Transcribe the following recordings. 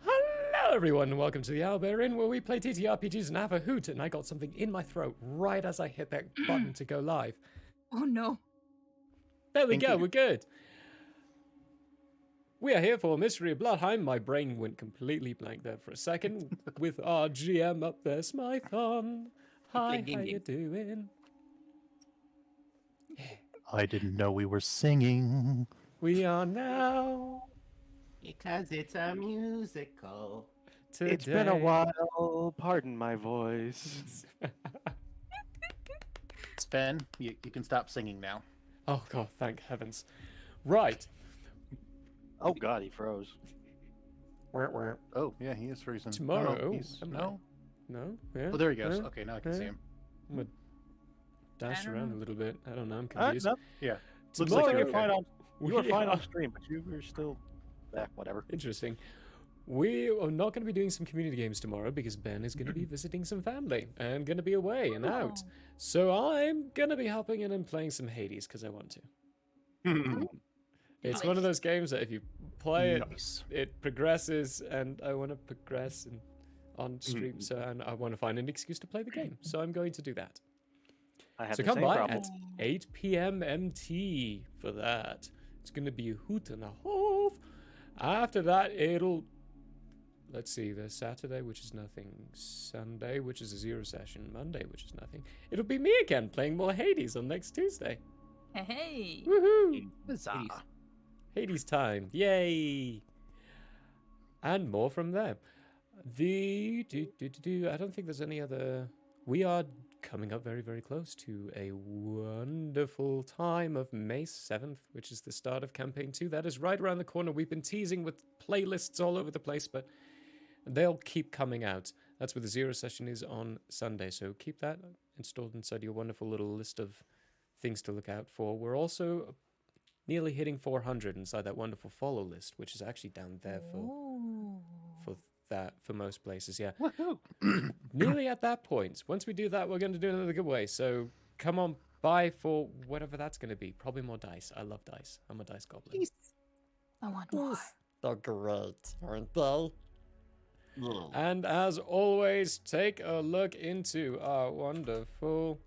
Hello everyone and welcome to the Owlbear Inn, where we play TTRPGs and have a hoot, and I got something in my throat right as I hit that button to go live. Oh no. There we go, we're good. We are here for Mystery of Blodheim. My brain went completely blank there for a second with our GM up there, Smython. Hi, how you doing? I didn't know we were singing. We are now. Because it's a musical. Today. It's been a while. Pardon my voice. Sven, you can stop singing now. Oh god, thank heavens. Right. Oh god, he froze. Oh, yeah, he is freezing. Tomorrow. Oh, no? No? Yeah? Oh, there he goes. Yeah? Okay, now I can see him. I'm gonna dash around a little bit. I don't know, I'm No. confused. Yeah. Looks like Tomorrow- you were fine on. You were fine Yeah. on stream, but you were still back. Whatever. Interesting. We are not going to be doing some community games tomorrow because Ben is going to be visiting some family and going to be away and out. So I'm going to be hopping in and playing some Hades because I want to. It's one of those games that if you play it, Nice. it progresses, and I want to progress and on stream, so and I want to find an excuse to play the game. So I'm going to do that. I have So the come same by problem. at 8 p.m. MT for that. It's going to be a hoot and a half. After that, it'll... Let's see, there's Saturday, which is nothing. Sunday, which is a 0 session. Monday, which is nothing. It'll be me again playing more Hades on next Tuesday. Hey. Woohoo! Huzzah. Hades time. Yay! And more from there. I don't think there's any other... We are coming up very, very close to a wonderful time of May 7th, which is the start of Campaign 2. That is right around the corner. We've been teasing with playlists all over the place, but they'll keep coming out. That's where the Zero session is on Sunday, so keep that installed inside your wonderful little list of things to look out for. We're also nearly hitting 400 inside that wonderful follow list, which is actually down there for most places. Yeah, Woohoo! nearly at that point. Once we do that, we're going to do another giveaway. So come on by for whatever that's going to be. Probably more dice. I love dice. I'm a dice goblin. I want more. They're great, aren't they? And as always, take a look into our wonderful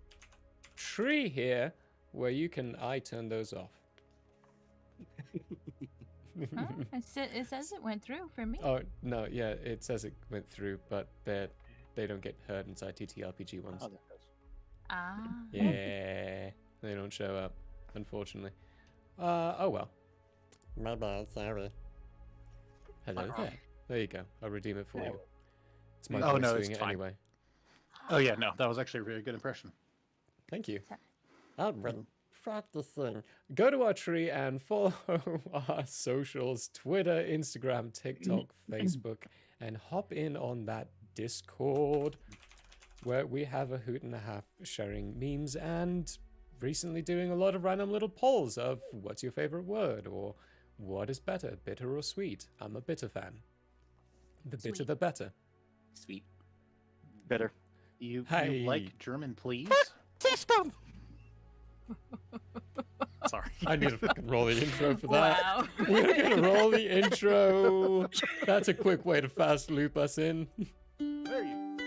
tree here, where you can turn those off. Huh? It says it went through for me. Oh no, yeah, it says it went through, but they don't get heard inside TTRPG ones. Oh, there it goes. Ah. Yeah, they don't show up, unfortunately. Oh well. My bad, sorry. Hello there. There you go. I'll redeem it for you. It's my Oh, voice no, doing it's it fine. anyway. Oh yeah, no, that was actually a really good impression. Thank you. I've been practicing. Go to our tree and follow our socials: Twitter, Instagram, TikTok, Facebook, and hop in on that Discord where we have a hoot and a half sharing memes and recently doing a lot of random little polls of what's your favorite word or what is better, bitter or sweet. I'm a bitter fan. The bitter, Sweet. the better. Sweet. Better. You Hey. like German, please? System! Sorry. I need to fucking roll the intro for that. Wow. We're gonna roll the intro. That's a quick way to fast loop us in. There you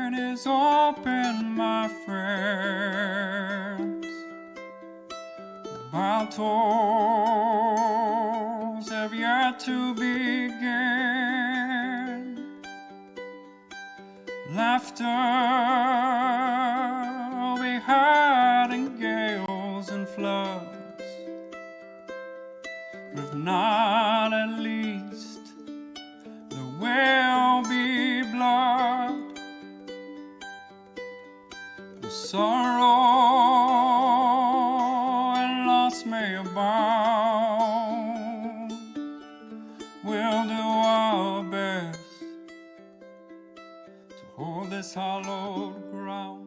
It is open, my friends. Battles have yet to begin. Laughter will be heard in gales and floods. But if not, at least there will be blood. The sorrow and loss may abound. We'll do our best to hold this hallowed ground.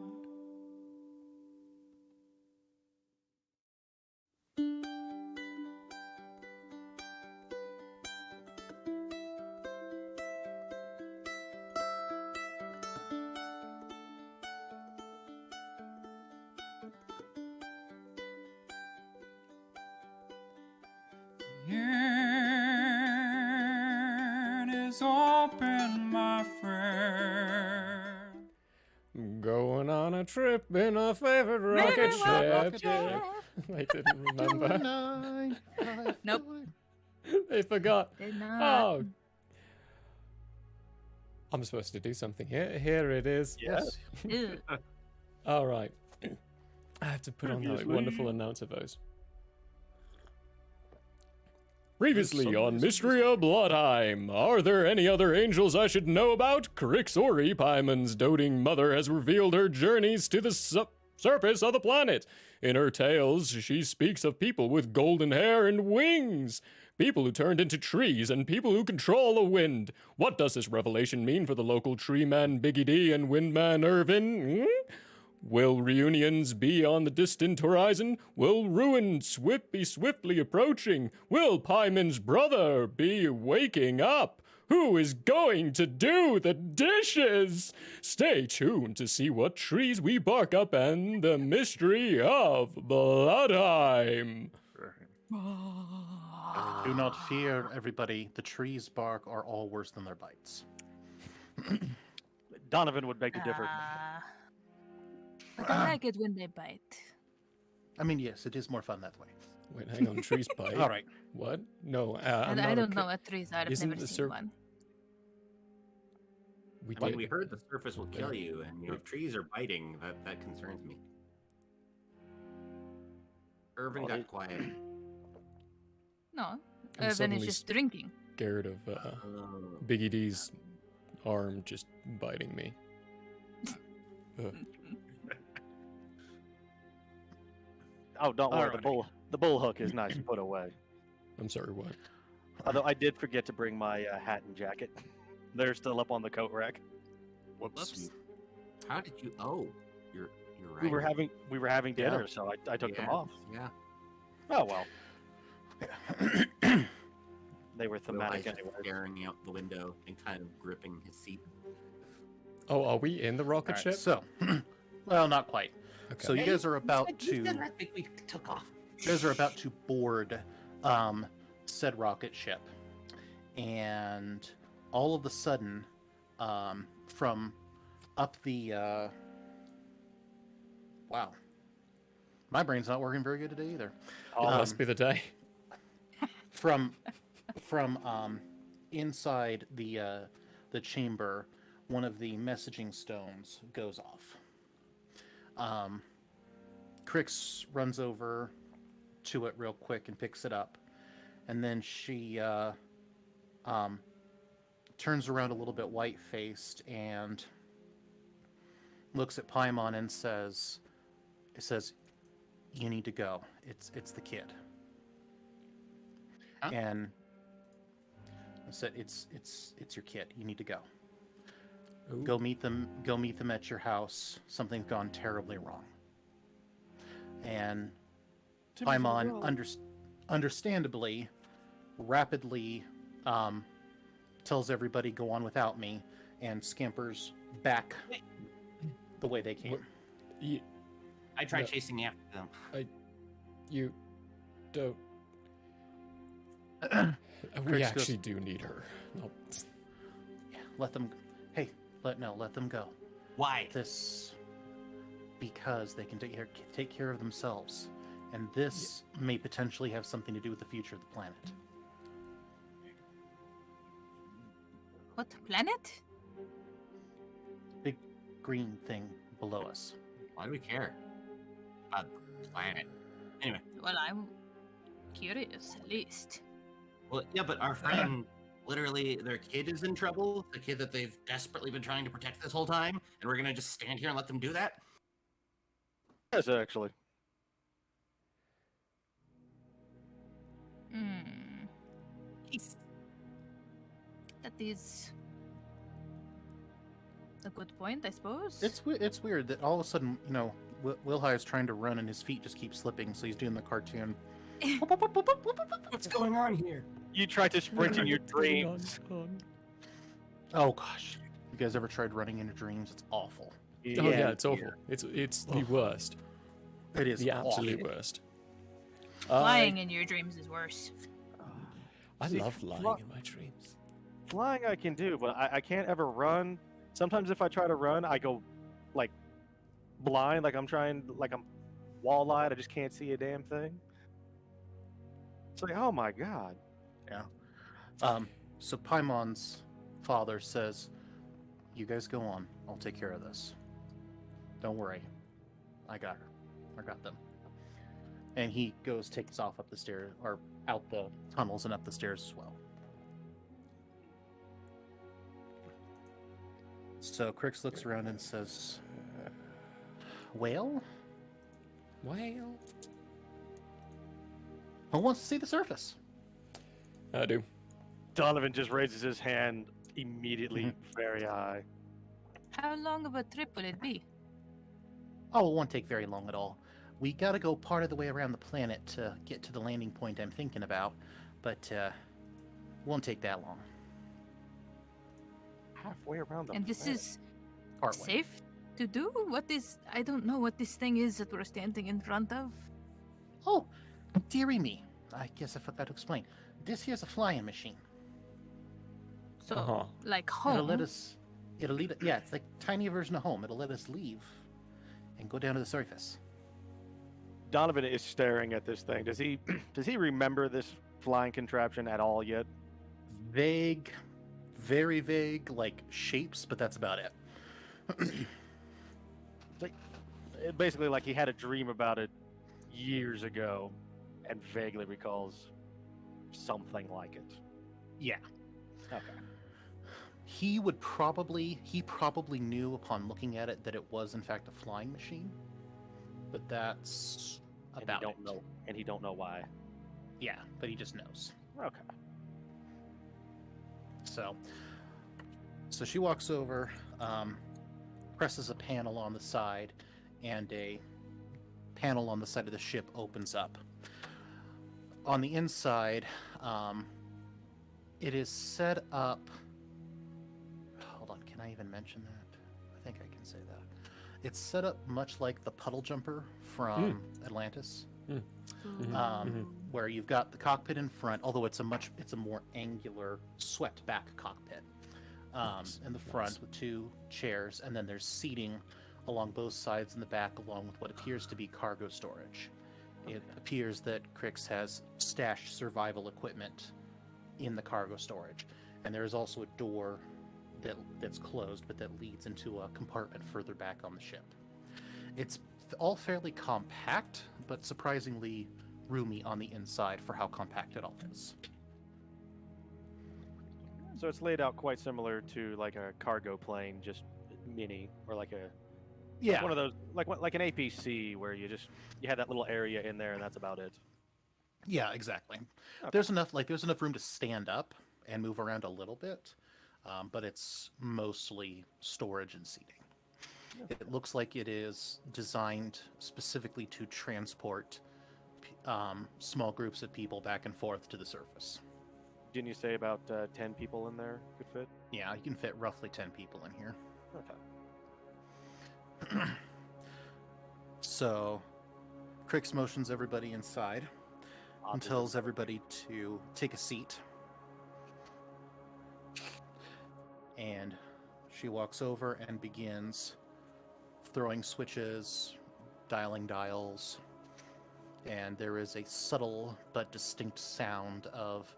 It is open, my friend. Going on a trip in a favorite rocket Rocket ship. I didn't remember. Nope. They forgot. Did not. Oh. I'm supposed to do something here. Here it is. Yes. Ew. All right. I have to put on that wonderful announcer voice. Previously on Mystery of Blodheim, are there any other angels I should know about? Crixori, Paimon's doting mother, has revealed her journeys to the surface of the planet. In her tales, she speaks of people with golden hair and wings, people who turned into trees, and people who control the wind. What does this revelation mean for the local tree man Biggie D and windman Irvin? Will reunions be on the distant horizon? Will ruin be swiftly approaching? Will Paimon's brother be waking up? Who is going to do the dishes? Stay tuned to see what trees we bark up and the mystery of Blodheim. Do not fear, everybody. The trees bark are all worse than their bites. Donovan would beg to differ. But I like it when they bite. I mean, yes, it is more fun that way. Wait, hang on, trees bite. All right. What? No, I'm And not I don't okay. know what trees are. I've Isn't never the seen one. We I mean, did. we heard the surface will kill you, and if trees are biting, that concerns me. Irvin Well, got it- quiet. No, I'm Irvin is suddenly just drinking. scared of Oh. Biggie D's arm just biting me. Ugh. Oh, don't worry. Alrighty. The bull hook is nice to put away. I'm sorry, what? Although I did forget to bring my hat and jacket. They're still up on the coat rack. Whoops. How did you? Oh, you're right. We were having dinner, Yeah. so I took them Yeah, off. Yeah. Oh well. They were Will thematic Eisner anyway. staring out the window and kind of gripping his seat. Oh, are we in the rocket Alright, ship? so, well, not quite. Okay. So you guys are about You to. said I think we took off. You guys are about to board said rocket ship, and all of a sudden, from up the wow, my brain's not working very good today either. Oh, must be the day. From inside the chamber, one of the messaging stones goes off. Crix runs over to it real quick and picks it up, and then she turns around a little bit white-faced and looks at Paimon and says, "You need to go. It's the kid." Huh? And I said, "It's your kid. You need to go. Ooh. Go meet them. Go meet them at your house. Something's gone terribly wrong." And Paimon, understandably, rapidly tells everybody, "Go on without me," and scampers back the way they came. You, I tried No. chasing after them. you don't. We Crix goes, actually do need her. No. "Yeah, let them. Hey, let them go. Why? This because they can take care of themselves, and this may potentially have something to do with the future of the planet." What planet? Big green thing below us. Why do we care about the planet? Anyway, Well, I'm curious, at least. well, yeah, but our friend, literally, their kid is in trouble. The kid that they've desperately been trying to protect this whole time, and we're gonna just stand here and let them do that? Yes, actually. Hmm. Jeez. That is a good point, I suppose. It's weird that all of a sudden, Wilhai is trying to run and his feet just keep slipping, so he's doing the cartoon. What's going on here? You tried to sprint in your dreams. Oh gosh, you guys ever tried running in your dreams? It's awful. Oh yeah, it's awful. It's the worst. It is The awful. absolute worst. Flying in your dreams is worse. I See, love flying fly- in my dreams. Flying I can do, but I can't ever run. Sometimes if I try to run, I go like blind, like I'm wall-eyed. I just can't see a damn thing. It's like, oh my god. So Paimon's father says, "You guys go on. I'll take care of this. Don't worry. I got her. I got them." And he takes off up the stairs, or out the tunnels and up the stairs as well. So Crix looks around and says, "Well, Well, who wants to see the surface?" I do. Donovan just raises his hand immediately, very high. How long of a trip will it be? Oh, it won't take very long at all. We gotta go part of the way around the planet to get to the landing point I'm thinking about, but won't take that long. Halfway around the And this planet. is Partway. safe to do? I don't know what this thing is that we're standing in front of. Oh, dearie me. I guess I forgot to explain. This here's a flying machine. So, Uh-huh. like home. It'll lead. Yeah, it's like tiny version of home. It'll let us leave and go down to the surface. Donovan is staring at this thing. Does he does he remember this flying contraption at all yet? Vague very vague, like shapes, but that's about it. Basically, like he had a dream about it years ago, and vaguely recalls something like it. Yeah. Okay. He probably knew upon looking at it that it was in fact a flying machine, but that's about and he don't know, and he don't know why. Yeah, but he just knows. Okay. So she walks over, presses a panel on the side, and a panel on the side of the ship opens up. On the inside, it is set up. Hold on, can I even mention that? I think I can say that. It's set up much like the puddle jumper from Atlantis, where you've got the cockpit in front, although it's a more angular, swept back cockpit in the front with two chairs, and then there's seating along both sides in the back, along with what appears to be cargo storage. It appears that Crix has stashed survival equipment in the cargo storage, and there is also a door that's closed, but that leads into a compartment further back on the ship. It's all fairly compact, but surprisingly roomy on the inside for how compact it all is. So it's laid out quite similar to like a cargo plane, just mini, or like a Yeah, one of those like an APC where you have that little area in there and that's about it. yeah, exactly. Okay. There's enough room to stand up and move around a little bit, but it's mostly storage and seating. It looks like it is designed specifically to transport small groups of people back and forth to the surface. Didn't you say about 10 people in there could fit? Yeah, you can fit roughly 10 people in here. Okay. So, Crix motions everybody inside and tells everybody to take a seat. And she walks over and begins throwing switches, dialing dials, and there is a subtle but distinct sound of...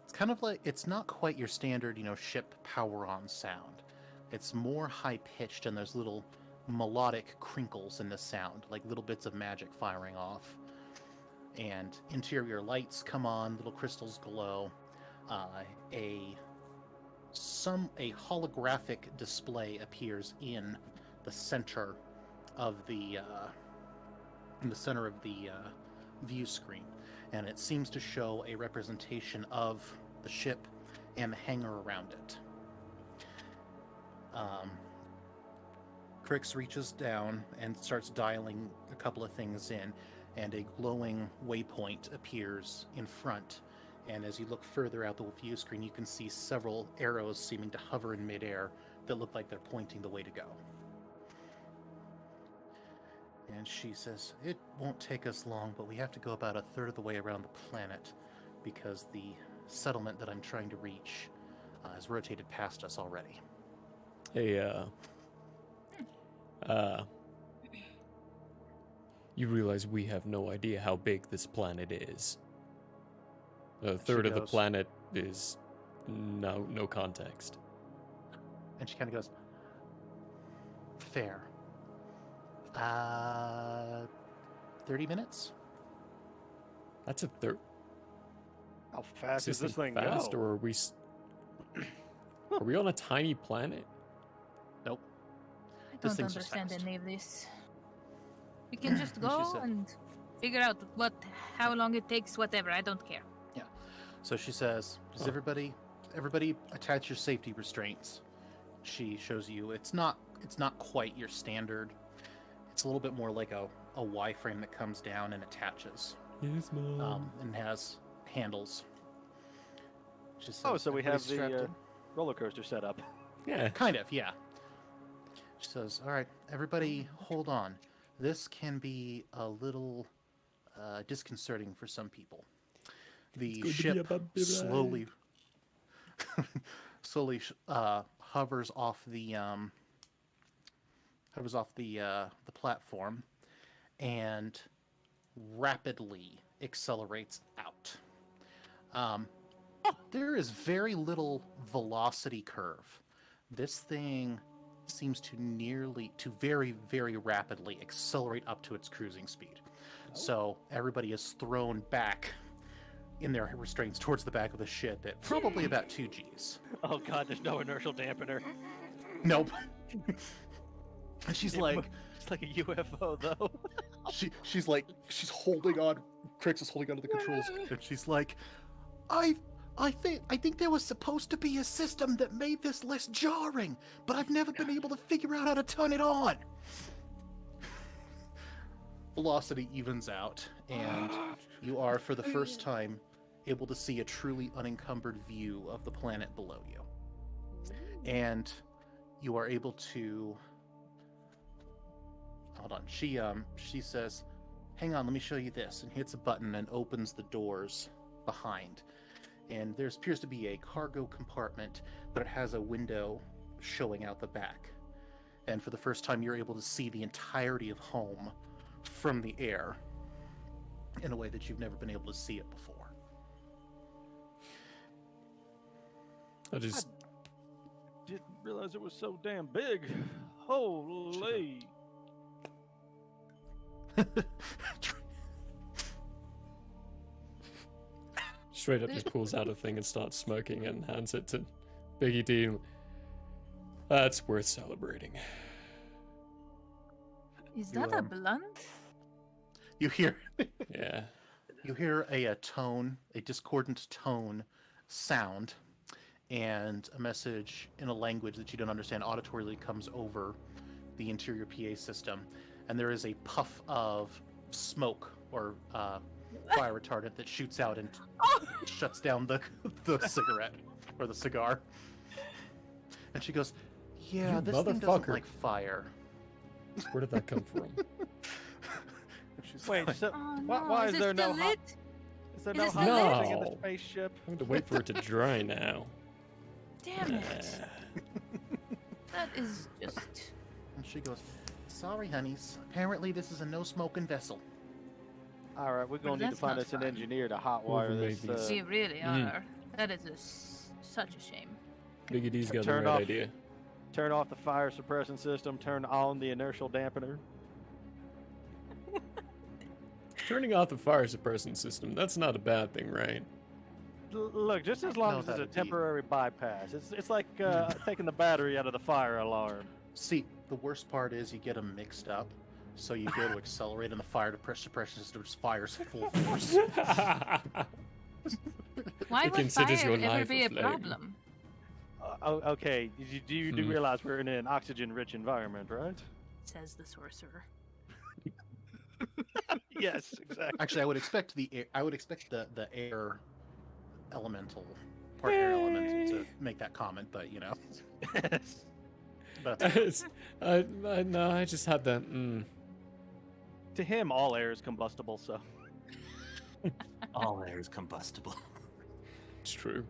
It's kind of like... It's not quite your standard, ship power-on sound. It's more high-pitched, and there's little melodic crinkles in the sound, like little bits of magic firing off. And interior lights come on, little crystals glow. A holographic display appears in the center of the view screen, and it seems to show a representation of the ship and the hangar around it. Crix reaches down and starts dialing a couple of things in, and a glowing waypoint appears in front. And as you look further out the view screen, you can see several arrows seeming to hover in midair that look like they're pointing the way to go. And she says, "It won't take us long, but we have to go about a third of the way around the planet because the settlement that I'm trying to reach has rotated past us already." Hey, you realize we have no idea how big this planet is. A third of the goes- planet is no context. And she kind of goes, "Fair. 30 minutes?" That's a third. How fast does this thing fast, go? or are we? Are we on a tiny planet? Nope. I This don't thing's just understand fast. any of this. We can just She go said- and figure out how long it takes, whatever. I don't care. So she says, "Does everybody attach your safety restraints?" She shows you it's not quite your standard. It's a little bit more like a Y-frame that comes down and attaches, Yes, Mom. and has handles. She says, Oh, so we have "Everybody strapped the in?" roller coaster set up. Yeah. Kind of, yeah. She says, "All right, everybody, hold on. This can be a little disconcerting for some people. The ship slowly hovers off the platform and rapidly accelerates out. There is very little velocity curve. This thing seems to very, very rapidly accelerate up to its cruising speed. So everybody is thrown back in their restraints towards the back of the ship at probably about 2 Gs. Oh god, there's no inertial dampener. Nope. And she's like, It's like a UFO though. she's holding on. Crix is holding onto the controls, and she's like, I think there was supposed to be a system that made this less jarring, but I've never been able to figure out how to turn it on. Velocity evens out, and you are, for the first time, able to see a truly unencumbered view of the planet below you. And you are able to... Hold on. She says, hang on, let me show you this, and hits a button and opens the doors behind. And there appears to be a cargo compartment, but it has a window showing out the back. And for the first time, you're able to see the entirety of home from the air in a way that you've never been able to see it before. I just Didn't realize it was so damn big. Holy. straight up just pulls out a thing and starts smoking and hands it to Biggie D. That's worth celebrating. Is that a blunt? You hear Yeah. you hear a tone, a discordant tone sound, and a message in a language that you don't understand auditorily comes over the interior PA system, and there is a puff of smoke or fire retardant that shoots out and shuts down the cigarette or the cigar. And she goes, "Yeah, You this thing doesn't motherfucker." like fire." Where did that come from? And she's Wait, like, so Oh, why, no. why is is it there no still hot, lit? is there Is no it hot still lit? housing in the No. spaceship? I have to wait for it to dry now. Damn it. That is just... and she goes, "Sorry, honeys. Apparently, this is a no-smoking vessel." All right, we're gonna need to that's find not us an fun. engineer to hotwire Overmade this. these. We really Mm. are. That is such a shame. Biggie D's got the Turn right off- idea. Turn off the fire suppression system. Turn on the inertial dampener. Turning off the fire suppression system, that's not a bad thing, right? Look, just as long No, as it's a that'd be- temporary bypass. It's like taking the battery out of the fire alarm. See, the worst part is you get them mixed up. So you go to accelerate, and the fire suppression system just fires full force. Why It would considers fire your ever life be a a flame. problem? Okay, you do Hmm. realize we're in an oxygen-rich environment, right? Says the sorcerer. Yes, exactly. Actually, I would expect the air elemental, part air elemental, to make that comment, but you know. But No, I just had that. To him, all air is combustible, so. All air is combustible. It's true.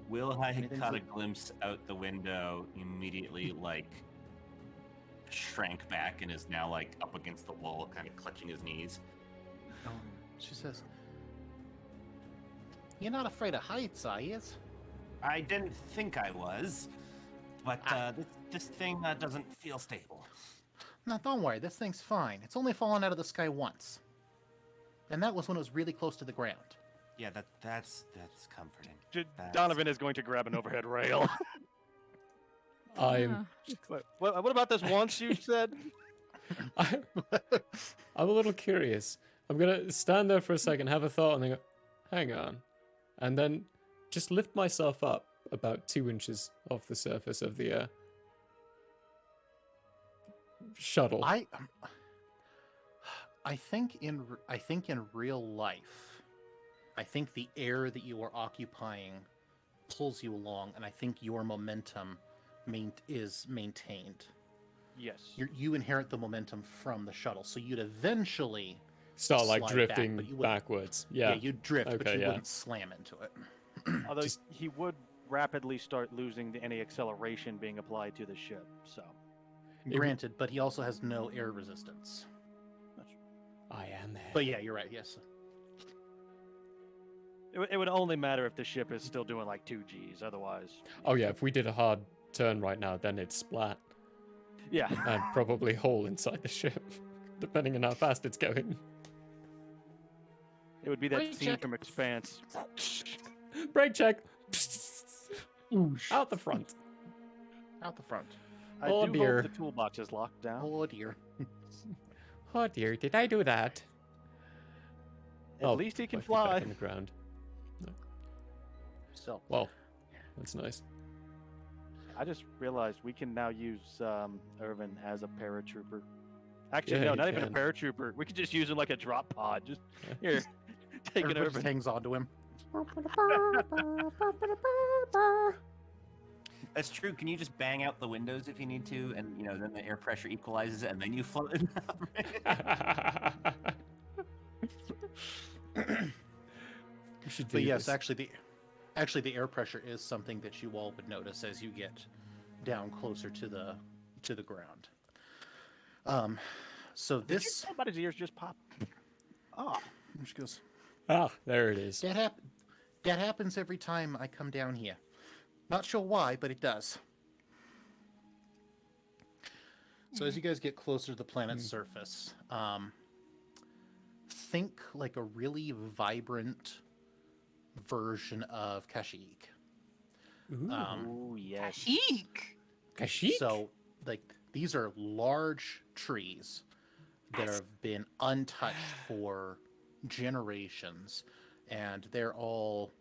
Will I had Anything's caught a like- glimpse out the window, immediately shrank back and is now up against the wall, kind of clutching his knees. she says, "You're not afraid of heights, are you?" I didn't think I was, but this thing doesn't feel stable. No, don't worry. This thing's fine. It's only fallen out of the sky once, and that was when it was really close to the ground. Yeah, that's comforting. That's- Donovan is going to grab an overhead rail. I'm What about this once you said? I'm a little curious. I'm gonna stand there for a second, have a thought, and then go, hang on, and then just lift myself up about 2 inches off the surface of the shuttle. I think in real life, I think the air that you are occupying pulls you along, and I think your momentum is maintained. Yes. You inherit the momentum from the shuttle, so you'd eventually Start slide back, drifting but you wouldn't- backwards. Yeah. you'd drift, but Okay, you yeah. wouldn't slam into it. Although Just- he would rapidly start losing any acceleration being applied to the ship, so. Granted, but he also has no air resistance. I am there. But yeah, you're right. Yes. It would only matter if the ship is still doing like 2 Gs. Otherwise, Oh yeah, if we did a hard turn right now, then it's splat. yeah. And probably hole inside the ship, depending on how fast it's going. It would be that Brake scene check. from Expanse. Brake check. Out the front. Out the front. I Oh, do dear. hope the toolbox is locked down. Oh dear. Oh dear, did I do that? At least he can my feet back fly. in the ground. So, Well, that's nice. I just realized we can now use Irvin as a paratrooper. Actually, Yeah, no, you not even a can. paratrooper. We could just use him like a drop pod. Just here, take it everybody just Irvin. hangs on to him. That's true. Can you just bang out the windows if you need to, and then the air pressure equalizes, and then you float it out? You should do But yes, this. actually the air pressure is something that you all would notice as you get down closer to the ground. So Did this somebody's ears just pop? Oh, she goes, Ah, there it is. that happens every time I come down here. Not sure why, but it does. So as you guys get closer to the planet's surface, think like a really vibrant version of Kashyyyk. ooh, yes. Chic. Kashyyyk? So, like, these are large trees that have been untouched for generations, and they're all,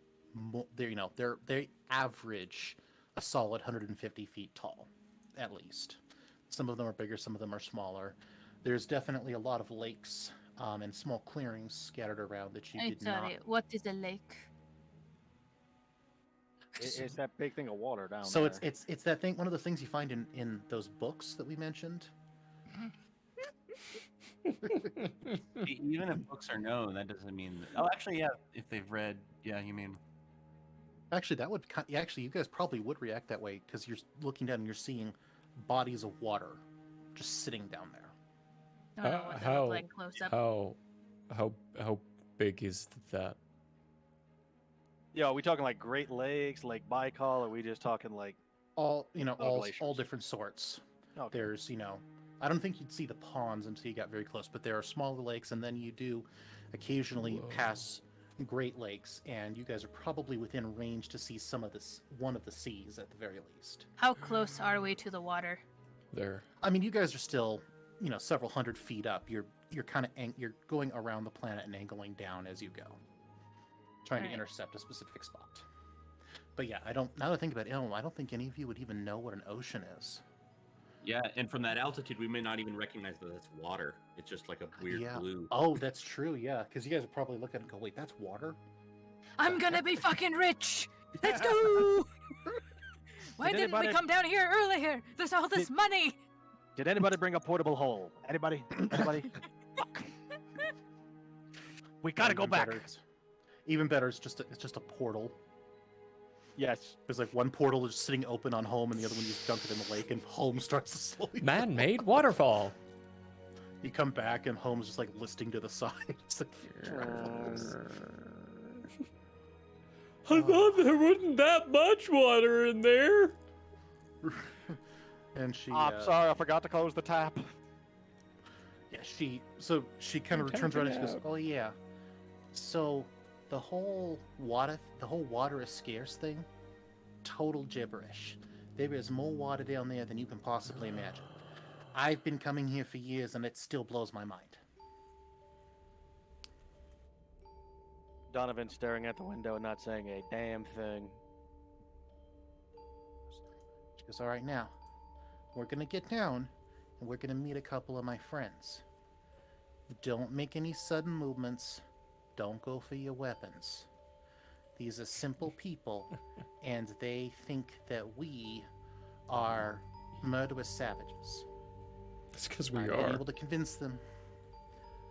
they average a solid 150 feet tall, at least. Some of them are bigger, some of them are smaller. There's definitely a lot of lakes and small clearings scattered around that you Hey, did not. sorry, what is a lake? It's that big thing of water down So there. it's that thing. One of the things you find in those books that we mentioned. Even if books are known, that doesn't mean. Oh, actually, yeah. If they've read, yeah, you mean. Actually, that would actually you guys probably would react that way because you're looking down and you're seeing bodies of water just sitting down there. I don't know what they look like close up. How big is that? Yeah, are we talking like Great Lakes, Lake Baikal, or are we just talking like? All all glaciers. different sorts. Okay. There's I don't think you'd see the ponds until you got very close, but there are smaller lakes, and then you do occasionally pass Great Lakes, and you guys are probably within range to see one of the seas at the very least. How close are we to the water? There. I mean, you guys are still, several hundred feet up. You're kind of you're going around the planet and angling down as you go, trying to Alright. intercept a specific spot. But yeah, now that I think about it, I don't think any of you would even know what an ocean is. Yeah, and from that altitude, we may not even recognize that it's water. It's just like a weird Yeah. blue. Oh, that's true. Yeah, because you guys would probably look at it and go, "Wait, that's water." I'm gonna be fucking rich! Let's go! Why Did didn't we anybody- come down here earlier? There's all this money! Did anybody bring a portable hole? Anybody? Anybody? Fuck. We gotta go Even back. better, even better, it's just a portal. Yes. There's like one portal just sitting open on home, and the other one you just dunk it in the lake, and home starts to slowly. Man-made waterfall. You come back, and home's just like listing to the side. It's like, I thought there wasn't that much water in there. and she. I'm sorry, I forgot to close the tap. Yeah, she kind of Okay, returns around and she goes, yeah. "Oh yeah, so the whole water is scarce thing, total gibberish. There is more water down there than you can possibly imagine. I've been coming here for years, and it still blows my mind." Donovan staring at the window and not saying a damn thing. She goes, "All right, now we're gonna get down, and we're gonna meet a couple of my friends. Don't make any sudden movements. Don't go for your weapons. These are simple people, and they think that we are murderous savages. That's because we I've been are. able to convince them."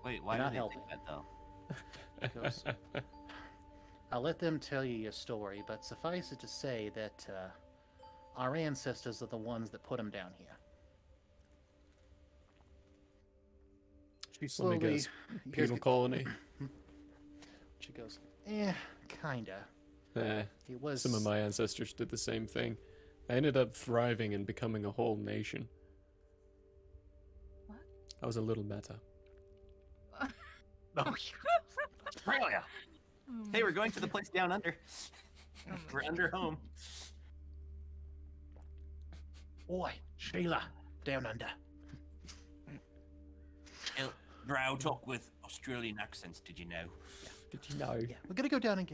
Wait, why You're do not they think that though? She goes, "I'll let them tell you your story, but suffice it to say that our ancestors are the ones that put them down here." She When slowly, he goes, you guys penal get- colony. She goes, kinda. Eh, It was some of my ancestors did the same thing. They ended up thriving and becoming a whole nation. What? I was a little better. Oh, Australia. Hey, we're going to the place down under. We're under home. boy, Sheila, down under. Drow talk with Australian accents, did you know? Did you know? Yeah, we're gonna go down and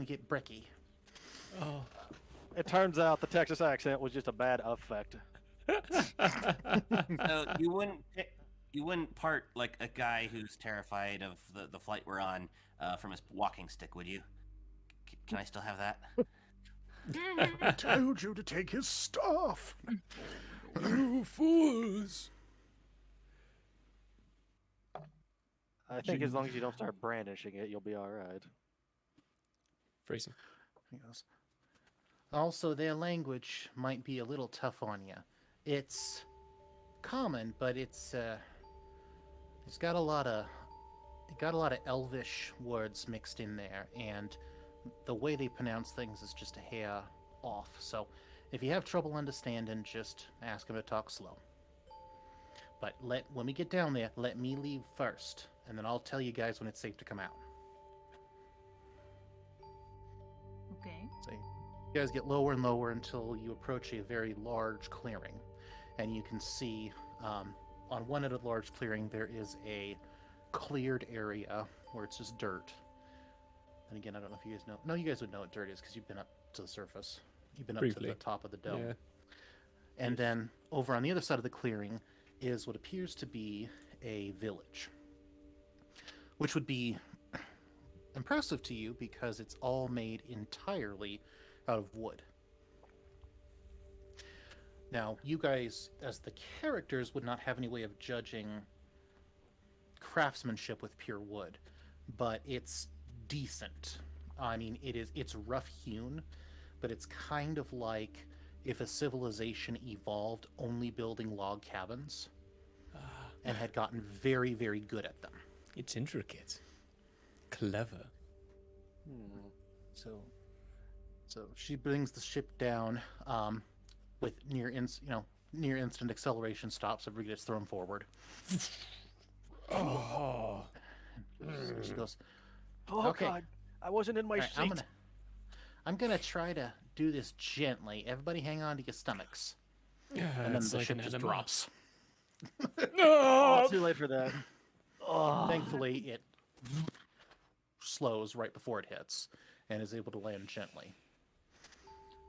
get Brecky. Oh. It turns out the Texas accent was just a bad effect. So you wouldn't part like a guy who's terrified of the flight we're on from his walking stick, would you? Can I still have that? I told you to take his stuff. You fools! I think as long as you don't start brandishing it, you'll be all right. Phrasing. He goes, also, their language might be a little tough on you. It's common, but it's got a lot of Elvish words mixed in there, and the way they pronounce things is just a hair off. So, if you have trouble understanding, just ask them to talk slow. But when we get down there, let me leave first, and then I'll tell you guys when it's safe to come out. Okay. So you guys get lower and lower until you approach a very large clearing, and you can see on one end of the large clearing there is a cleared area where it's just dirt. And again, I don't know if you guys know. No, you guys would know what dirt is because you've been up to the surface. You've been up Briefly. to the top of the dome. Yeah. And then over on the other side of the clearing is what appears to be a village, which would be impressive to you because it's all made entirely out of wood. Now, you guys, as the characters, would not have any way of judging craftsmanship with pure wood, but it's decent. I mean, it's rough hewn, but it's kind of like if a civilization evolved only building log cabins and had gotten very, very good at them. It's intricate. Clever. So she brings the ship down with near instant acceleration stops. Everybody gets thrown forward. Oh. She goes, Oh Okay. God, I wasn't in my "All right, seat. I'm gonna try to do this gently. Everybody, hang on to your stomachs." Yeah, And then it's the like ship an just enema. drops. Oh, No! too late for that. Oh. Thankfully, it slows right before it hits and is able to land gently.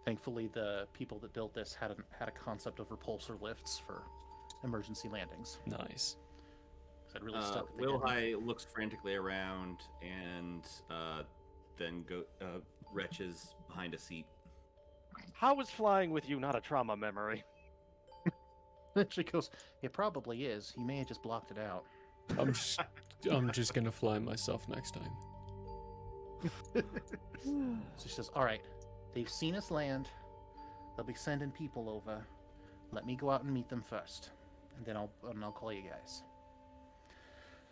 Thankfully, the people that built this had a concept of repulsor lifts for emergency landings. Nice. So it really stuck. if they didn't. Wilhai looks frantically around and then retches behind a seat. How is flying with you not a trauma memory? She goes, "It probably is. You may have just blocked it out." I'm just gonna fly myself next time. So she says, "All right, they've seen us land. They'll be sending people over. Let me go out and meet them first, and then I'll call you guys."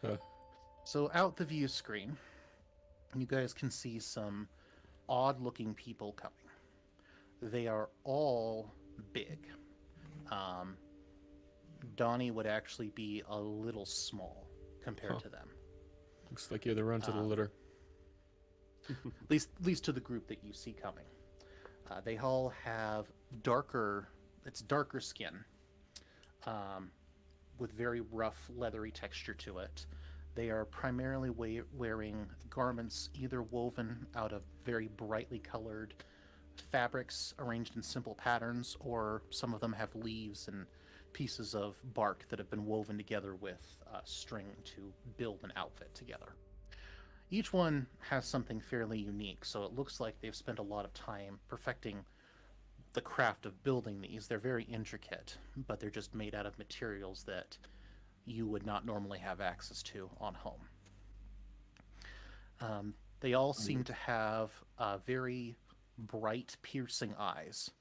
Huh. So out the view screen, you guys can see some odd-looking people coming. They are all big. Donnie would actually be a little small compared Huh. to them. Looks like you're the runt of the litter. At least to the group that you see coming. They all have darker skin, with very rough, leathery texture to it. They are primarily wearing garments either woven out of very brightly colored fabrics arranged in simple patterns, or some of them have leaves and pieces of bark that have been woven together with string to build an outfit together. Each one has something fairly unique, so it looks like they've spent a lot of time perfecting the craft of building these. They're very intricate, but they're just made out of materials that you would not normally have access to on home. They all seem to have very bright, piercing eyes.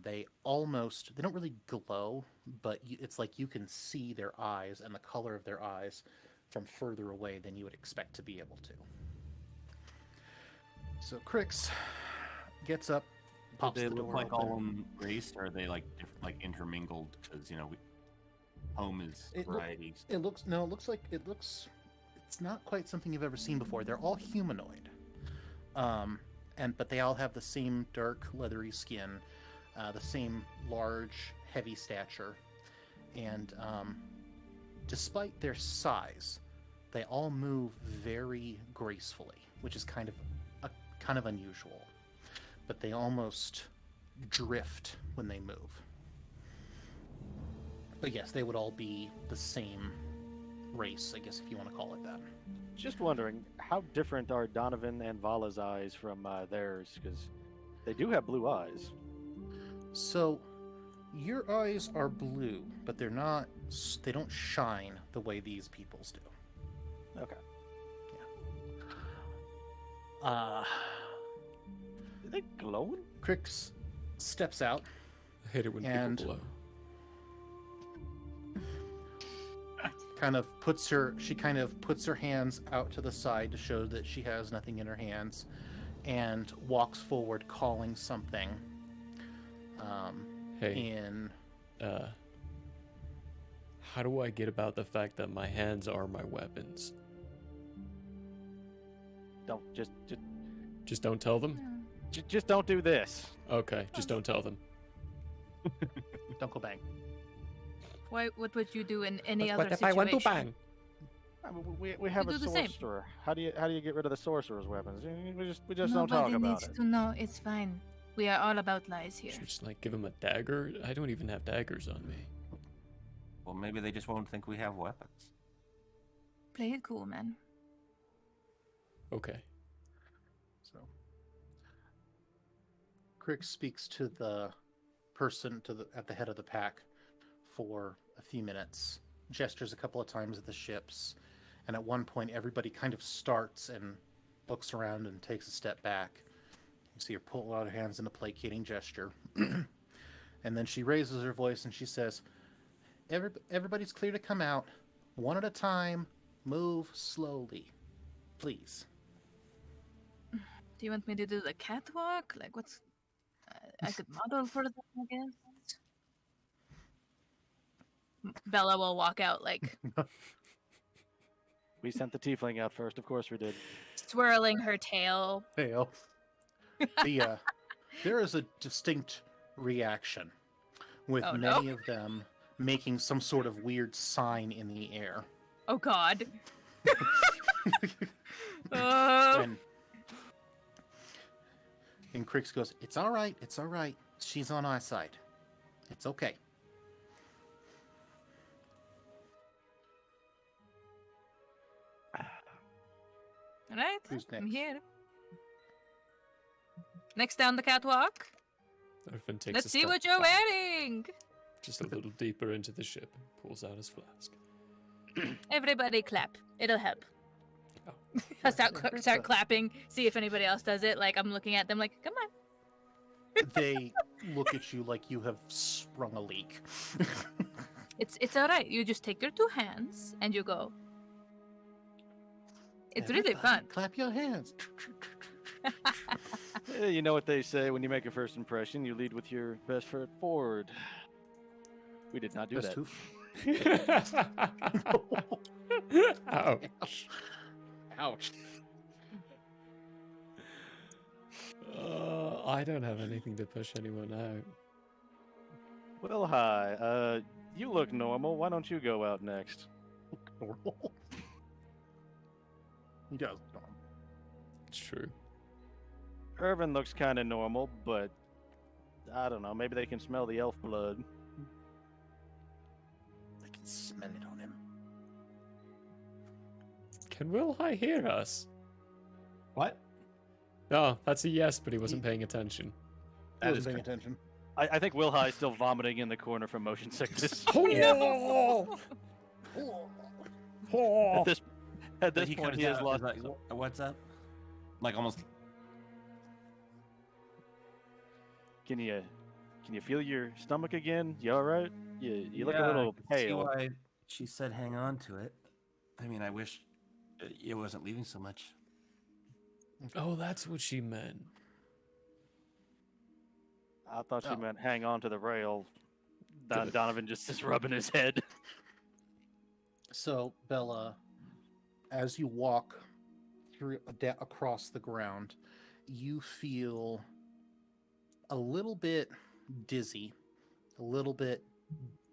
They don't really glow, but it's like you can see their eyes and the color of their eyes from further away than you would expect to be able to. So Crix gets up, Do pops they the look door like open. all in race, or are they like like intermingled? Because home is It loo- varieties. It looks no. It looks like it's not quite something you've ever seen before. They're all humanoid, but they all have the same dark, leathery skin, the same large, heavy stature, and despite their size, they all move very gracefully, which is kind of unusual. But they almost drift when they move. But yes, they would all be the same race, I guess, if you want to call it that. Just wondering, how different are Donovan and Vala's eyes from theirs? Because they do have blue eyes. So, your eyes are blue, but they don't shine the way these people's do. Okay. Yeah. Are they glowing? Crix steps out. I hate it when And- people blow. Kind of puts her hands out to the side to show that she has nothing in her hands, and walks forward calling something Hey, in how do I get about the fact that my hands are my weapons? Don't Just don't tell them? just don't do this. Okay, just don't tell them. don't go bang. What would you do in any What other if I situation? want to bang? I mean, we have a do the same. sorcerer. How do you get rid of the sorcerer's weapons? We just don't talk Nobody about needs it. to know. It's fine. We are all about lies here. Should we just like give him a dagger? I don't even have daggers on me. Well, maybe they just won't think we have weapons. Play it cool, man. Okay. So, Crick speaks to the person at the head of the pack for a few minutes, gestures a couple of times at the ships, and at one point everybody kind of starts and looks around and takes a step back. You see her pull out her hands in a placating gesture, and then she raises her voice and she says, "Everybody's clear to come out, one at a time. Move slowly, please." Do you want me to do the catwalk? Like, what's... I could model for them, I guess. Bella will walk out, like, We sent the tiefling out first. Of course we did. swirling her tail. Hail. There is a distinct reaction, with Oh, no. many of them making some sort of weird sign in the air. Oh, God. Oh. And Crix goes, it's all right. She's on our side. It's okay." All right, Who's I'm next? here. Next down the catwalk. Orphan takes Let's a see step what you're back, wearing. just a little deeper into the ship and pulls out his flask. Everybody clap. It'll help. Oh. I start clapping. See if anybody else does it. Like, I'm looking at them like, come on. They look at you like you have sprung a leak. It's all right. You just take your two hands and you go. It's really Everybody, fun. Clap your hands. You know what they say: when you make a first impression, you lead with your best foot forward. We did not do Best that. hoof. Ouch. Ouch. I don't have anything to push anyone out. Well, hi. You look normal. Why don't you go out next? Normal. He does. It's true. Irvin looks kind of normal, but I don't know. Maybe they can smell the elf blood. I can smell it on him. Can Wilhai hear us? What? Oh, that's a yes, but he wasn't paying attention. I wasn't paying attention. I think Will High is still vomiting in the corner from motion sickness. Oh! At this He point, comes he has out, lost. is like, what's up? Like almost. Can you feel your stomach again? You all right? You look a little I see pale. why she said hang on to it. I mean, I wish it wasn't leaving so much. Oh, that's what she meant. I thought she Oh. meant hang on to the rail. Good. Donovan just is rubbing his head. So, Bella, as you walk through across the ground, you feel a little bit dizzy, a little bit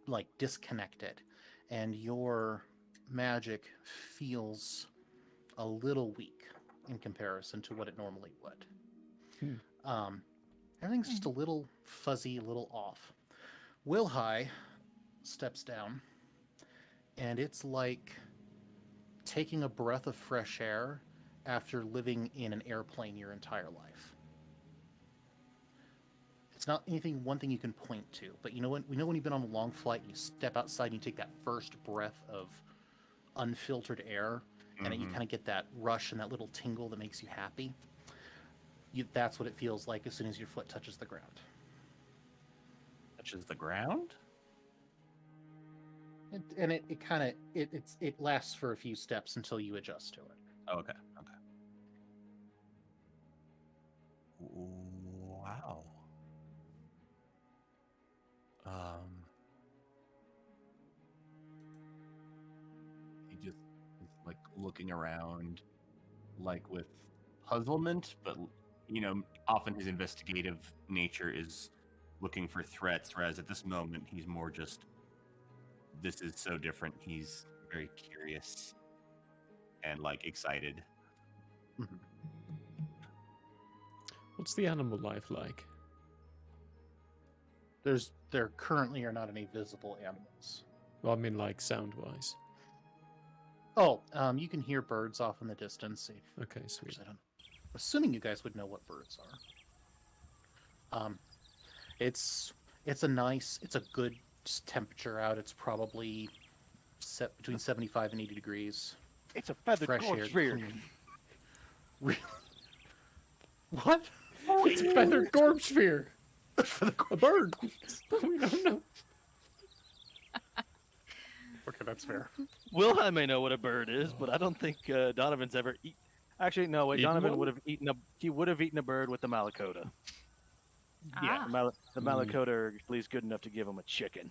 like disconnected, and your magic feels a little weak in comparison to what it normally would. Everything's just a little fuzzy, a little off. Wilhai steps down, and it's like taking a breath of fresh air after living in an airplane your entire life. It's not one thing you can point to, but when you've been on a long flight, you step outside and you take that first breath of unfiltered air, and you kind of get that rush and that little tingle that makes you happy. That's what it feels like as soon as your foot touches the ground. Touches the ground? It lasts for a few steps until you adjust to it. Oh, okay. Wow. He just is like looking around, like with puzzlement, but often his investigative nature is looking for threats, whereas at this moment he's more just, this is so different. He's very curious and like excited. Mm-hmm. What's the animal life like? There currently are not any visible animals. Well, I mean, like sound-wise. Oh, you can hear birds off in the distance. Okay, sweet. I'm assuming you guys would know what birds are. It's a good temperature out. It's probably between 75 and 80 degrees. It's a feathered Fresh air. corpse Really? What? It's a feathered corpse sphere. A bird. We don't know. Okay, that's fair. Wilhelm may know what a bird is, but I don't think Donovan's ever eaten. Actually, no. Wait, Eaten Donovan one? would have eaten a. He would have eaten a bird with the Malakota. Yeah, Ah, the Malakota are at least good enough to give him a chicken.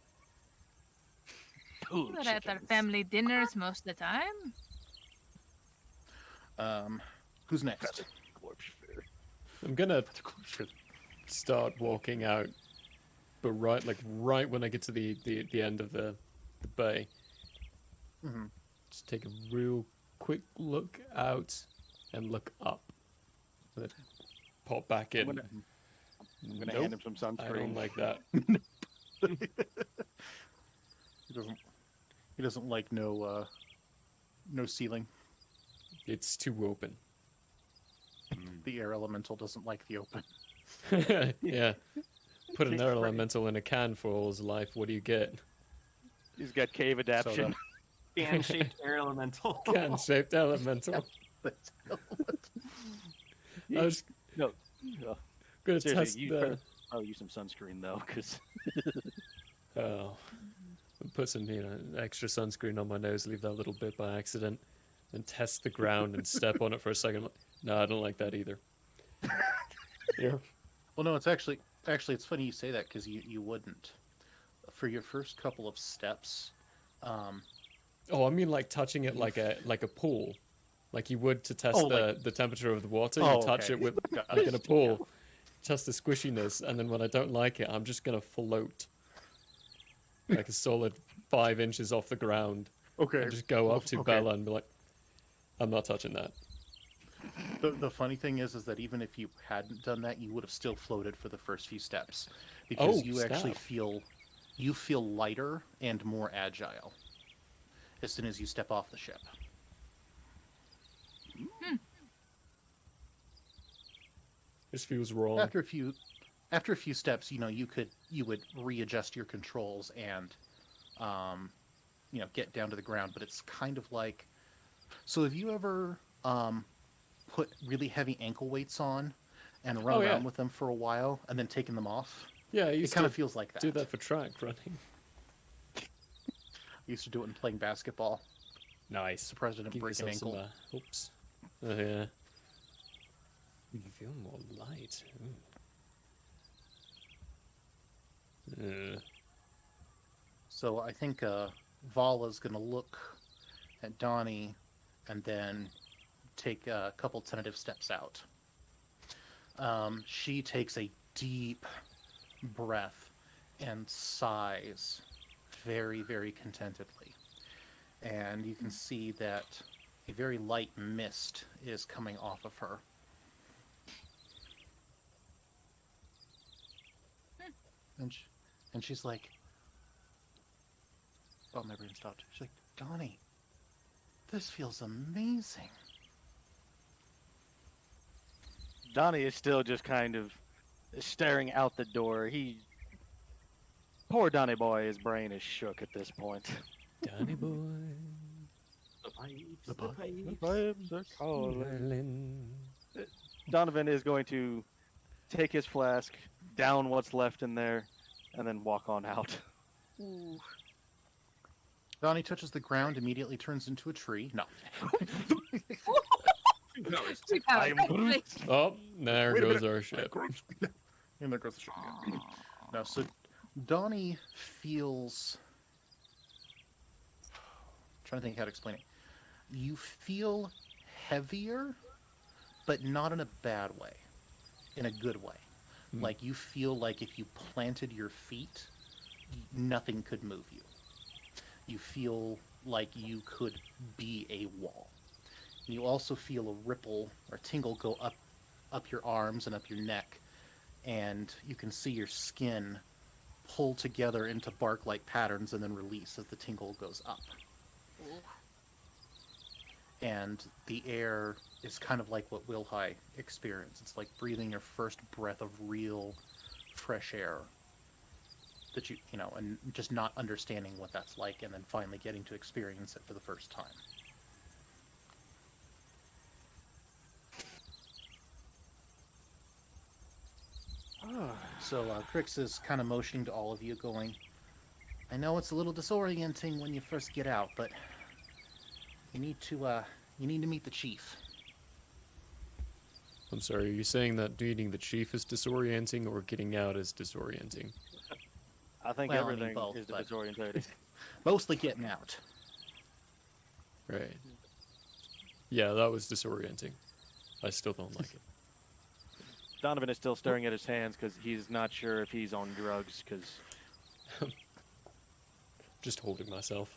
Ooh, we're at our chickens. family dinners most of the time. Who's next? Feathered corpse sphere. I'm gonna start walking out, but right when I get to the end of the bay, Mm-hmm. just take a real quick look out and look up. And then pop back in. I'm gonna hand him some I don't sunscreen. like that. He doesn't like no ceiling. It's too open. The air elemental doesn't like the open. Yeah. Put an air elemental in a can for all his life. What do you get? He's got cave adaptation. Fan-shaped air elemental. Can-shaped elemental. I was No, gonna test seriously, you the. better probably use some sunscreen though, because Oh, put some extra sunscreen on my nose. Leave that little bit by accident, and test the ground and step on it for a second. No, I don't like that either. Yeah. Well, no, it's actually it's funny you say that because you wouldn't. For your first couple of steps, Oh, I mean like touching it like a pool, like you would to test the temperature of the water. You Oh, touch okay. it with like in a pool, test the squishiness, and then when I don't like it, I'm just gonna float like a solid 5 inches off the ground. okay. And just go up to Okay. Bella and be like, I'm not touching that. The funny thing is that even if you hadn't done that, you would have still floated for the first few steps because Oh, you actually snap. feel lighter and more agile as soon as you step off the ship. This feels wrong. After a few steps, you would readjust your controls and get down to the ground, but it's kind of like, so have you ever put really heavy ankle weights on and run Oh, yeah. around with them for a while and then taken them off? Yeah, I It used kind to of feels like that. do that for track running. I used to do it when playing basketball. Nice. Surprised I didn't Give break an yourself ankle. some, oops. Oh, yeah. You feel more light. So I think Vala's gonna look at Donnie and then take a couple tentative steps out. She takes a deep breath and sighs very, very contentedly. And you can see that a very light mist is coming off of her. And she's like, oh, my brain stopped. She's like, Donnie, this feels amazing. Donnie is still just kind of staring out the door. Poor Donnie boy, his brain is shook at this point. Donny boy. The Vibes are calling. Violin. Donovan is going to take his flask, down what's left in there, and then walk on out. Ooh. Donnie touches the ground, immediately turns into a tree. No. I am Groot. Oh, there Wait a goes minute. our ship. And there goes the ship again. No, so Donnie feels... trying to think how to explain it. You feel heavier, but not in a bad way. In a good way. Like you feel like if you planted your feet, nothing could move you. You feel like you could be a wall. You also feel a ripple or tingle go up your arms and up your neck, and you can see your skin pull together into bark-like patterns and then release as the tingle goes up. And the air is kind of like what Wilhai experienced. It's like breathing your first breath of real fresh air that you know, and just not understanding what that's like, and then finally getting to experience it for the first time. So Crix is kind of motioning to all of you, going, I know it's a little disorienting when you first get out, but you need to meet the chief. I'm sorry, are you saying that meeting the chief is disorienting or getting out is disorienting? I think Well, I mean, everything both, is but- disorientating. Mostly getting out. Right. Yeah, that was disorienting. I still don't like it. Donovan is still staring at his hands because he's not sure if he's on drugs. Because Just holding myself.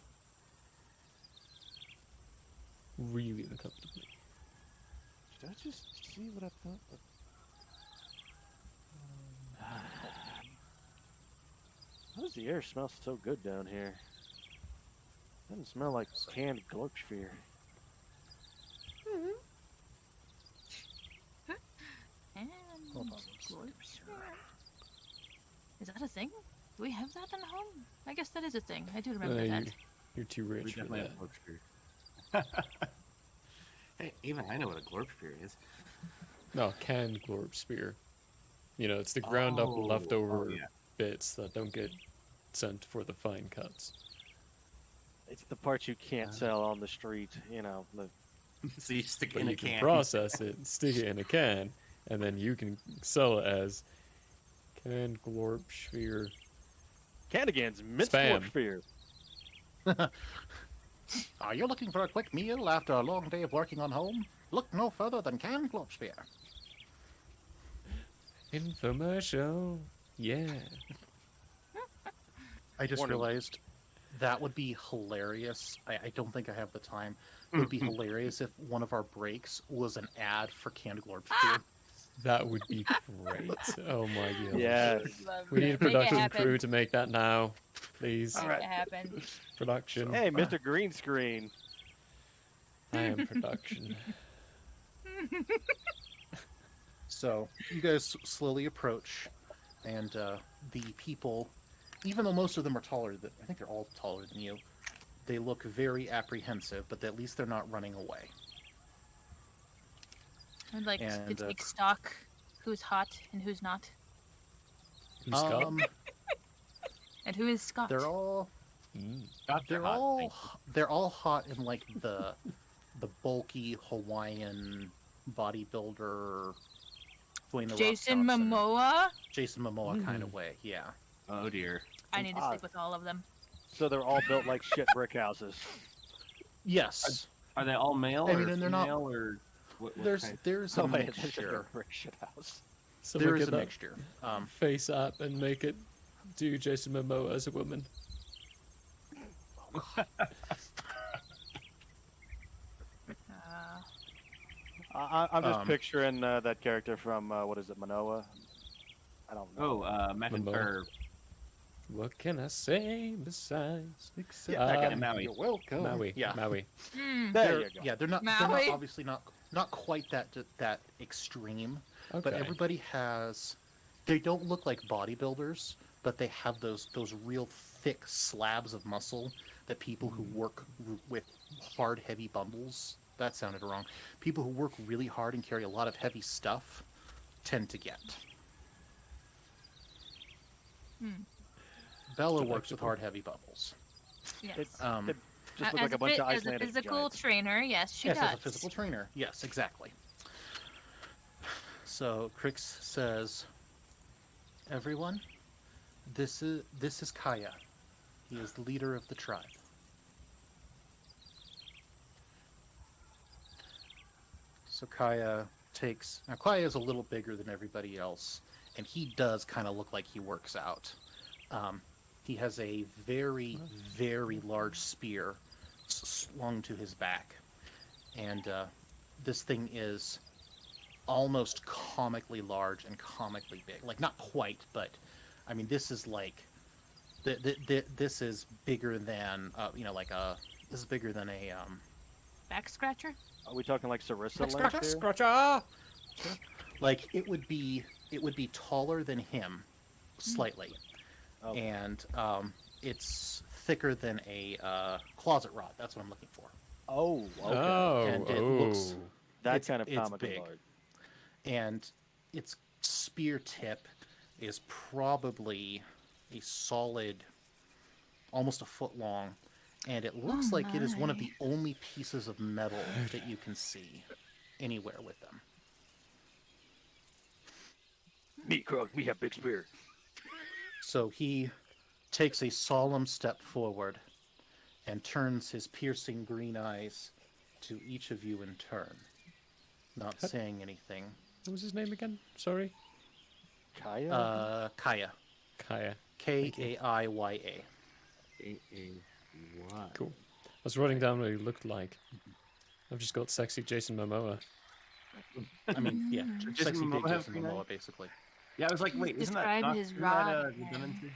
Really uncomfortably. did I just see what I thought? How does the air smell so good down here? Doesn't smell like canned Glorpsphere. And Hold on. is that a thing? Do we have that in home? I guess that is a thing. I do remember that. You're too We rich for definitely that. have glorp spear. Hey, even I know what a glorp spear is. No, canned glorp spear. You know, it's the ground up Oh, leftover yeah. bits that don't get sent for the fine cuts. It's the parts you can't sell on the street, you know. So you stick it But in a you can can. process it, stick it in a can, and then you can sell it as canned glorp spear. Candigan's mint Spam. Glorpsphere. Are you looking for a quick meal after a long day of working on home? Look no further than canned Glorpsphere. Infomercial. Yeah. I just Warning. realized that would be hilarious. I don't think I have the time. It would be hilarious if one of our breaks was an ad for canned Glorpsphere. That would be great. Oh my god. Yeah. We need a Make it production happen. crew to make that now. Please. Make it happen. Production. Hey, Mr. Green Screen. I am production. So you guys slowly approach, and the people, even though most of them are taller than, I think they're all taller than you, they look very apprehensive, but at least they're not running away. I'd like to And, take stock who's hot and who's not. Who's Scott? And who is Scott? They're all Scots are hot, thank you. they're all hot in like the bulky Hawaiian bodybuilder between the Jason rough Momoa. Jason Momoa kind of way. Yeah. Oh dear. I need to Ah. stick with all of them. So they're all built like shit brick houses. Yes. Are they all male I mean, or and they're female not- or what There's kind? there's a Oh wait, there's mixture. a brick shit house. Someone There is get a that mixture. face app and make it do Jason Momoa as a woman. Uh, I'm just Um, picturing that character from what is it, Manoa? I don't know. Oh, Momoa. or What can I say besides Except that guy. Maui. You're welcome. Maui? Yeah. Maui. hmm. There you go. Yeah, they're not Maui. obviously not quite that extreme, Okay. but everybody has. They don't look like bodybuilders, but they have those real thick slabs of muscle that people who work with hard, heavy bundles. That sounded wrong. People who work really hard and carry a lot of heavy stuff tend to get. Bella works with hard, heavy bundles. Yes. It Um, just looked like a bunch of as a Icelandic physical giants. trainer, yes, she yes, does. as a physical trainer. Yes, exactly. So Crix says, "Everyone, this is Kaya. He is the leader of the tribe." So Kaya takes. Now Kaya is a little bigger than everybody else, and he does kind of look like he works out. He has a very, very large spear slung to his back, and this thing is almost comically large and comically big. Like not quite, but I mean this is like this is bigger than this is bigger than a Back scratcher? Are we talking like Sarissa length Scratcher, here? scratcher. like it would be taller than him slightly, Okay. and it's thicker than a closet rod. That's what I'm looking for. Oh, okay. Oh, And it looks- that it's- kind of it's comically big. large. And its spear tip is probably a solid, almost a foot long, and it looks Oh like it is one of my. the only pieces of metal that you can see anywhere with them. Me, Krog, we have big spear. So he takes a solemn step forward and turns his piercing green eyes to each of you in turn, not saying anything. What was his name again? Sorry. Kaya? Kaya. Kaya. Kaiya. A-A-Y. Cool. I was writing down what he looked like. I've just got sexy Jason Momoa. I mean, yeah, Jason sexy big Momoa have Jason green Momoa, eyes? basically. Yeah, I was like, wait, isn't that Describe not, his isn't rod that again. redundancy?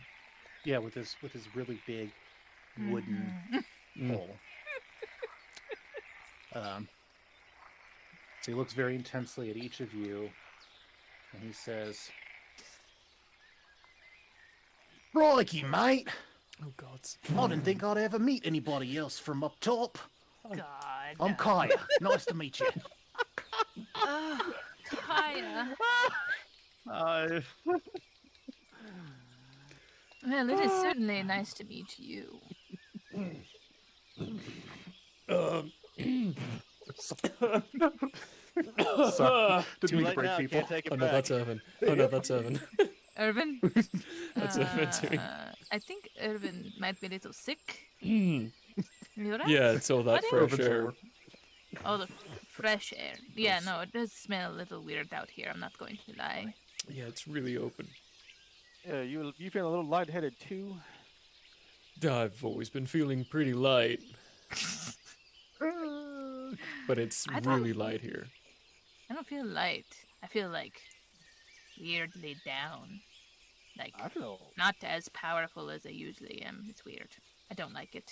Yeah, with his really big wooden Mhm. pole. So he looks very intensely at each of you, and he says, "Crikey, mate! Oh God. I didn't think I'd ever meet anybody else from up top. God. I'm Kaya. Nice to meet you." Oh, Kaya. Well, it is certainly nice to meet you. Sorry, didn't Too mean to late break now, people. can't take it Oh no, back. that's Irvin. Oh no, that's Irvin. Irvin? That's Irvin doing. I think Irvin might be a little sick. Hmm. You alright? Yeah, it's all that Buddy? fresh Irvin's air. over. Oh, the fresh air. Yeah, no, it does smell a little weird out here. I'm not going to lie. Yeah, it's really open. Yeah, you feeling a little lightheaded too? I've always been feeling pretty light, but it's I don't- really light here. I don't feel light. I feel like weirdly down. Like I feel not as powerful as I usually am. It's weird. I don't like it.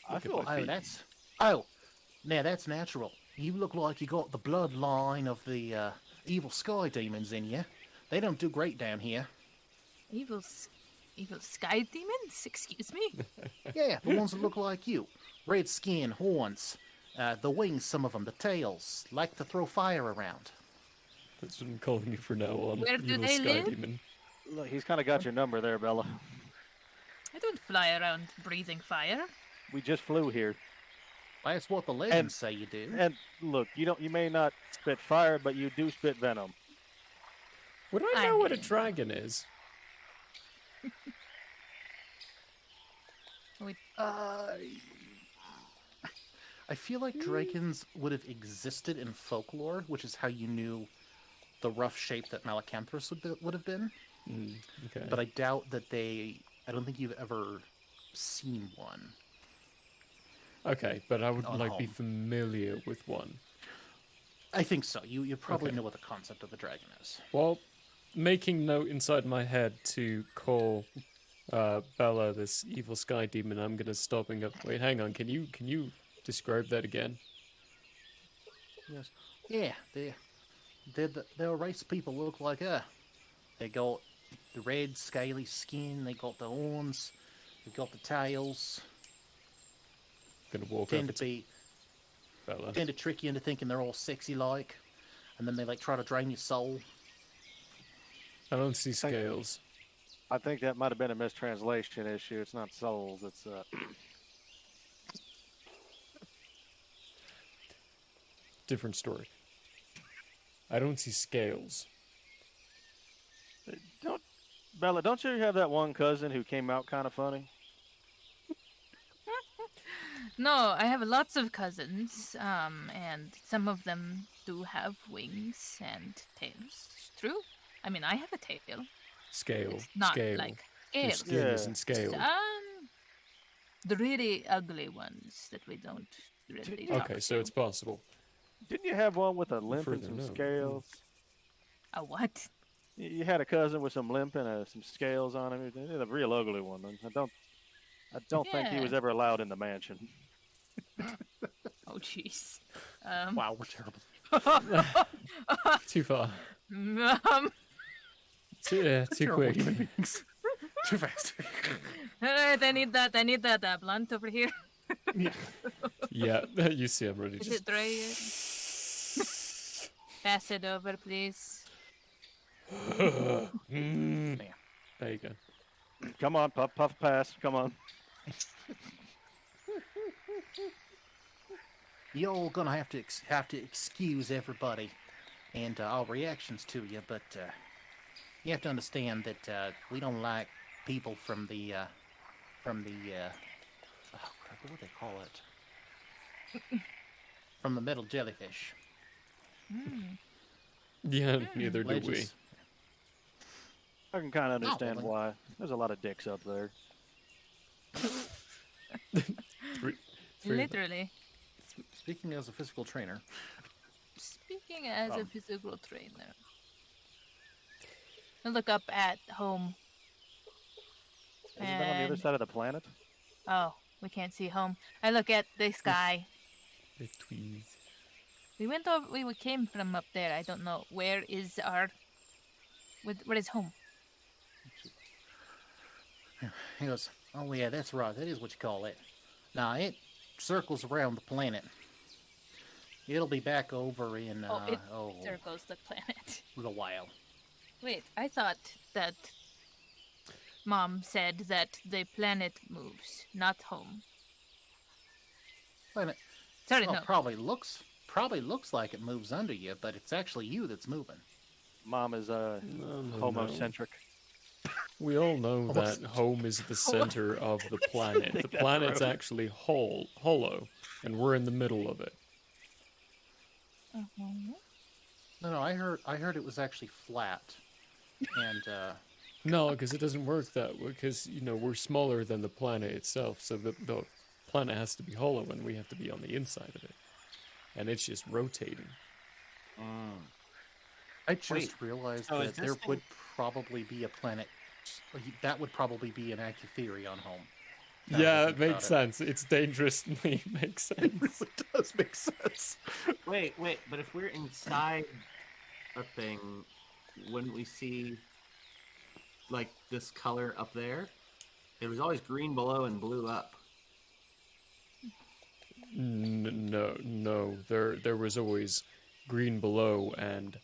I feel Now that's natural. You look like you got the bloodline of the evil sky demons in you. They don't do great down here. Evil sky demons? Excuse me? Yeah, the ones that look like you. Red skin, horns, the wings, some of them, the tails, like to throw fire around. That's what I'm calling you for now on. Where do Evil they Sky live? Demon. look, he's kind of got your number there, Bella. I don't fly around breathing fire. We just flew here, That's what the legends say you do. and look, you may not spit fire, but you do spit venom. Would I I know what a mean- dragon is? I feel like dragons would have existed in folklore, which is how you knew the rough shape that Malacanthus would have been. Okay. But I doubt that I don't think you've ever seen one. Okay, but I would On like be home. familiar with one. I think so. You probably Okay. know what the concept of a dragon is. Well, making note inside my head to call Bella this evil sky demon, I'm gonna stop and go. Wait, hang on. Can you describe that again? Yes. Yeah, they're a race of people look like her. They got the red scaly skin. They got the horns. They got the tails. Gonna walk Tend over to to be Bella. tend to trick you into thinking they're all sexy like, and then they like try to drain your soul. I don't see scales. I think that might have been a mistranslation issue. It's not souls. It's Different story. I don't see scales. don't Bella. Don't you have that one cousin who came out kind of funny? No, I have lots of cousins, and some of them do have wings and tails. It's true. I mean, I have a tail. Scale. It's not Scale. like Your scales. skin Yeah. isn't scaled. The really ugly ones that we don't really talk Okay, so to. it's possible. Didn't you have one with a limp and further, some no. scales? A what? You had a cousin with some limp and some scales on him. He was a real ugly one. I don't think he was Yeah. ever allowed in the mansion. Oh, jeez. Wow, we're terrible. Too far. Um, Too Terrible quick. human beings. Too fast. alright, I need that blunt over here. Yeah, you see, I'm ready. Is Just it dry yet? Pass it over, please. Mm. Damn. There you go. Come on, puff, puff, pass. Come on. You're all gonna have to excuse everybody and our reactions to you, but you have to understand that we don't like people from the oh crap, what do they call it? From the metal jellyfish. Yeah, neither do we. Ledges. I can kind of understand then. why. There's a lot of dicks up there. Three of them. Literally. Speaking as a physical trainer, Speaking as a physical trainer. I look up at home. Isn't that on the other And- side of the planet? Oh, we can't see home. I look at the sky. The tweez. We went over. We came from up there. I don't know. Where is our? Where is home? he goes, "Oh yeah, that's right. That is what you call it. Now it circles around the planet. It'll be back over in It circles the planet. a while." Wait, I thought that Mom said that the planet moves, not home. Planet Sorry, well, no. probably looks like it moves under you, but it's actually you that's moving. Mom is No. homocentric. We all know that home is the center of the planet. The planet's actually hollow, and we're in the middle of it. No, I heard it was actually flat, and No, because it doesn't work that way. Because we're smaller than the planet itself, so the planet has to be hollow, and we have to be on the inside of it, and it's just rotating. I just Wait, realized so is that there this would probably be a planet. That would probably be an active theory on home. Now that I Yeah, think it makes about sense. It's dangerously makes sense. It really does make sense. Wait, but if we're inside a thing, wouldn't we see like this color up there? It was always green below and blue up. No. There was always green below and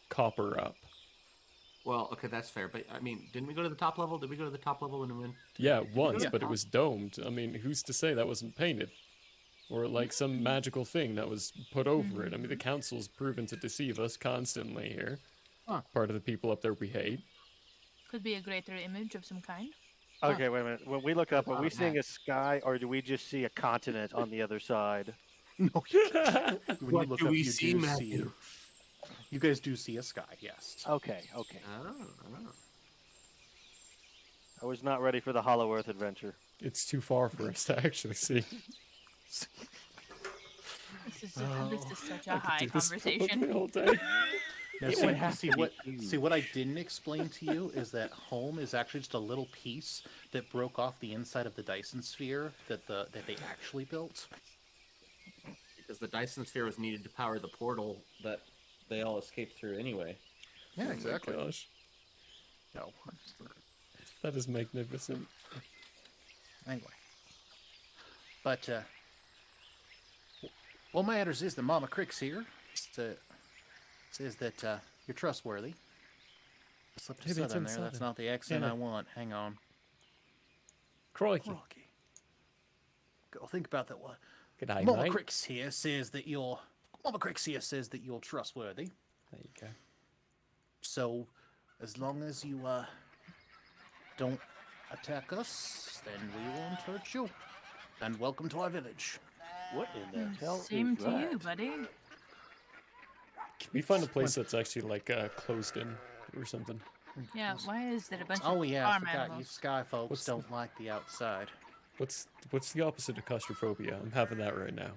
copper up. Well, okay, that's fair. But I mean, didn't we go to the top level? Did we go to the top level when we went? Yeah, once, Yeah. but it was domed. I mean, who's to say that wasn't painted? Or like some magical thing that was put over it. I mean, the council's proven to deceive us constantly here. part of the people up there we hate. Could be a greater image of some kind. Okay, wait a minute. When we look up, are we About seeing that. a sky, or do we just see a continent on the other side? No, when you What look do up, we you see, do Matthew? you guys do see a sky, yes. Okay, okay. Oh. I was not ready for the Hollow Earth adventure. It's too far for us to actually see. This is such a I could high do this conversation. all day. Now, It see, would have see to be what huge. see what I didn't explain to you is that home is actually just a little piece that broke off the inside of the Dyson sphere that they actually built. Because the Dyson sphere was needed to power the portal that they all escaped through anyway. Yeah, Oh my exactly. gosh, No. that is magnificent. Anyway, but what matters is that Mama Crick's here. Says that you're trustworthy. I slipped a Maybe it's southern there. in That's Southern. not the accent Yeah. I want. Hang on. Crikey. Rocky. Go think about that one. Good day, Mama mate. Crick's here says that you're trustworthy. There you go. So, as long as you don't attack us, then we won't hurt you. And welcome to our village. What in the hell Same is to you, that? buddy. Can we find a place that's actually like closed in or something? Yeah, why is there a bunch Oh of yeah, I farm forgot you animals? sky folks What's don't like the outside. What's the opposite of claustrophobia? I'm having that right now.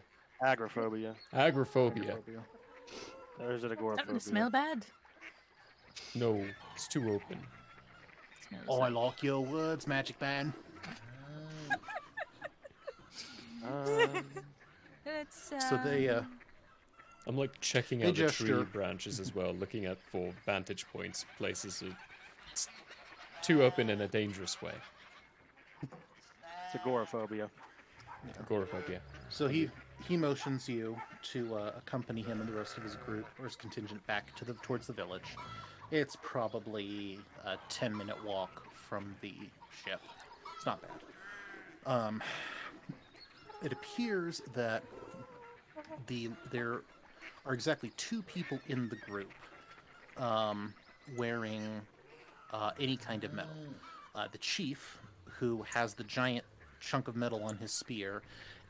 Agoraphobia. Agoraphobia. Or is it Doesn't agoraphobia? it smell bad? No, it's too open. Smells Oh, I like- like your words, Magic Man. It's So they I'm like checking Hey, out the tree Jester. branches as well, looking at for vantage points, places it's too open in a dangerous way. It's agoraphobia. Agoraphobia. So he motions you to accompany him and the rest of his group or his contingent back to towards the village. It's probably a 10-minute walk from the ship. It's not bad. It appears that there are exactly 2 people in the group wearing any kind of metal. The chief, who has the giant chunk of metal on his spear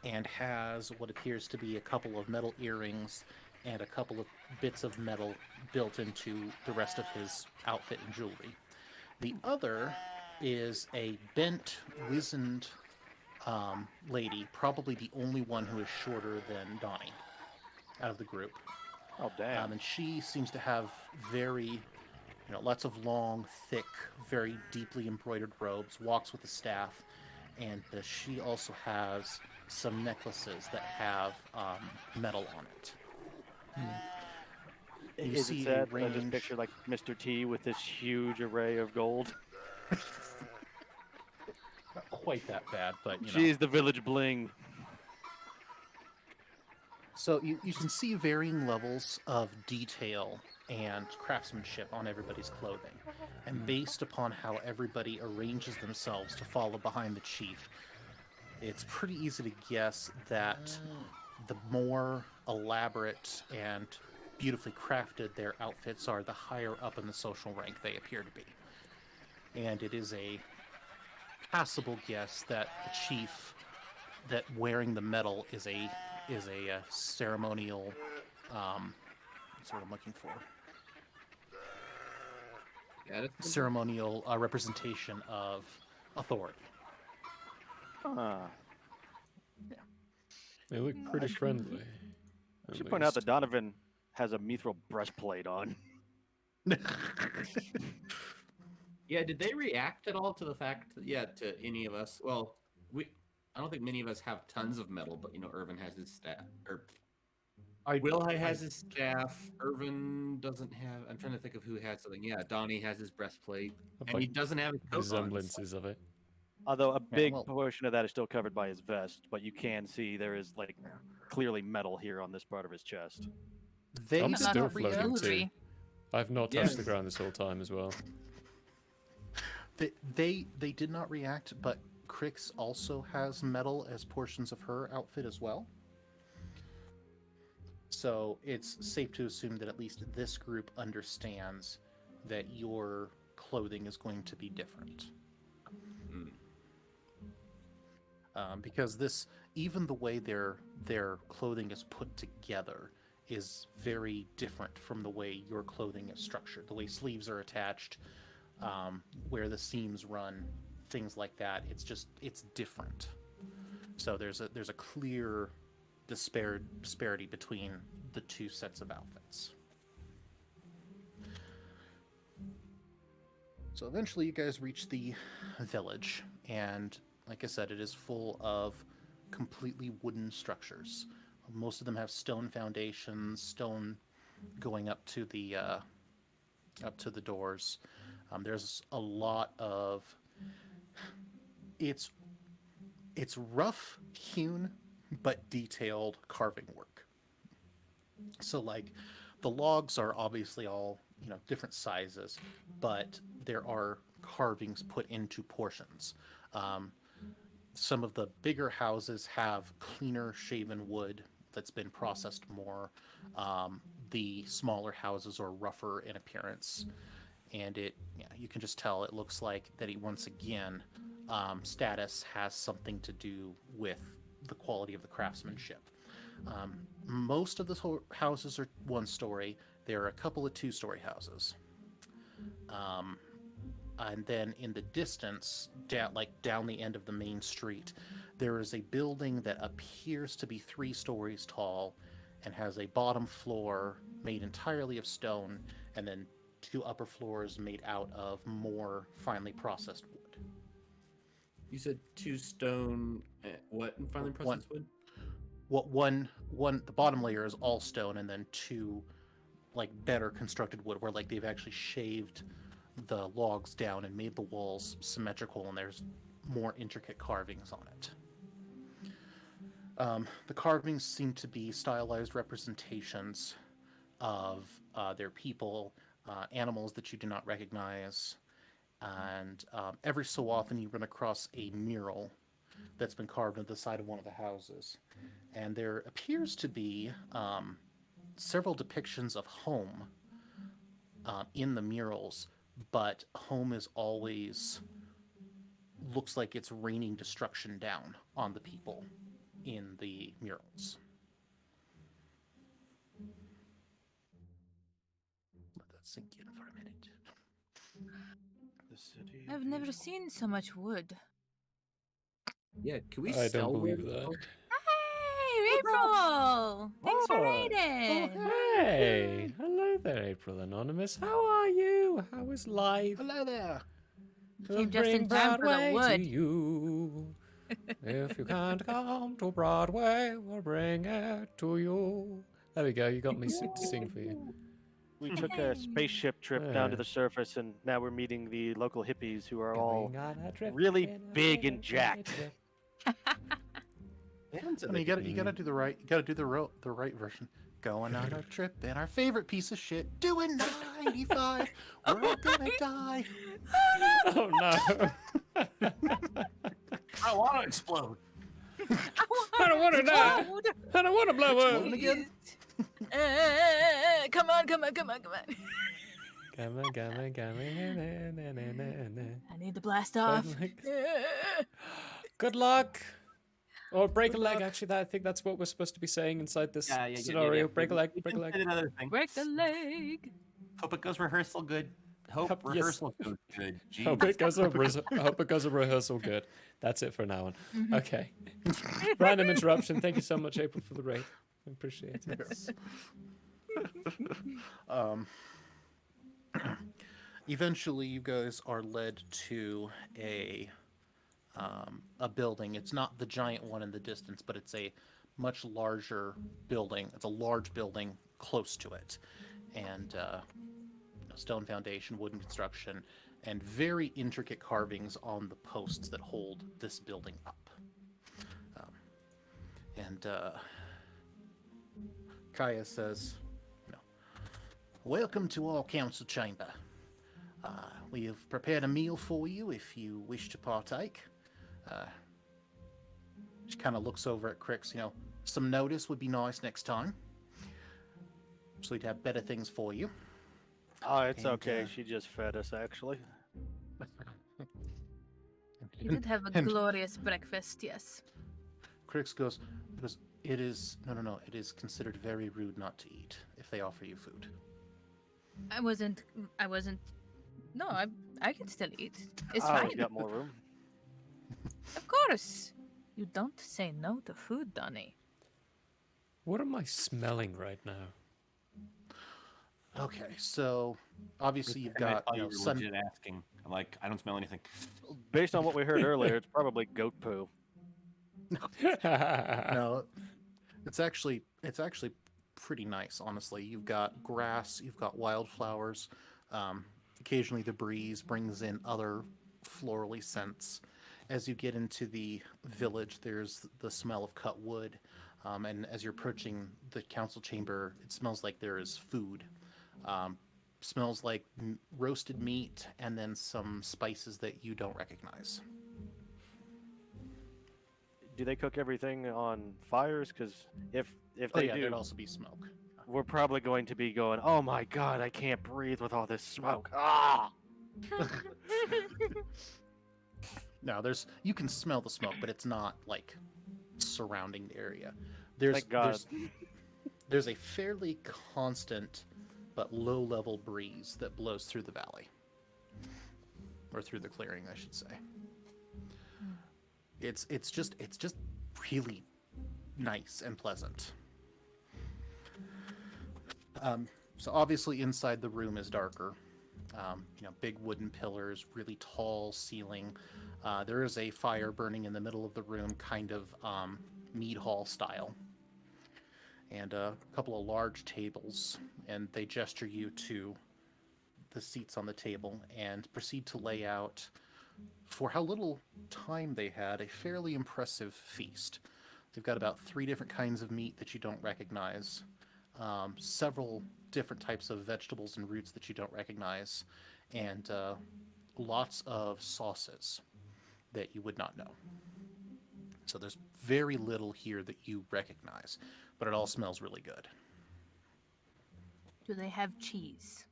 and has what appears to be a couple of metal earrings and a couple of bits of metal built into the rest of his outfit and jewelry. The other is a bent, wizened lady, probably the only one who is shorter than Donnie out of the group. Oh damn. And she seems to have very, lots of long, thick, very deeply embroidered robes, walks with a staff, and she also has some necklaces that have metal on it. You Is see it a sad? I just range- picture like Mr. T with this huge array of gold. Not quite that bad, but She's the village bling. So you can see varying levels of detail and craftsmanship on everybody's clothing. And based upon how everybody arranges themselves to follow behind the chief, it's pretty easy to guess that the more elaborate and beautifully crafted their outfits are, the higher up in the social rank they appear to be. And it is a passable guess that the chief, that wearing the medal is a ceremonial, what's what I'm looking for? Yeah, that's Ceremonial representation of authority. They look pretty friendly. I at should point out that least. Donovan has a mithril breastplate on. Yeah, did they react at all to the fact that, to any of us? Well, I don't think many of us have tons of metal, but Irvin has his staff, or Wilhite has his staff. Irvin doesn't have. I'm trying to think of who has something. Yeah, Donnie has his breastplate, Of, and he like, doesn't have his coat on. resemblances of it. Although a big well- portion of that is still covered by his vest, but you can see there is like clearly metal here on this part of his chest. They I'm A did lot still not of floating react. too. jewelry. I've not Yes. touched the ground this whole time as well. They did not react, but Crix also has metal as portions of her outfit as well. So it's safe to assume that at least this group understands that your clothing is going to be different. Because this, even the way their clothing is put together is very different from the way your clothing is structured. The way sleeves are attached, where the seams run, things like that. It's different. So there's a clear disparity between the two sets of outfits. So eventually you guys reach the village, and like I said, it is full of completely wooden structures. Most of them have stone foundations, stone going up to the doors. There's a lot of it's rough hewn but detailed carving work. So like the logs are obviously all, different sizes, but there are carvings put into portions. Some of the bigger houses have cleaner shaven wood that's been processed more. The smaller houses are rougher in appearance, and you can just tell it looks like that once again, status has something to do with the quality of the craftsmanship. Most of the houses are one-story. There are a couple of two-story houses. And then in the distance, down the end of the main street, there is a building that appears to be 3 stories tall and has a bottom floor made entirely of stone, and then 2 upper floors made out of more finely processed wood. You said 2 stone. What in finely processed wood? The bottom layer is all stone, and then 2 better constructed wood, where they've actually shaved the logs down and made the walls symmetrical, and there's more intricate carvings on it. The carvings seem to be stylized representations of their people, animals that you do not recognize, and every so often you run across a mural that's been carved into the side of one of the houses, and there appears to be several depictions of home in the murals, but home is always looks like it's raining destruction down on the people in the murals. Let that sink in for a minute. The city. I've never seen so much wood. Yeah, can we I sell don't believe wood? that. Hey, April! Thanks for raiding. Hey, hello there, April Anonymous. How are you? How is life? Hello there. We'll Came just bring in time for the Broadway to wood. you. If you can't come to Broadway, we'll bring it to you. There we go. You got me to sing for you. We took a spaceship trip down to the surface, and now we're meeting the local hippies who are all Going on a trip really in a big and little jacked. trip. You gotta do the right version. Going on a trip in our favorite piece of shit. Doing 95. We're all gonna die. Oh no! I want to explode. I don't want to die. I don't want to blow up. Exploding again? Come on. Come on. I need to blast off. Good luck. Or break a leg. Actually, I think that's what we're supposed to be saying inside this scenario. Break a leg. Break a leg. Another thing. Break the leg. Hope it goes rehearsal good. Hope Yes. rehearsal goes good. Jeez. Hope it goes a rehearsal good. That's it for now on. Okay. Random interruption. Thank you so much, April, for the raid. I appreciate it. Yes. Eventually, you guys are led to a building. It's not the giant one in the distance, but it's a much larger building. It's a large building close to it, and stone foundation, wooden construction, and very intricate carvings on the posts that hold this building up. Kaya says, "Welcome to our council chamber. We have prepared a meal for you if you wish to partake." She kind of looks over at Crix, some notice would be nice next time, so we'd have better things for you. Oh, it's And, okay. She just fed us, actually. You did have a and glorious breakfast, yes. Crix goes, it is, no, it is considered very rude not to eat if they offer you food. I wasn't. No, I can still eat. It's Oh, fine. we got more room. Of course. You don't say no to food, Donnie. What am I smelling right now? Okay, so obviously you've And I got thought you were sun. legit asking. I'm like, I don't smell anything. Based on what we heard earlier, it's probably goat poo. No, it's actually pretty nice, honestly. You've got grass, you've got wildflowers. Occasionally, the breeze brings in other florally scents. As you get into the village, there's the smell of cut wood, and as you're approaching the council chamber, it smells like there is food. Smells like roasted meat and then some spices that you don't recognize. Do they cook everything on fires? Because if Oh they yeah, do, there'd also be smoke. we're probably going to be going, oh my god, I can't breathe with all this smoke. Ah! No, you can smell the smoke, but it's not like surrounding the area. There's Thank God. there's a fairly constant but low-level breeze that blows through the valley, or through the clearing, I should say. It's just really nice and pleasant. So obviously inside the room is darker. Big wooden pillars, really tall ceiling. There is a fire burning in the middle of the room, kind of mead hall style. And a couple of large tables, and they gesture you to the seats on the table and proceed to lay out, for how little time they had, a fairly impressive feast. They've got about 3 different kinds of meat that you don't recognize, several different types of vegetables and roots that you don't recognize, and lots of sauces that you would not know. So there's very little here that you recognize, but it all smells really good. Do they have cheese?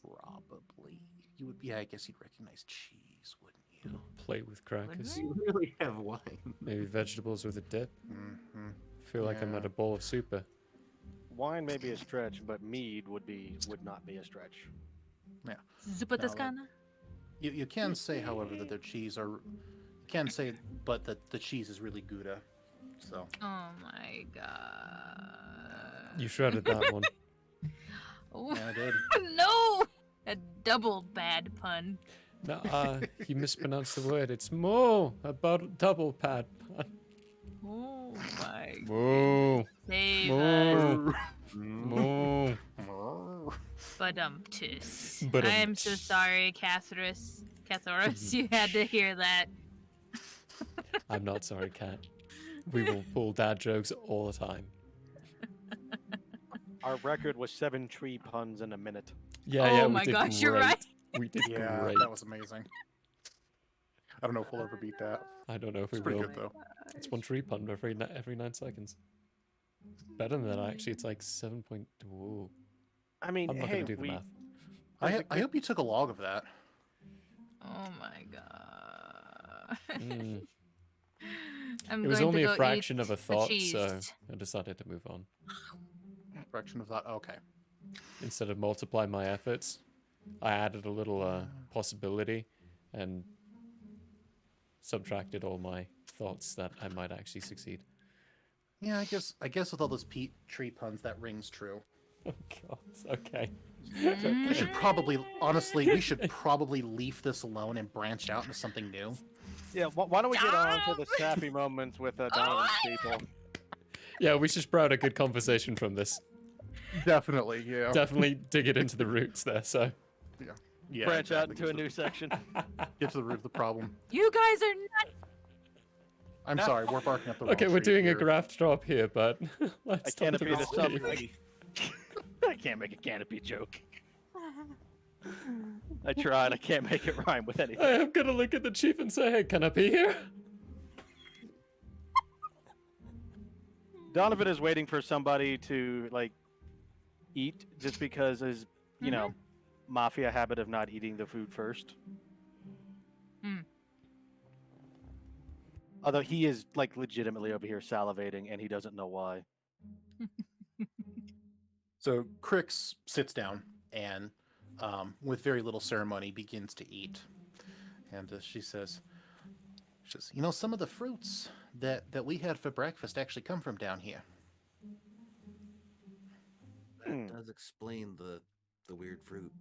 Probably. You would, yeah, I guess you'd recognize cheese, wouldn't you? Plate with crackers. Wouldn't You really have wine. Maybe vegetables with a dip. Mm-hmm. Feel like I'm Yeah. at a bowl of super. Wine may be a stretch, but mead would not be a stretch. Zuppa No, Toscana? You can say, however, that their cheese are... You can say, but that the cheese is really Gouda. So, Oh my god. You shredded that one. Oh, yeah, I did. no! A double bad pun. No, you mispronounced the word. It's more about double pad. Oh my Moo. save Moo. us. Moo. Badum-tis. Badum-tis. I am so sorry, Cathoris. You had to hear that. I'm not sorry, Cat. We will pull dad jokes all the time. Our record was 7 tree puns in a minute. Yeah, Oh yeah, we my did gosh, you're great. right. We did Yeah, great. that was amazing. I don't know if we'll ever beat that. I don't know if we It's pretty will. good, though. It's one tree pun every 9 seconds. Better than that, actually. It's like 7 point... Whoa. I mean, I'm not hey, going to do the math. I hope you took a log of that. Oh my god. Mm. I'm It was going only to a go fraction eat of a the thought, cheese. so I decided to move on. Fraction of that. Okay. Instead of multiply my efforts, I added a little possibility and subtracted all my thoughts that I might actually succeed. Yeah, I guess with all those tree puns, that rings true. Oh god, okay. We should probably, honestly, we should probably leave this alone and branch out into something new. yeah. Why don't we get on to the sappy moments with Donovan's people? Yeah, we should sprout a good conversation from this. Definitely, yeah. Definitely dig it into the roots there, so. Yeah, Branch out exactly. into a new section. Get to the root of the problem. You guys are nuts. I'm sorry, we're barking up the wrong Okay, we're tree doing here. a graft drop here, but A let's talk canopy about to Steve. something. I can't make a canopy joke. I tried. I can't make it rhyme with anything. I am gonna look at the chief and say, hey, can I be here? Donovan is waiting for somebody to like eat, just because you know, mafia habit of not eating the food first. Mm. Although he is like legitimately over here salivating, and he doesn't know why. So Crix sits down and, with very little ceremony, begins to eat. And she says, "You know, some of the fruits that we had for breakfast actually come from down here." Hmm. That does explain the weird fruit.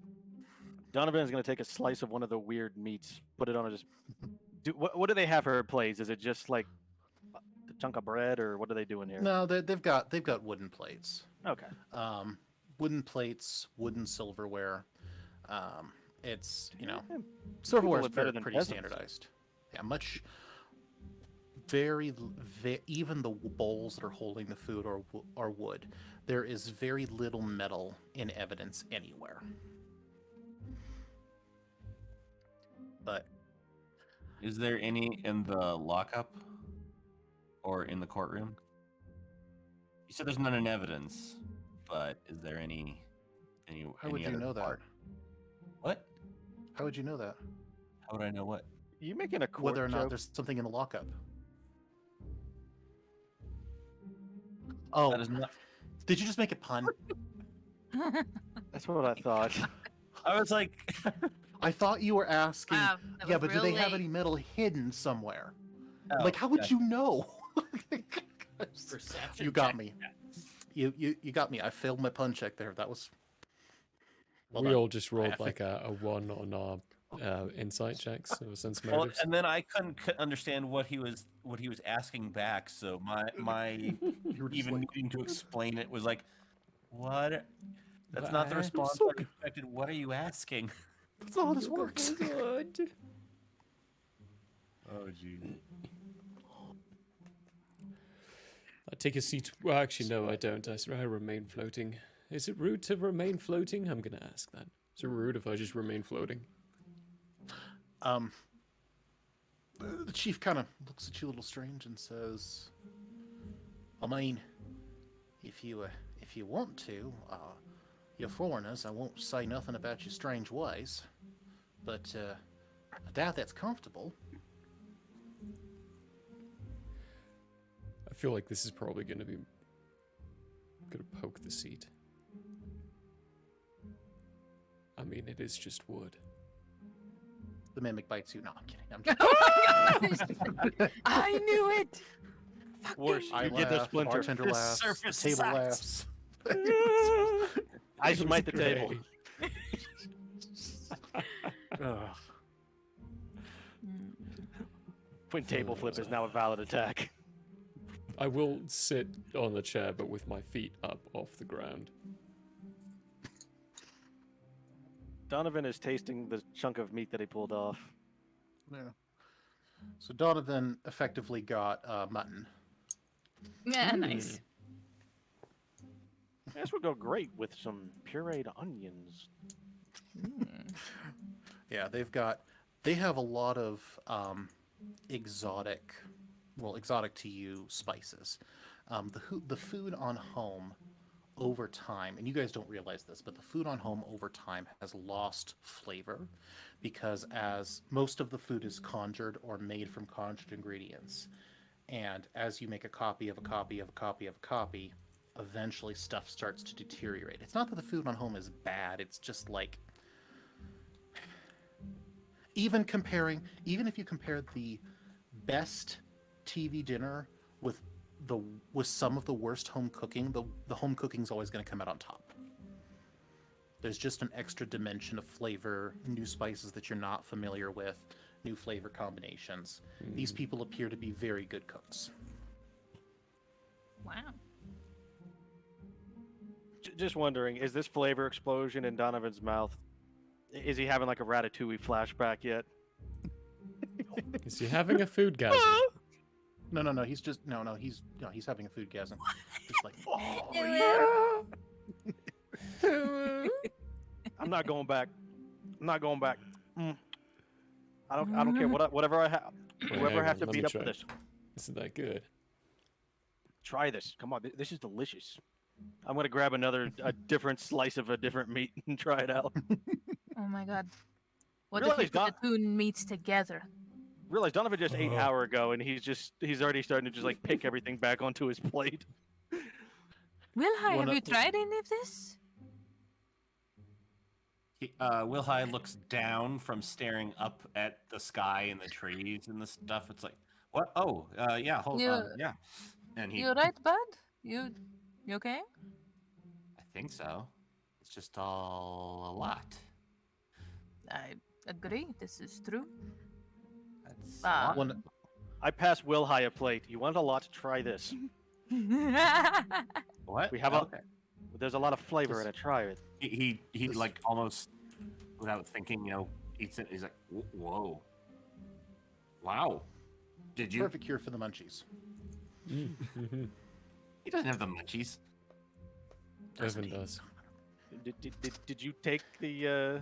Donovan is going to take a slice of one of the weird meats, put it on a just. What do they have for her plates? Is it just like a chunk of bread, or what are they doing here? No, they've got wooden plates. Okay. Wooden plates, wooden silverware. It's, you know, Yeah, silverware is look better than pretty peasants. standardized. Yeah, even the bowls that are holding the food are wood. There is very little metal in evidence anywhere. But Is there any in the lockup or in the courtroom? You said there's none in evidence, but is there any how would you other know that? part? What? How would you know that? How would I know what? You making a court Whether or not joke? there's something in the lockup. That Oh, is not. did you just make a pun? That's what I thought. I was like, I thought you were asking. Wow, that Yeah, was but do real they have late. any metal hidden somewhere? oh, Like, how would gotcha. you know? Perception. You got check. me. You got me. I failed my pun check there. That was. Well We done. all just rolled I like a 1 on our insight checks or sense Well, motives. and then I couldn't understand what he was asking back. So my You were just even like, needing to explain it was like, what? That's But not the I'm response so I expected. What are you asking? that's not how this works. Oh, gee. I take a seat. Well, actually, no, I don't. I remain floating. Is it rude to remain floating? I'm gonna ask that. Is it rude if I just remain floating? The chief kind of looks at you a little strange and says, "I mean, if you want to, you're foreigners. I won't say nothing about your strange ways, but I doubt that's comfortable." I feel like this is probably gonna poke the seat. I mean, it is just wood. The mimic bites you. No, I'm kidding. I'm kidding. Oh my gosh! I knew it. Worse, I you get the laugh, splinter. bartender The laughs, the surface table sucks. laughs. I smite the table. Ugh. Twin table flip is now a valid attack. I will sit on the chair, but with my feet up off the ground. Donovan is tasting the chunk of meat that he pulled off. Yeah. So Donovan effectively got mutton. Yeah, nice. This would go great with some pureed onions. Yeah, they have a lot of exotic to you spices. The food on home over time, and you guys don't realize this, but the food on home over time has lost flavor because as most of the food is conjured or made from conjured ingredients, and as you make a copy of a copy of a copy of a copy, eventually stuff starts to deteriorate. It's not that the food on home is bad, it's just like even if you compare the best TV dinner with some of the worst home cooking, the home cooking is always going to come out on top. There's just an extra dimension of flavor, new spices that you're not familiar with, new flavor combinations. These people appear to be very good cooks. Wow. Just wondering, is this flavor explosion in Donovan's mouth? Is he having like a Ratatouille flashback yet? Is he having a food gasm? No, he's just he's having a food gasm. Just like, I'm not going back. I'm not going back. I don't care whatever I have. Wait, Whoever hang I have on, to let me beat up try. for this. Isn't that good? Try this. Come on, this is delicious. I'm gonna grab a different slice of a different meat and try it out. Oh my god. What Really, if you he's put got- the two meats together? Realize Donovan just ate an hour ago, and he's already starting to just like pick everything back onto his plate. Wilhi, One have of- you tried any of this? Wilhi looks down from staring up at the sky and the trees and the stuff. It's like, what? Oh, yeah, hold You- on, yeah. And he, You right, bud? You okay? I think so. It's just all a lot. I agree. This is true. That's Ah. a lot. When I pass Wilhi a plate, you want a lot to try this. What? We have okay. There's a lot of flavor Just- in it. Try it. He This- like almost without thinking, eats it. He's like, whoa, wow. Did you? Perfect cure for the munchies. He doesn't have the munchies. Evan does. Did you take the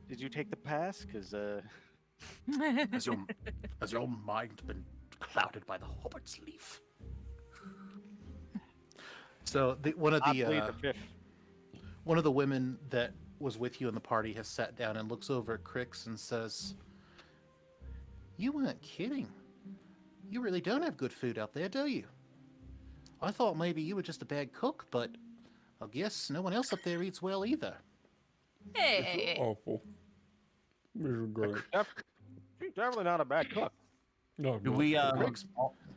Did you take the pass? Cause Has your mind been clouded by the hobbit's leaf? So one of I the plead the fifth. one of the women that was with you in the party has sat down and looks over at Crix and says, "You weren't kidding. You really don't have good food out there, do you? I thought maybe you were just a bad cook, but I guess no one else up there eats well either." Hey. Awful. This is great. She's definitely not a bad cook. No, Do not we great.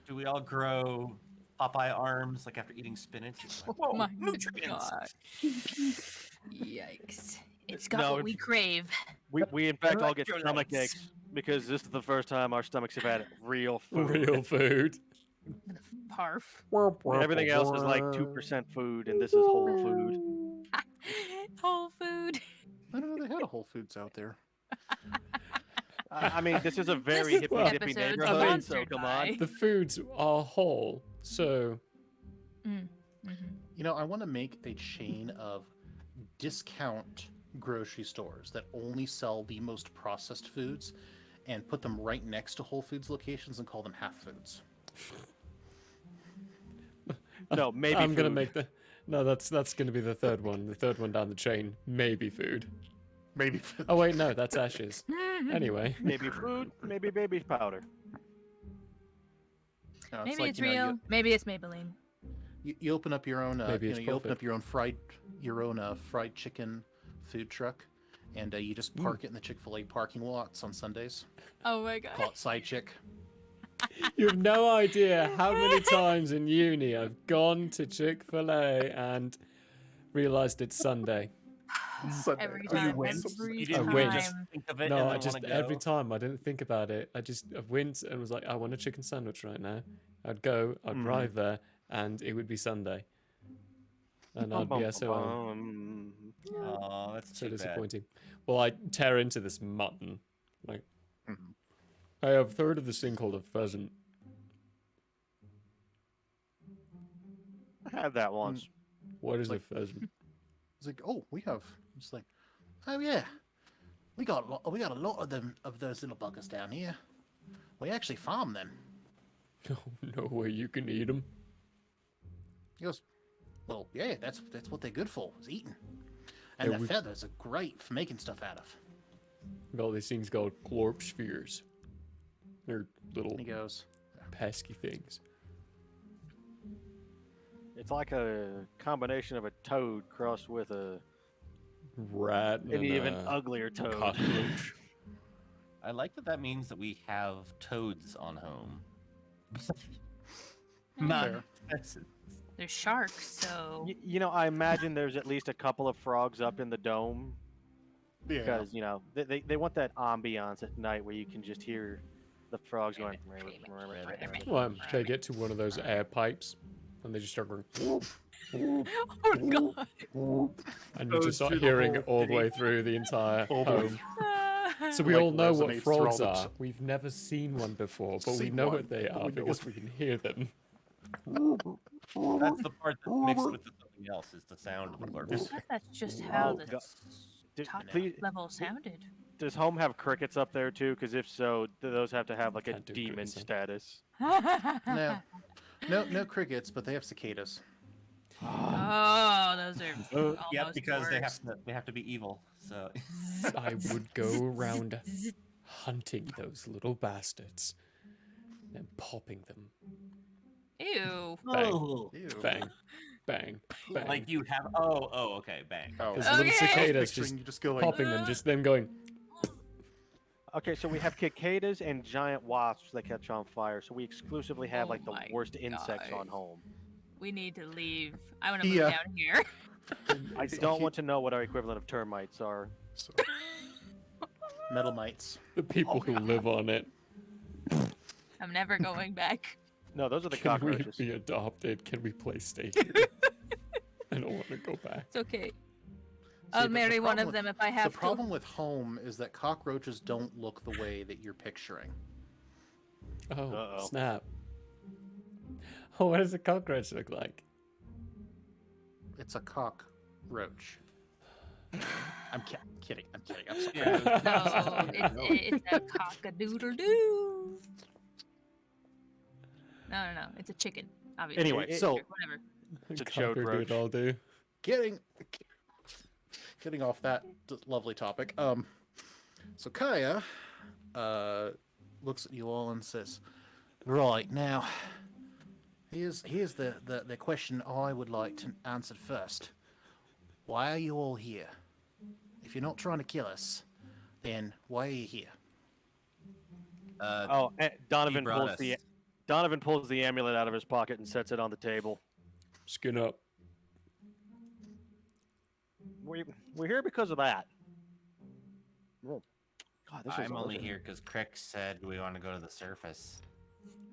do we all grow Popeye arms like after eating spinach? It's like, Oh my nutrients. god. Yikes. It's got No, what we crave. We in fact all get stomach Electrolytes. aches because this is the first time our stomachs have had real food. Real food. Parf. Everything else is like 2% food, and this is whole food. Whole food. I don't know they had a Whole Foods out there. I mean, this is a very This hippy dippy episode's neighborhood, so sponsored come by- on. The foods are whole, so You know, I want to make a chain of discount grocery stores that only sell the most processed foods and put them right next to Whole Foods locations and call them half foods. No, maybe I'm gonna food. make the. No, that's gonna be the third one. The third one down the chain. Maybe food. Maybe. Oh wait, no, that's ashes. Anyway, Maybe food, maybe baby powder. No, Maybe like, it's you know, real. Maybe it's Maybelline. You open up your own. Maybe it's you open profit. up your own fried chicken food truck, and you just park it in the Chick-fil-A parking lots on Sundays. Oh my god. Call it Side Chick. you have no idea how many times in uni I've gone to Chick-fil-A and realized it's Sunday. Sunday. Every Oh, you time. win? Every You I didn't win. just time. think of it No, and I then just wanna every go? time I didn't think about it. I went and was like, I want a chicken sandwich right now. I'd go, I'd drive there, and it would be Sunday, and I'd be SOL. Oh, that's So too bad. disappointing. Well, I tear into this mutton. Like, Mhm. I have heard of this thing called a pheasant. I had that once. What is Like- a pheasant? It's like, oh, we have. It's like, oh yeah, we got a lot of them of those little buggers down here. We actually farm them. Oh, no way you can eat them. He goes, well, yeah, that's what they're good for, is eating. And Yeah, the we- feathers are great for making stuff out of. Got all these things called glorp spheres. They're little He goes, pesky things. It's like a combination of a toad crossed with a Rat and an even a uglier toad. cockroach. I like that means that we have toads on home. Not Fair. pheasants. There's sharks, so You know, I imagine there's at least a couple of frogs up in the dome yeah. because you know they want that ambiance at night where you can just hear the frogs going. Well, they get to one of those air pipes, and they just start going, oh god. and you Goes just start through the hearing whole it all the city. way through the entire All the way home. So we Like, all know what resonates through all frogs the are. We've never seen one before, but we Seen know one, what they but are we know because what- we can hear them. That's the part that mixed with the something else is the sound of the glurps. That's just how Oh, the God. Did- top please- level sounded. Does home have crickets up there too? Because if so, do those have to have like a Can't do demon crickets, huh? status? No, no crickets, but they have cicadas. Oh, those are almost Yep, because worse. they have to be evil. So I would go around hunting those little bastards and popping them. Ew. Bang, Oh, Ew. bang, bang, bang. like you have okay, bang. Oh, Those I little Okay. was cicadas picturing just you just going. popping them, just them going. Okay, so we have cicadas and giant wasps that catch on fire. So we exclusively have Oh like the my worst insects on God. home. We need to leave. I want to move Yeah. down here. I don't want to know what our equivalent of termites are. So, metal mites. The people who live on it. I'm never going back. No, those are the Can we cockroaches. be adopted? Can we play stake here? I don't want to go back. It's okay. See, I'll the marry one problem of with- them if I have The problem with home is that cockroaches don't look the way that you're picturing. Oh, Uh-oh. snap. Oh, what does a cockroach look like? It's a cockroach. I'm kidding. I'm kidding. I'm sorry. yeah. to. No, it's a cock-a-doodle-doo. No. It's a chicken, obviously. Anyway, so Whatever. It's a chode Cocker roach. doodle do. getting off that lovely topic. So Kaya looks at you all and says, "Right now, here's the question I would like to answer first. Why are you all here? If you're not trying to kill us, then why are you here?" Donovan brought pulls the us. Donovan pulls the amulet out of his pocket and sets it on the table. Skin up. We're here because of that. Oh, God, this is I'm only awesome. here because Crick said we want to go to the surface,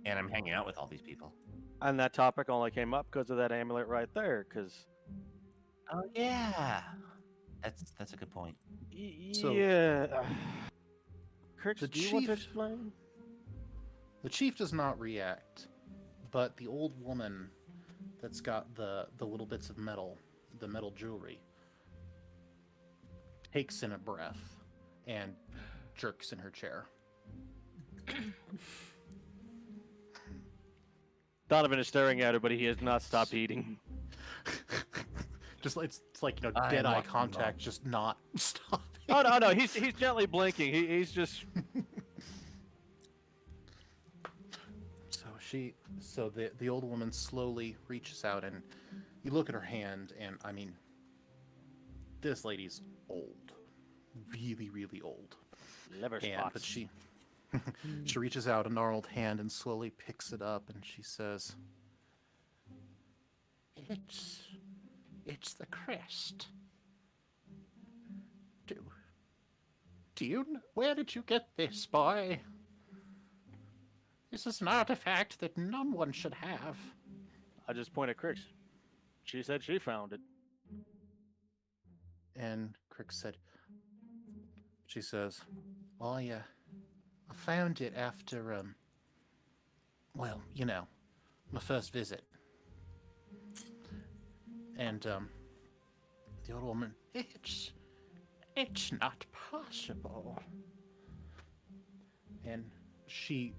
and I'm hanging out with all these people. And that topic only came up because of that amulet right there. Because Oh yeah, that's a good point. So- yeah, Kirk, The do you want to chief- explain? The chief does not react, but the old woman that's got the little bits of metal, the metal jewelry, takes in a breath and jerks in her chair. Donovan is staring at her, but he has not stopped eating. Just it's like I dead eye walked them contact, up. just not stopping. Oh no, he's gently blinking. He's just So the old woman slowly reaches out and you look at her hand and I mean, this lady's old, really really old. liver And spots. but she reaches out a gnarled hand and slowly picks it up and she says, It's the crest. Do you where did you get this, boy? This is an artifact that no one should have. I just point at Crix. She said she found it. And Crick said, she says, well, I found it after, well, you know, my first visit. And, the old woman, it's not possible. And she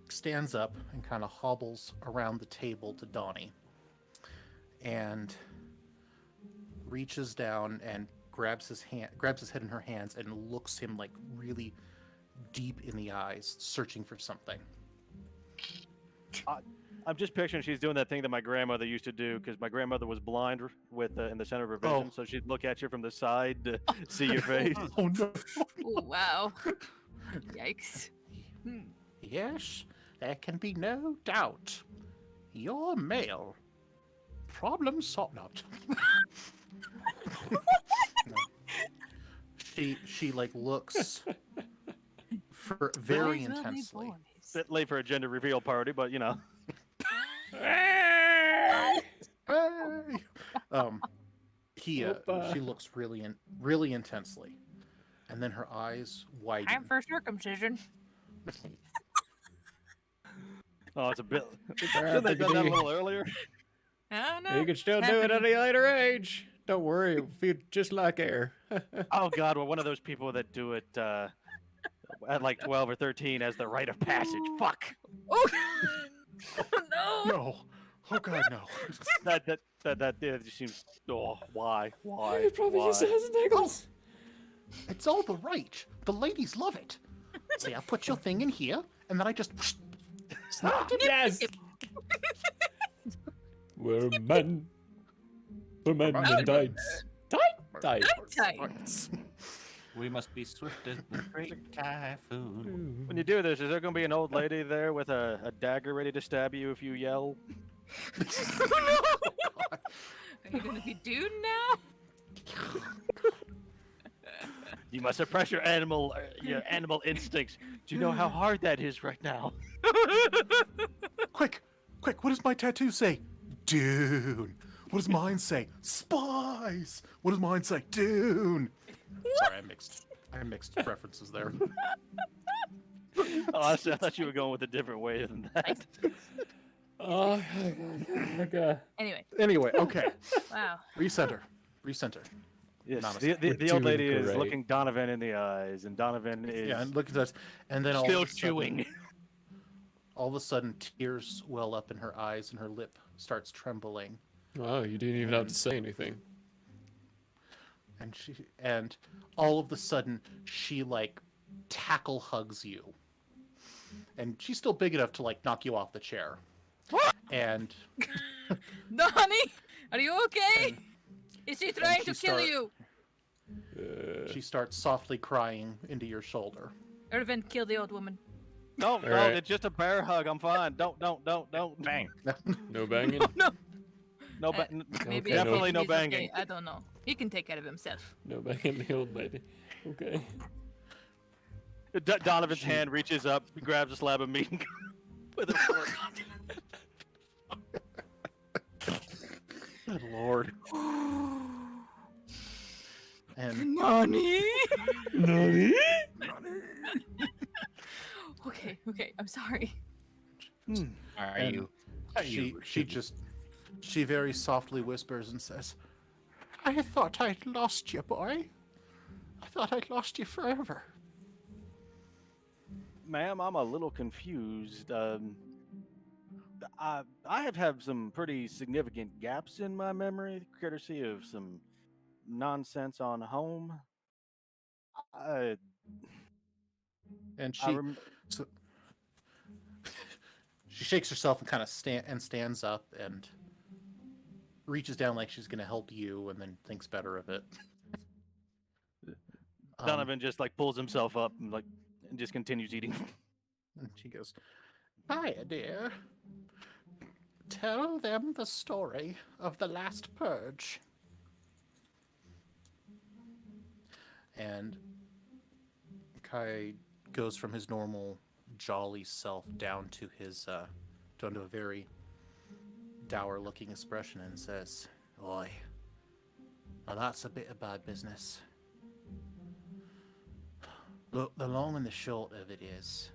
stands up and kind of hobbles around the table to Donnie and reaches down and grabs his head in her hands and looks him like really deep in the eyes, searching for something. I'm just picturing she's doing that thing that my grandmother used to do because my grandmother was blind with in the center of her vision, Oh. so she'd look at you from the side to see your face. Oh no. Ooh, wow. Yikes. Yes, there can be no doubt. You're male. Problem solved. Not. No. She like looks for very Boys will be intensely. boys. Bit late for a gender reveal party, but you know. Hey! She Opa. looks really intensely, and then her eyes widen. Time for circumcision. Oh, it's a bit. Grab Shouldn't they the done that a D. little earlier? I don't know. You can still It's do it at happening. a later age. Don't worry, it'll feel just like air. Oh God, we're one of those people that do it at like 12 or 13 as the rite of passage. Fuck. Oh, no. No. Oh God, no. That just seems. Oh, why? He probably just has niggles. It's all the rage. The ladies love it. See, I put your thing in here, and then I just snap it in. Yes. We're men. We're men in tights. Tights. We must be swift as the great typhoon. When you do this, is there going to be an old lady there with a dagger ready to stab you if you yell? Are you gonna be Dune now? You must suppress your animal instincts. Do you know how hard that is right now? Quick, what does my tattoo say? Dune. What does mine say? Spies. What does mine say? Dune. Sorry, I mixed preferences there. Oh, I thought you were going with a different way than that. Oh, okay. Anyway, okay. Wow. Recenter. Yes, Namaste. the old We're lady doing is great. looking Donovan in the eyes, and Donovan is Yeah, and look at this. And then still chewing. all of a sudden, tears well up in her eyes, and her lip starts trembling. Wow, you didn't even have to say anything. And all of a sudden, she like tackle hugs you, and she's still big enough to like knock you off the chair. And Donnie, are you okay? Is she trying she to kill you? she starts softly crying into your shoulder. Irvin, kill the old woman. No, right. it's just a bear hug. I'm fine. Don't. Bang. No banging? No, Maybe Okay, definitely no he's banging. okay. I don't know. He can take care of himself. No banging the old lady. Okay. Donovan's hand reaches up, grabs a slab of meat, and with a fork. Good Lord. And Nani? Nani? Okay, I'm sorry. Are And you? she very softly whispers and says, "I thought I'd lost you, boy. I thought I'd lost you forever." Ma'am, I'm a little confused. I have had some pretty significant gaps in my memory, courtesy of some nonsense on home. And I rem- so, she shakes herself and kind of stands up and reaches down like she's gonna help you, and then thinks better of it. Donovan just like pulls himself up and just continues eating. And she goes, "Hiya, dear. Tell them the story of the last purge." And Kai goes from his normal jolly self down to a very dour-looking expression and says, "Oi, now that's a bit of bad business. Look, the long and the short of it is,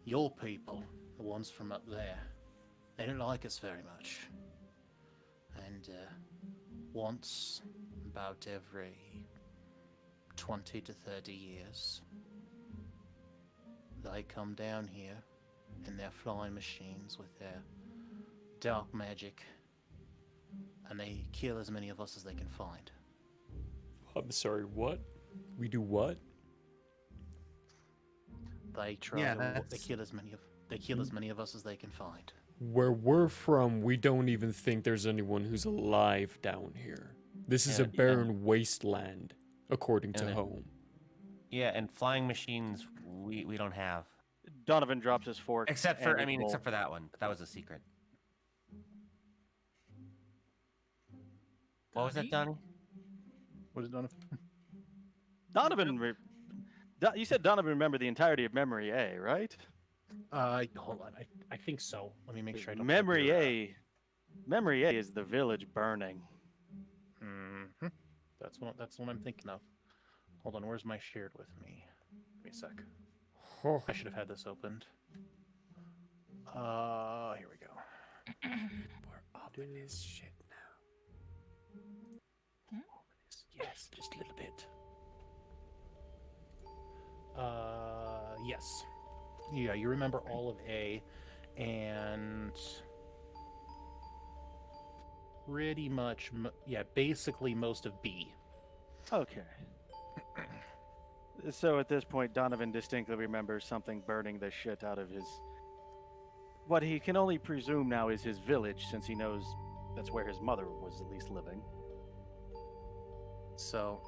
your people, the ones from up there, they don't like us very much. And once about every 20 to 30 years, they come down here in their flying machines with their dark magic, and they kill as many of us as they can find." I'm sorry, what? We do what? They try Yeah, to that's- they kill as many of us as they can find. Where we're from, we don't even think there's anyone who's alive down here. This is a Yeah. barren wasteland, according to And it- home. Yeah, and flying machines we don't have. Donovan drops his fork. Except and for his bowl. except for that one, but that was a secret. What was that, Donnie? What is Donovan? You said Donovan remembered the entirety of Memory A, right? Hold on. I think so. Let me make sure I don't. Memory A is the village burning. Mm-hmm. That's what I'm thinking of. Hold on. Where's my shared with me? Give me a sec. Oh, I should have had this opened. Here we go. we're up in this shit now. Yes, just a little bit. Yes. Yeah, you remember all of A, and pretty much, yeah, basically most of B. Okay. So at this point, Donovan distinctly remembers something burning the shit out of his. What he can only presume now is his village, since he knows that's where his mother was at least living. So,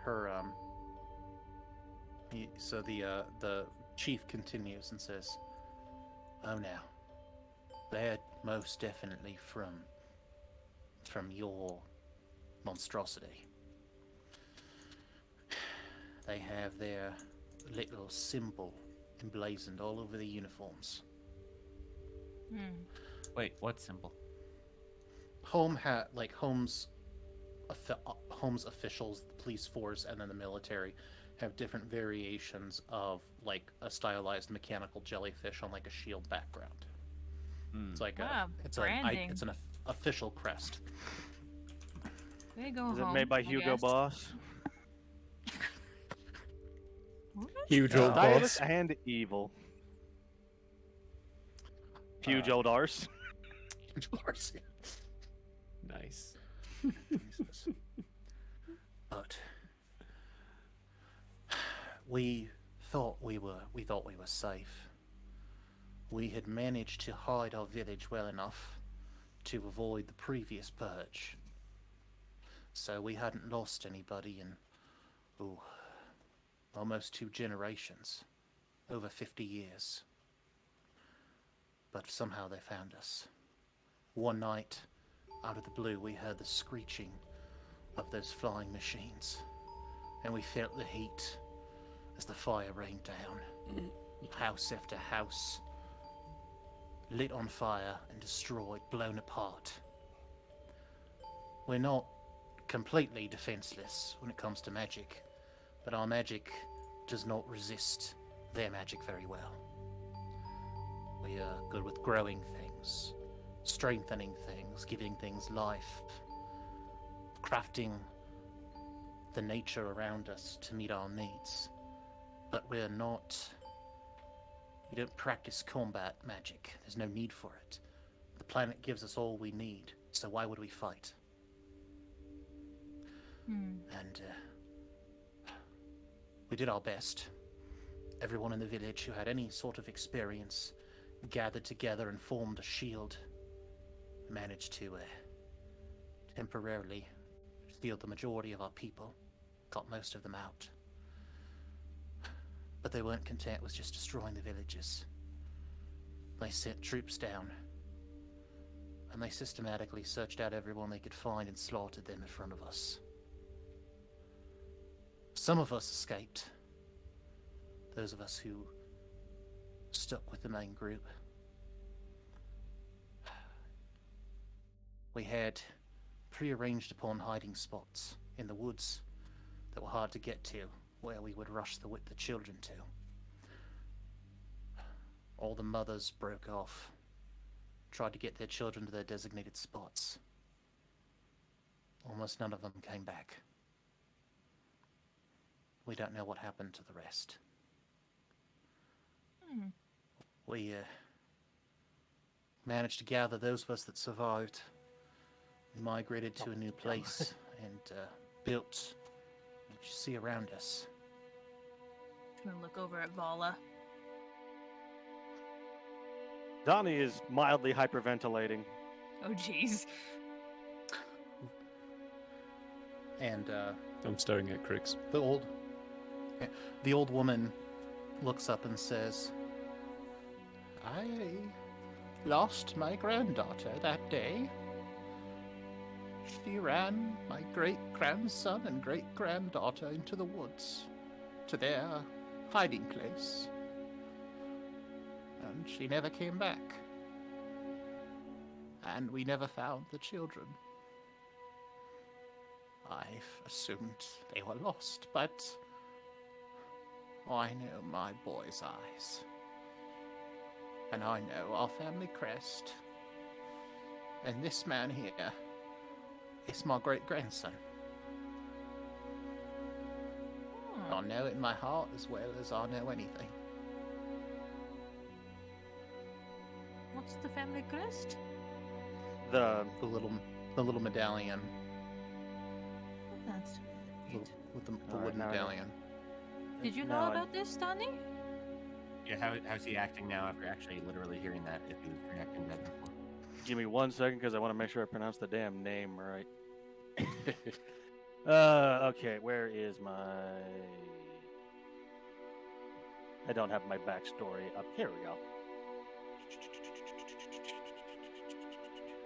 her so the chief continues and says, "Oh no, they're most definitely from your monstrosity. They have their little symbol emblazoned all over the uniforms. Wait, what symbol? Home's officials, the police force, and then the military have different variations of like a stylized mechanical jellyfish on like a shield background. It's like branding. it's an official crest. There you go. Is it made by Hugo Boss? Hugo Stylish Boss. and evil. Huge old arse. Huge arse. Nice. But we thought we were safe. We had managed to hide our village well enough to avoid the previous purge. So we hadn't lost anybody in almost 2 generations, over 50 years. But somehow they found us. One night, out of the blue, we heard the screeching of those flying machines, and we felt the heat as the fire rained down. House after house, lit on fire and destroyed, blown apart. We're not completely defenseless when it comes to magic, but our magic does not resist their magic very well. We are good with growing things, strengthening things, giving things life, crafting the nature around us to meet our needs. But we don't practice combat magic. There's no need for it. The planet gives us all we need, so why would we fight? And we did our best. Everyone in the village who had any sort of experience gathered together and formed a shield. Managed to temporarily shield the majority of our people. Got most of them out. But they weren't content with just destroying the villages. They sent troops down. And they systematically searched out everyone they could find and slaughtered them in front of us. Some of us escaped. Those of us who stuck with the main group. We had prearranged upon hiding spots in the woods that were hard to get to, where we would rush the children to. All the mothers broke off, tried to get their children to their designated spots. Almost none of them came back. We don't know what happened to the rest. We managed to gather those of us that survived. We migrated to a new place and built what you see around us. I'm gonna look over at Vala. Donnie is mildly hyperventilating. Oh, jeez. And I'm staring at Crix. the old woman looks up and says, "I lost my granddaughter that day. She ran my great-grandson and great-granddaughter into the woods, to their hiding place. And she never came back. And we never found the children. I've assumed they were lost, but I know my boy's eyes. And I know our family crest. And this man here is my great-grandson. I know it in my heart as well as I know anything." What's the family crest? The The little the little medallion. That's With neat. the Alright, wooden now I know. medallion. Did you Now know I- about this, Danny? Yeah, how's he acting now after actually literally hearing that? If he was reacting to that before? Give me 1 second because I want to make sure I pronounce the damn name right. Okay, where is my? I don't have my backstory up. Here we go.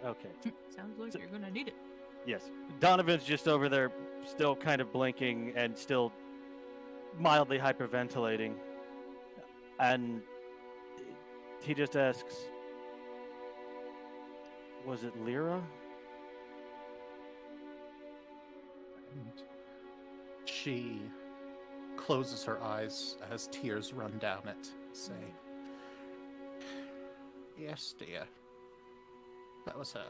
Okay. Sounds like you're gonna need it. Yes. Donovan's just over there, still kind of blinking and still mildly hyperventilating. And he just asks, was it Lyra? And she closes her eyes as tears run down it, say, yes, dear. That was her.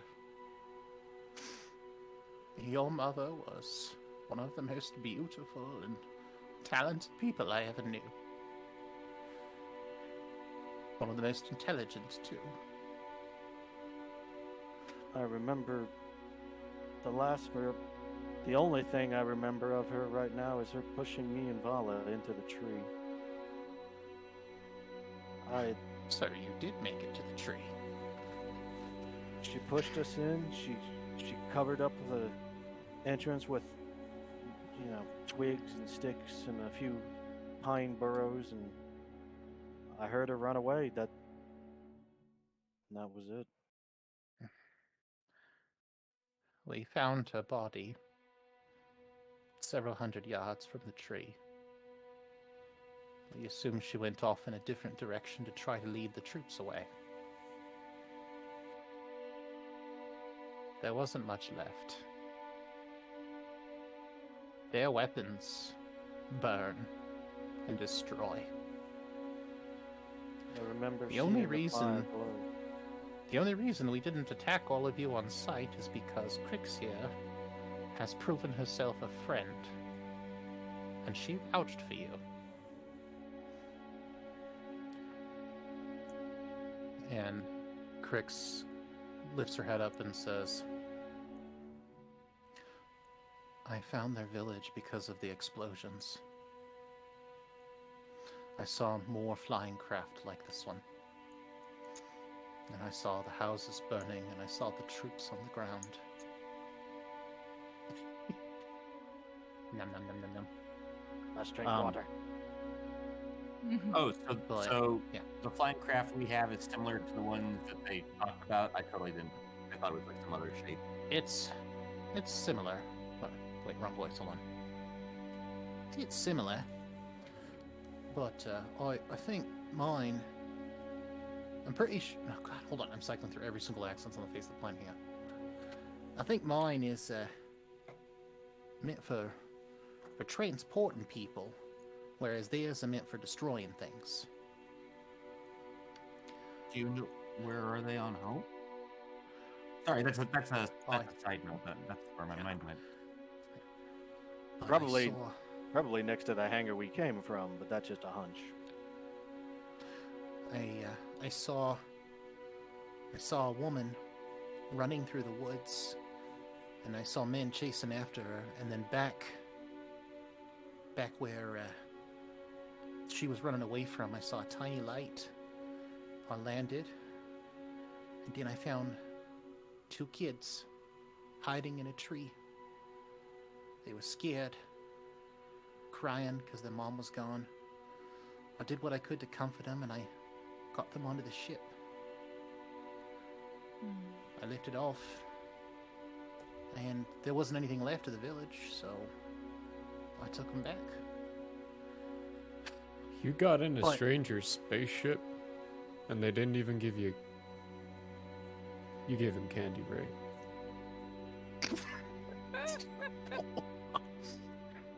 Your mother was one of the most beautiful and talented people I ever knew. One of the most intelligent, too. I remember the only thing I remember of her right now is her pushing me and Vala into the tree. So you did make it to the tree. She pushed us in. She covered up the entrance with, twigs and sticks and a few pine burrows, and I heard her run away. That was it. We found her body several hundred yards from the tree. We assumed she went off in a different direction to try to lead the troops away. There wasn't much left. Their weapons burn and destroy. I remember The only seeing the fire reason- glow. The only reason we didn't attack all of you on sight is because Crix here has proven herself a friend. And she vouched for you. And Crix lifts her head up and says, I found their village because of the explosions. I saw more flying craft like this one. And I saw the houses burning, and I saw the troops on the ground. Nom nom nom nom nom. Let's drink Um, water. Oh, But, so yeah. the flying craft we have is similar to the ones that they talked about. I totally didn't. I thought it was like some other shape. It's similar. Wait, wrong voice, hold on. It's similar. But I think mine... I'm pretty sure... Oh god, hold on. I'm cycling through every single accent on the face of the planet here. I think mine is meant for transporting people, whereas theirs are meant for destroying things. Do you know where are they on Hope? Sorry, that's a side note. That's where my mind went. But I Probably- saw- Probably next to the hangar we came from, but that's just a hunch. I saw a woman running through the woods, and I saw men chasing after her, and then back where she was running away from, I saw a tiny light. I landed, and then I found 2 kids hiding in a tree. They were scared, crying because their mom was gone. I did what I could to comfort them, and I got them onto the ship. I lifted off, and there wasn't anything left of the village, so I took them back. You got in a But- stranger's spaceship, and they didn't even give you. You gave them candy, right?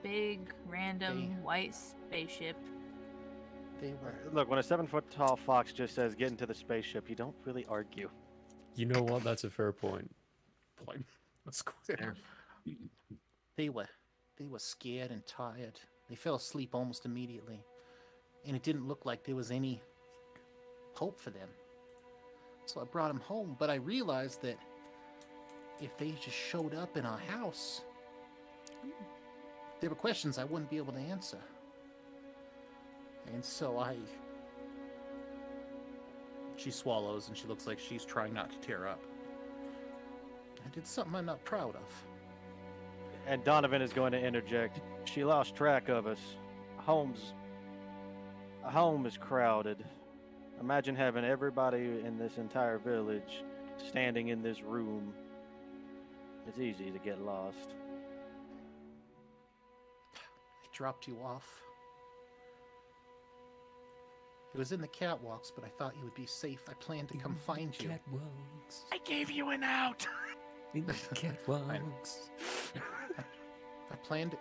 Big, random, Hey. white spaceship. They were. Look, when a 7-foot tall fox just says get into the spaceship, you don't really argue. You know what? That's a fair point. Let's go there. They were scared and tired. They fell asleep almost immediately, and it didn't look like there was any hope for them. So I brought them home, but I realized that if they just showed up in our house, there were questions I wouldn't be able to answer. And so She swallows and she looks like she's trying not to tear up. I did something I'm not proud of. And Donovan is going to interject. She lost track of us. A home is crowded. Imagine having everybody in this entire village standing in this room. It's easy to get lost. I dropped you off. It was in the catwalks, but I thought you would be safe. I planned to come find you. Catwalks. I gave you an out. In the catwalks. I planned.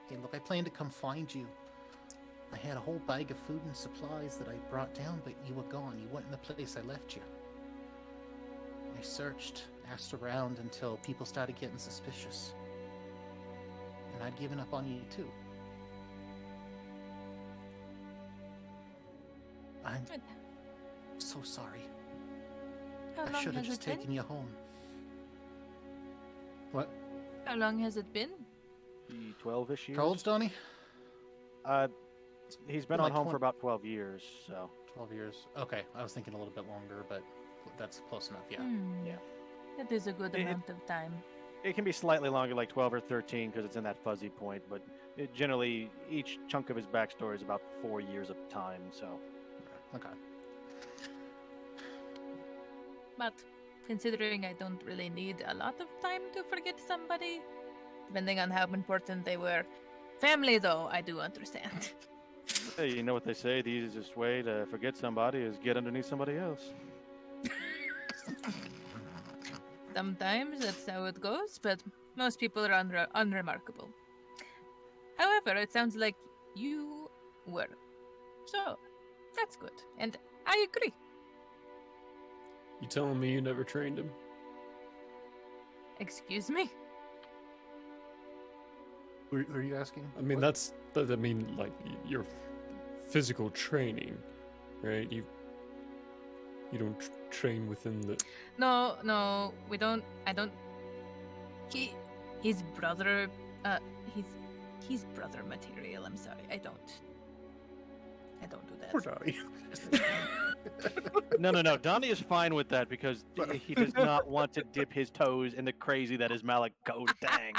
Hey, look, I planned to come find you. I had a whole bag of food and supplies that I brought down, but you were gone. You weren't in the place I left you. I searched, asked around until people started getting suspicious. And I'd given up on you too. I'm so sorry. How I long should have has just it been? taken you home. What? How long has it been? 12-ish years. How old's Donnie? He's been Been on like home 20 for about 12 years, so. 12 years. Okay, I was thinking a little bit longer, but that's close enough, yeah. Yeah. That is a good It- amount of time. It can be slightly longer, like 12 or 13, because it's in that fuzzy point, but generally, each chunk of his backstory is about 4 years of time, so. Okay. But considering I don't really need a lot of time to forget somebody, depending on how important they were. Family, though, I do understand. Hey, you know what they say? The easiest way to forget somebody is get underneath somebody else. Sometimes that's how it goes, but most people are unremarkable. However, it sounds like you were. So, that's good. And I agree. You telling me you never trained him? Excuse me? Who are you asking? I mean, What? I mean, like, your physical training, right? You don't train within the... No, we don't. I don't. His brother. He's brother material. I'm sorry. I don't do that. Poor Donnie. No. Donnie is fine with that because he does not want to dip his toes in the crazy that is Malik Dang.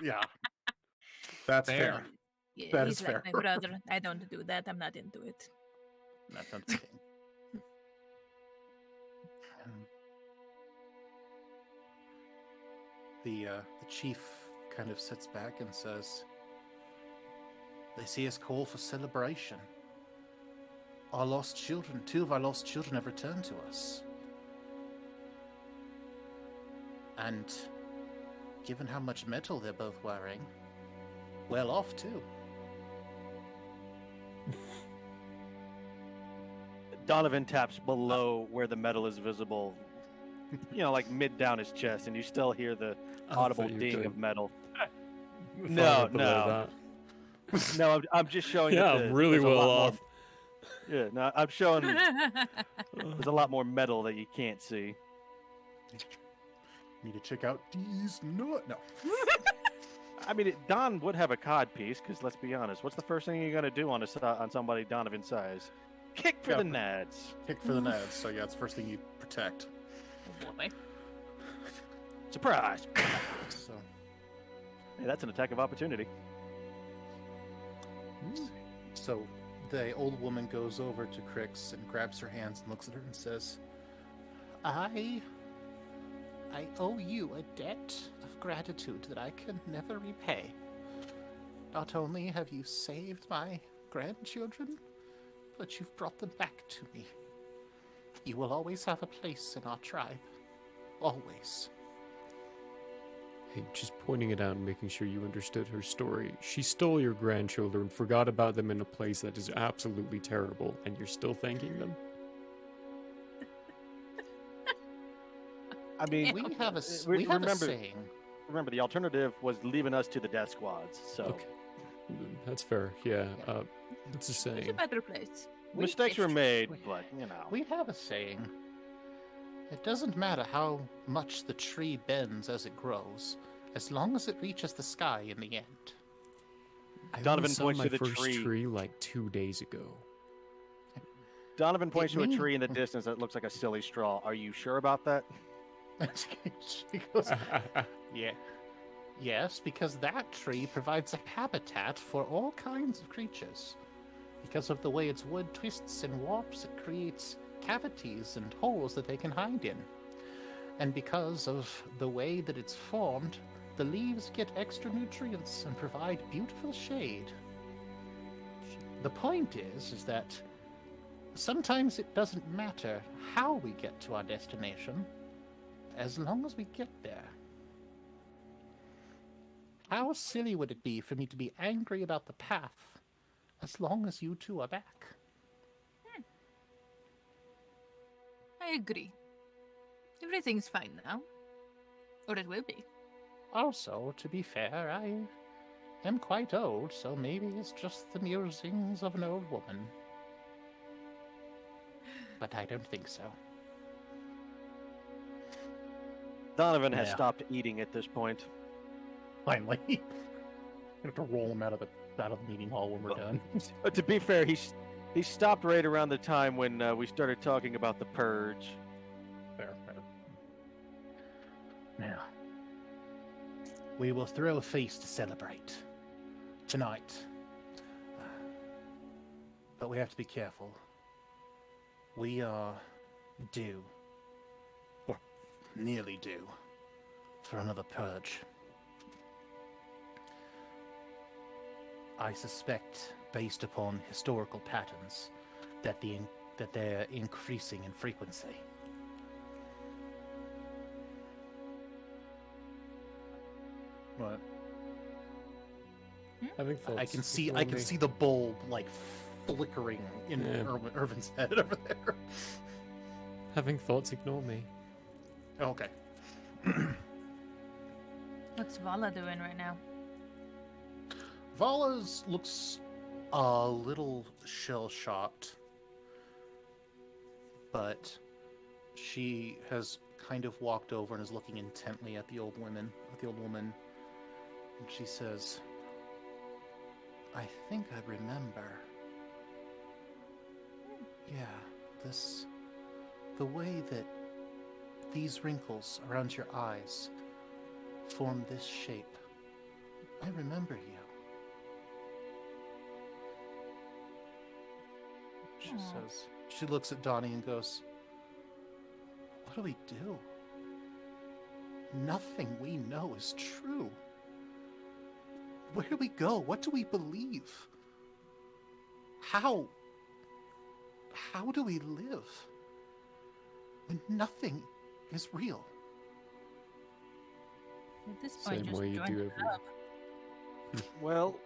Yeah. That's Fair. fair. Yeah, That he's is like fair. my brother. I don't do that. I'm not into it. That's okay. The chief kind of sits back and says, "They see us call for celebration. Our lost children, 2 of our lost children have returned to us. And given how much metal they're both wearing, well off too." Donovan taps below where the metal is visible, like mid down his chest, and you still hear the audible ding of metal. No. No, I'm just showing. Yeah, that I'm really there's a well lot off. More, yeah, no, I'm showing. There's a lot more metal that you can't see. Need to check out these No. I mean, Don would have a cod piece, because let's be honest, what's the first thing you're gonna do on somebody Donovan's size? Kick for the nads. Kick for the nads. So yeah, it's the first thing you protect. Oh boy. Surprise! So Hey, that's an attack of opportunity. So the old woman goes over to Crix and grabs her hands and looks at her and says, I owe you a debt of gratitude that I can never repay. Not only have you saved my grandchildren, but you've brought them back to me. You will always have a place in our tribe. Always. Hey, just pointing it out and making sure you understood her story. She stole your grandchildren, forgot about them in a place that is absolutely terrible, and you're still thanking them? I mean, We have a remember, saying. Remember, the alternative was leaving us to the death squads. So Okay. That's fair, yeah. It's a saying. It's a better place. mistakes were made, but We have a saying. It doesn't matter how much the tree bends as it grows, as long as it reaches the sky in the end. I Donovan only saw points my to the first tree. tree like 2 days ago. Donovan points to a mean- tree in the distance that looks like a silly straw. Are you sure about that? She goes, yeah. Yes, because that tree provides a habitat for all kinds of creatures. Because of the way its wood twists and warps, it creates cavities and holes that they can hide in. And because of the way that it's formed, the leaves get extra nutrients and provide beautiful shade. The point is that sometimes it doesn't matter how we get to our destination, as long as we get there. How silly would it be for me to be angry about the path, as long as you two are back? I agree. Everything's fine now. Or it will be. Also, to be fair, I am quite old, so maybe it's just the musings of an old woman. But I don't think so. Donovan has Yeah. stopped eating at this point. Finally. I have to roll him out of the meeting hall when we're done. But to be fair, he stopped right around the time when we started talking about the purge. Fair. Now, we will throw a feast to celebrate tonight. But we have to be careful. We are due, or nearly due, for another purge. I suspect, based upon historical patterns, that they're increasing in frequency. What? Having thoughts. I can ignore me. see the bulb like flickering in Yeah. Irvin's head over there. Having thoughts, ignore me. Okay. What's Vala doing right now? Vala's looks a little shell-shocked, but she has kind of walked over and is looking intently at the old woman. And she says, "I think I remember. Yeah, the way that these wrinkles around your eyes form this shape. I remember you." She Aw. says, she looks at Donnie and goes, "What do we do? Nothing we know is true. Where do we go? What do we believe? How do we live when nothing is real?" At this point, Same just way you join do the every. club. Well,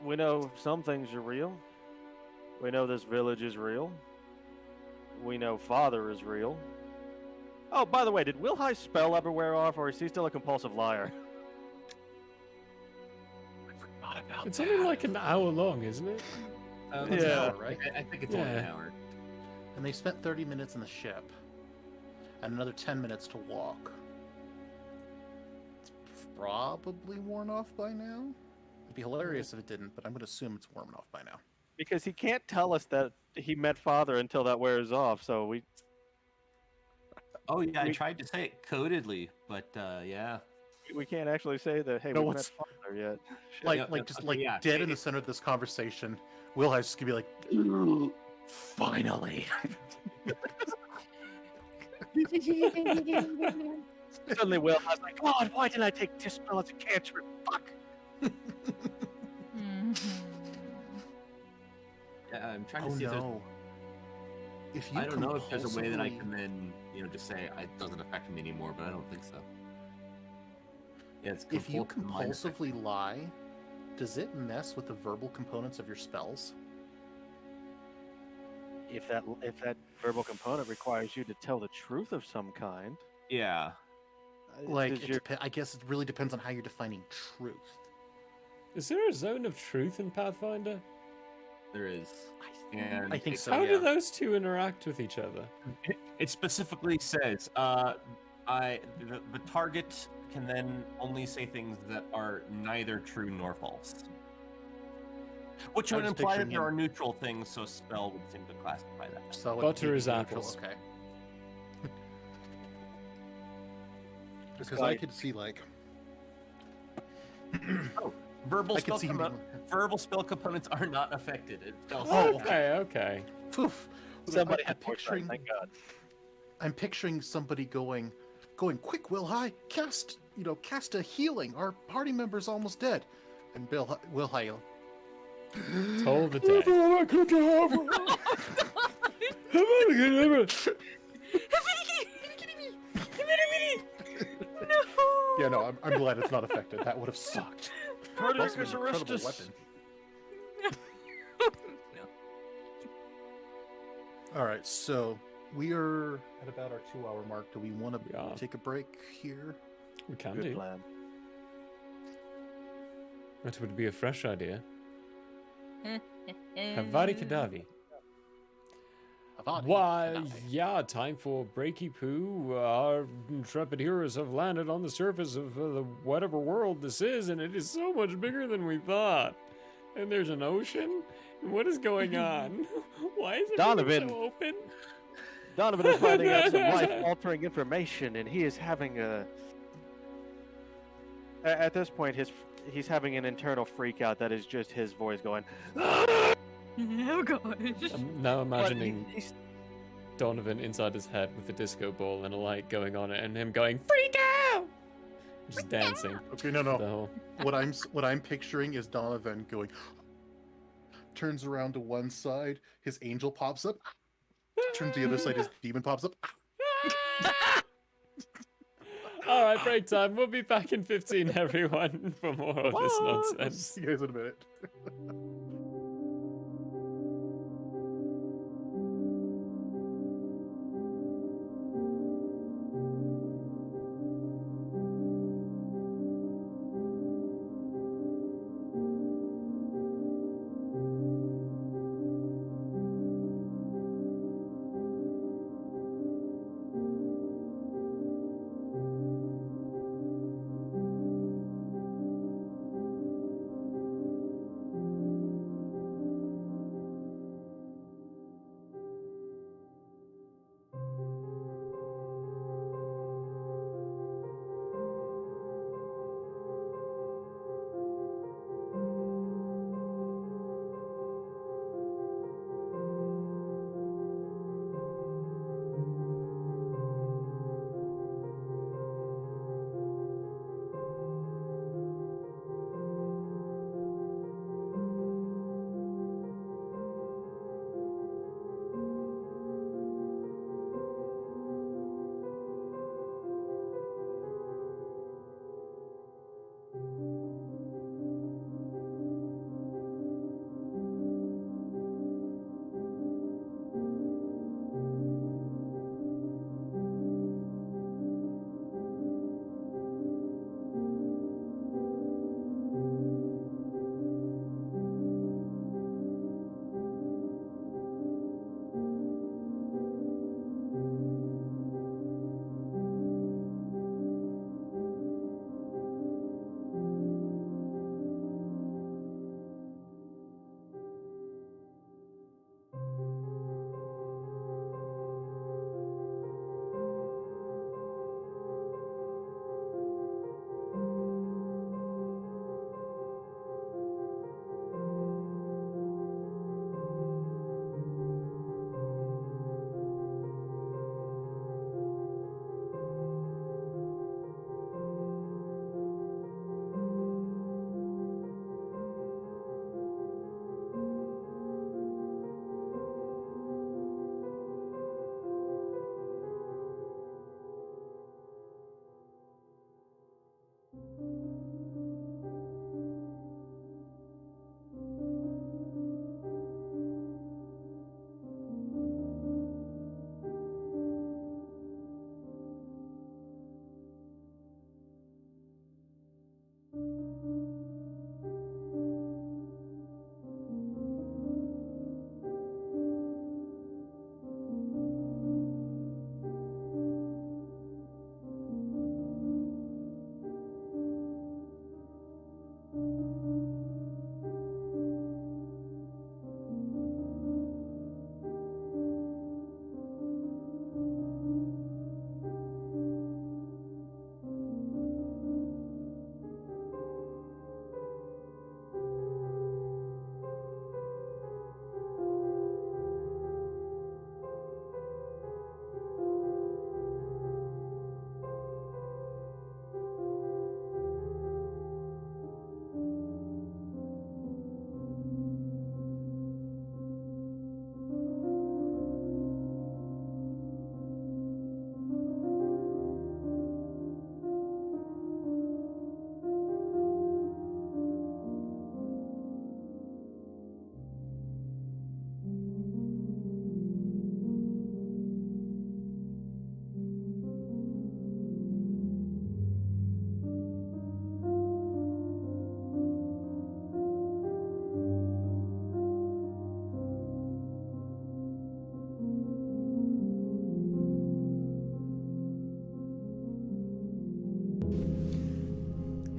we know some things are real. We know this village is real. We know Father is real. Oh, by the way, did Will High's spell ever wear off, or is he still a compulsive liar? I forgot about It's only like an hour long, isn't it? That's an Yeah. hour, right? I think it's only an Yeah. hour. And they spent 30 minutes in the ship, and another 10 minutes to walk. It's probably worn off by now. It'd be hilarious if it didn't, but I'm going to assume it's worn off by now. Because he can't tell us that he met Father until that wears off, so we... Oh yeah, I We- tried to say it codedly, but yeah. We can't actually say that, hey, No, we met it's- Father yet. Shit. Like, Yeah, like just okay, like yeah, dead in it- the center of this conversation. Will has just gonna be like, finally. Suddenly Will High's like, God, why didn't I take Dispel as a cantrip? Fuck! Mhm. Yeah, I'm trying to Oh see if there's. no! If you I don't know if there's a way that I compulsively- can then, just say it doesn't affect me anymore, but I don't think so. Yeah, it's If you compulsive mind effect. compulsively lie, does it mess with the verbal components of your spells? If that verbal component requires you to tell the truth of some kind, Yeah. Like, does your- I guess it really depends on how you're defining truth. Is there a zone of truth in Pathfinder? There is. And I think it- so. How yeah. do those two interact with each other? It specifically says, the target can then only say things that are neither true nor false. Which I would was imply that picturing there him- are neutral things, so spell would seem to classify that. So it Butter would be is neutral, apples. Okay. This Because guy- I could see like Verbal I spell, could see him being verbal spell components are not affected. It spells Oh, Okay. poof. Somebody I'm had picturing. picturing. Thank God. I'm picturing somebody going, quick, Will High, cast a healing. Our party member's almost dead. And Will High. Toll the dead. Yeah, no, I'm glad it's not affected. That would have sucked. Also an incredible weapon. All right, so we are at about our 2-hour mark. Do we want to Yeah. take a break here? We can Good do. plan. That would be a fresh idea. Havari Kadavi. Avadi, Why, Kadavi. yeah, time for breaky poo. Our intrepid heroes have landed on the surface of the whatever world this is, and it is so much bigger than we thought. And there's an ocean. What is going on? Why is it Donovan. so open? Donovan is finding out some life-altering information, and he is having a. At this point, he's having an internal freak out that is just his voice going. Oh gosh. I'm now But imagining he's Donovan inside his head with a disco ball and a light going on it, and him going freak out, just dancing. Okay, no. The whole. What I'm picturing is Donovan going, turns around to one side, his angel pops up, turns to the other side, his demon pops up. All right, break time. We'll be back in 15, everyone, for more of this nonsense. See you guys in a minute.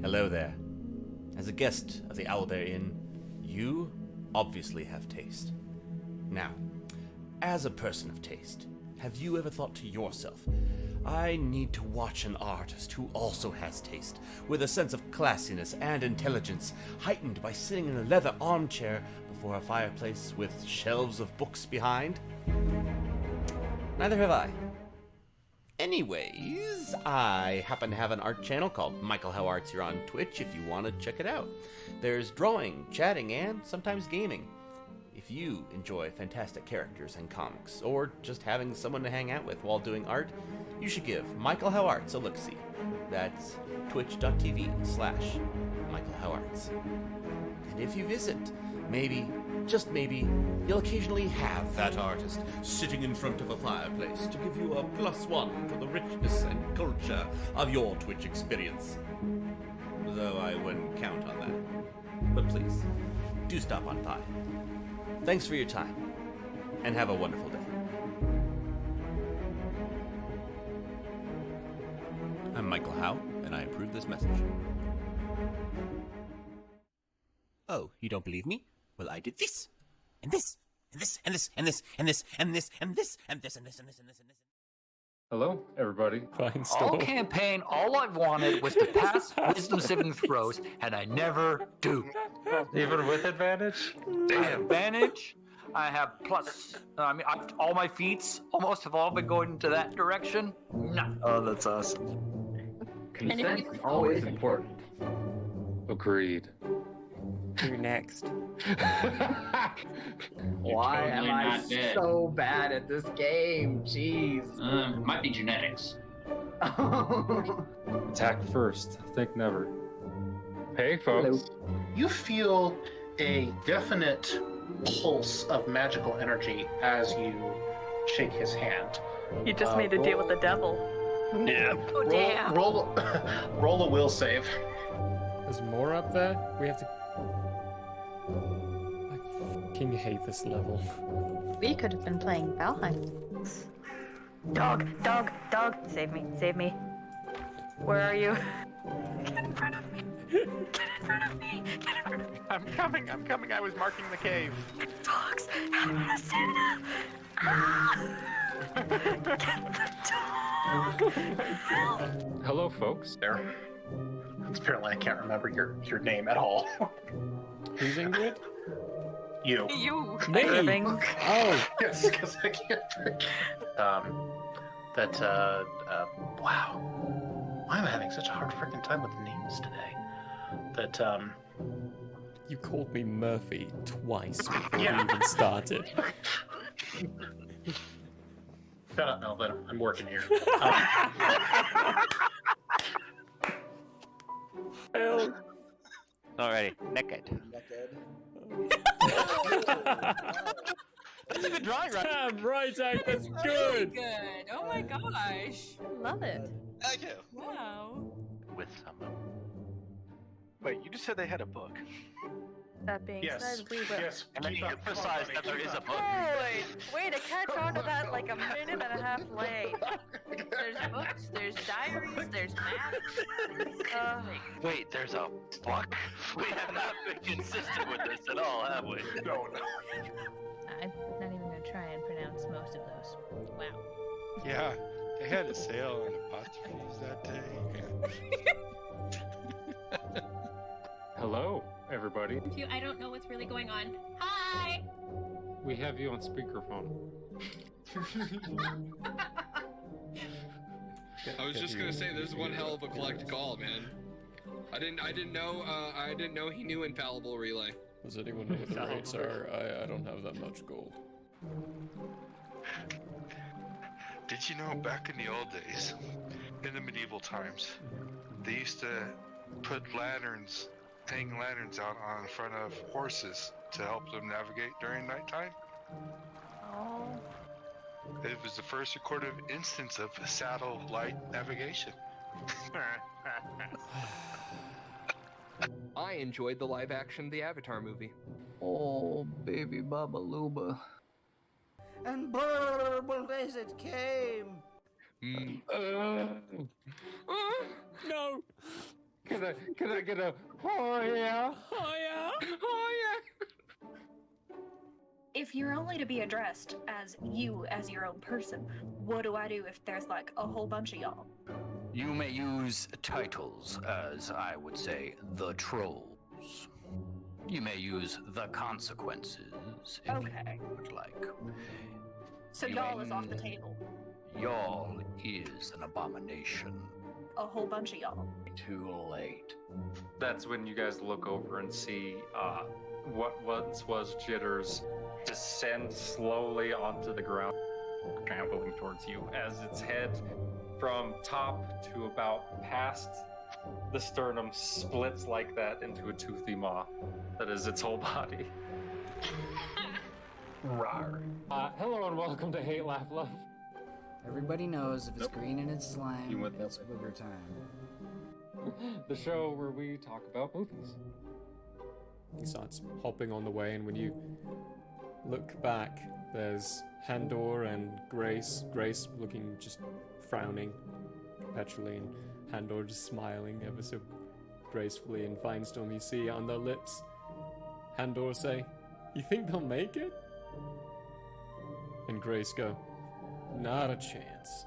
Hello there. As a guest of the Owlbear Inn, you obviously have taste. Now, as a person of taste, have you ever thought to yourself, I need to watch an artist who also has taste, with a sense of classiness and intelligence, heightened by sitting in a leather armchair before a fireplace with shelves of books behind? Neither have I. Anyways, I happen to have an art channel called Michael How Arts here on Twitch if you want to check it out. There's drawing, chatting, and sometimes gaming. If you enjoy fantastic characters and comics, or just having someone to hang out with while doing art, you should give Michael How Arts a look-see. That's twitch.tv/Michael How Arts. And if you visit, maybe, just maybe, you'll occasionally have that artist sitting in front of a fireplace to give you a +1 for the richness and culture of your Twitch experience. Though I wouldn't count on that. But please, do stop on by. Thanks for your time, and have a wonderful day. I'm Michael Howe, and I approve this message. Oh, you don't believe me? Well, I did this, and this, and this, and this, and this, and this, and this, and this, and this, and this, and this, and this, and this. Hello, everybody. Fine All campaign, all I wanted was to pass wisdom saving throws, and I never do. Even with advantage? I have advantage. I have plus. All my feats almost have all been going into that direction. None. Oh, that's awesome. Consent is always important. Agreed. You're next. Why am totally I not dead. so bad at this game? Jeez. Might be genetics. Attack first. Think never. Hey, folks. You feel a definite pulse of magical energy as you shake his hand. You just made a deal with the devil. Yeah. Oh, damn. Roll a will save. There's more up there? We have to... I fucking hate this level. We could have been playing Blodheim. Dog, dog, dog. Save me, save me. Where are you? Get in front of me. Get in front of me. Get in front of me. I'm coming. I was marking the cave. Dogs. Santa. Ah. Get the dog. Help. Hello, folks. There. Apparently, I can't remember your name at all. Who's Ingrid? You. You. Me? Oh. Yes, because I can't think. Wow. Why am I having such a hard freaking time with names today? You called me Murphy twice before we Yeah. even started. Shut up, Melvin. I'm working here. Alrighty, naked. That's a good drawing, right? Damn right, Zach, that's Really good. good. Oh my gosh. Love it. Thank you. Wow. With someone. Wait, you just said they had a book. That being said, we will. Yes. And then you emphasize that there is a book. Holy! Way to catch on to that like a minute and a half late. There's books, there's diaries, there's maps. Wait, there's a book? We have not been consistent with this at all, have we? No. I'm not even gonna try and pronounce most of those. Wow. Yeah, they had a sale on apostrophes that day. Hello, everybody. I don't know what's really going on. Hi! We have you on speakerphone. I was just gonna say, this is one hell of a collect call, man. I didn't know he knew infallible relay. Does anyone know what the rates are? I don't have that much gold. Did you know back in the old days, in the medieval times, they used to put lanterns, hang lanterns out on front of horses to help them navigate during nighttime? Oh. It was the first recorded instance of satellite navigation. I enjoyed the live action The Avatar movie. Oh, baby Baba Luba. And burble as it came. No. Can I get a oh yeah? Oh yeah? Oh yeah. If you're only to be addressed as you as your own person, what do I do if there's like a whole bunch of y'all? You may use titles as, I would say, the trolls. You may use the consequences if Okay. you would like. So You y'all may- is off the table. Y'all is an abomination. A whole bunch of y'all. Too late. That's when you guys look over and see what once was Jitters descend slowly onto the ground, trampling towards you as its head from top to about past the sternum splits like that into a toothy maw that is its whole body. Rawr. Hello and welcome to Hate, Laugh, Love. Everybody knows if it's green and it's slime, You went that it's booger time. The show where we talk about movies. He starts hopping on the way, and when you look back, there's Handor and Grace. Grace looking just frowning perpetually, and Handor just smiling ever so gracefully. And Finestorm, you see on their lips, Handor say, "You think they'll make it?" And Grace go, "Not a chance."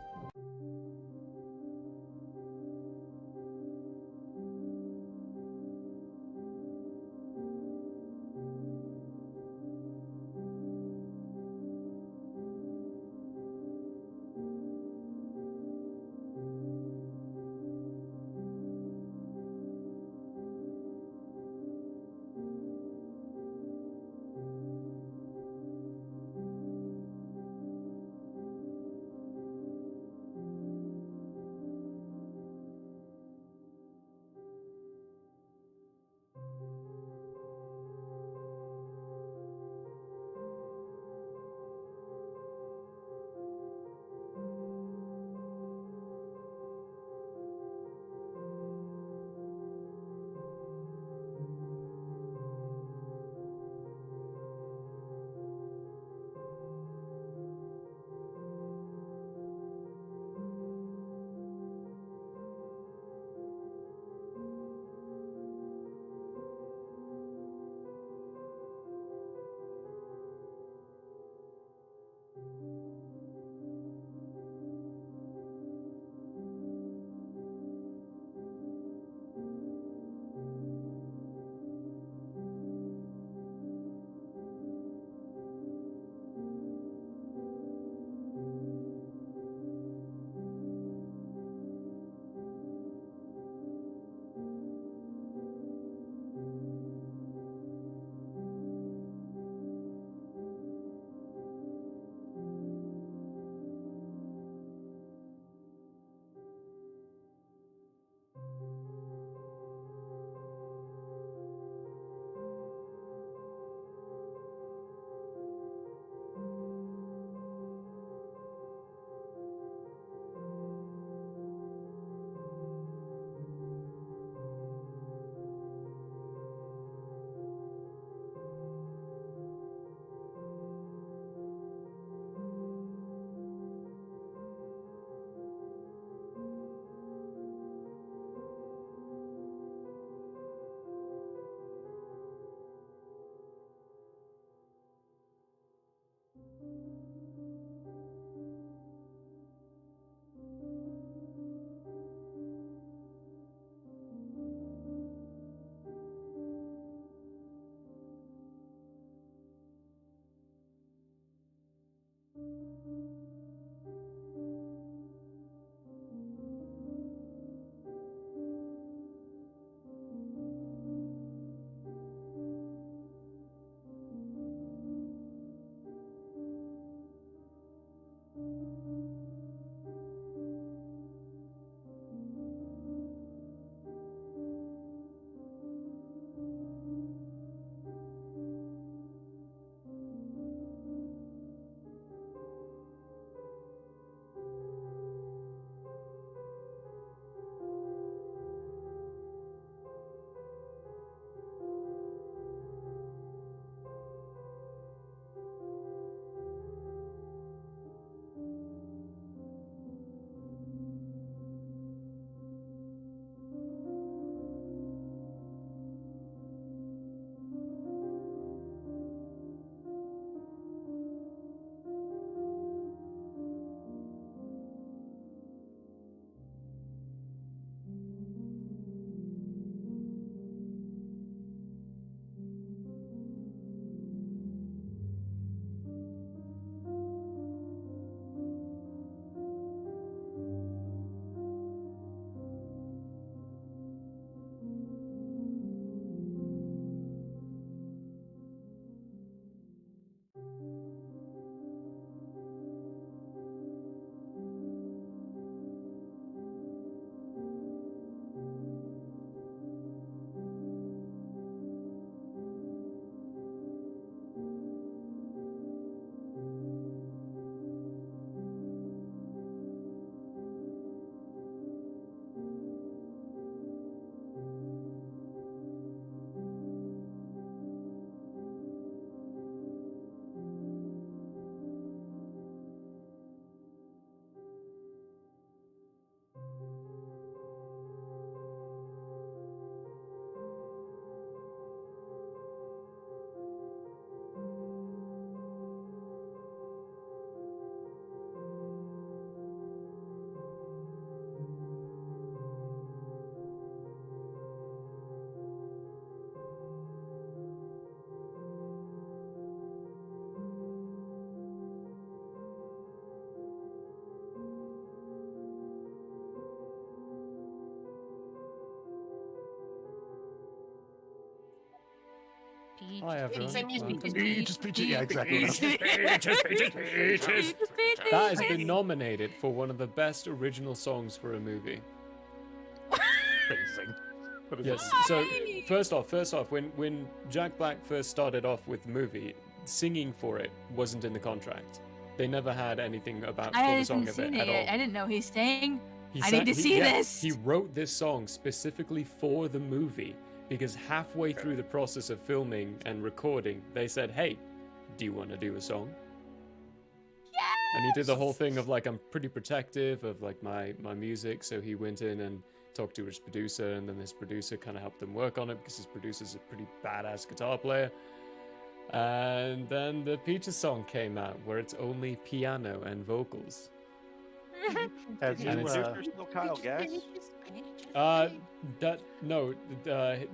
Hi everyone. Peaches, peaches. Yeah, exactly. Peaches. That has been nominated for one of the best original songs for a movie. Amazing. Yes. So first off, when Jack Black first started off with the movie, singing for it wasn't in the contract. They never had anything about for I the song haven't of it seen at it all. yet. I didn't know he sang. I sang- need to see yeah, this. He wrote this song specifically for the movie because halfway through the process of filming and recording, they said, "Hey, do you want to do a song?" And he did the whole thing of like, I'm pretty protective of like my music, so he went in and talked to his producer, and then his producer kind of helped him work on it because his producer's a pretty badass guitar player. And then the Peaches song came out, where it's only piano and vocals. Have you, And it's- there's no Kyle Gass?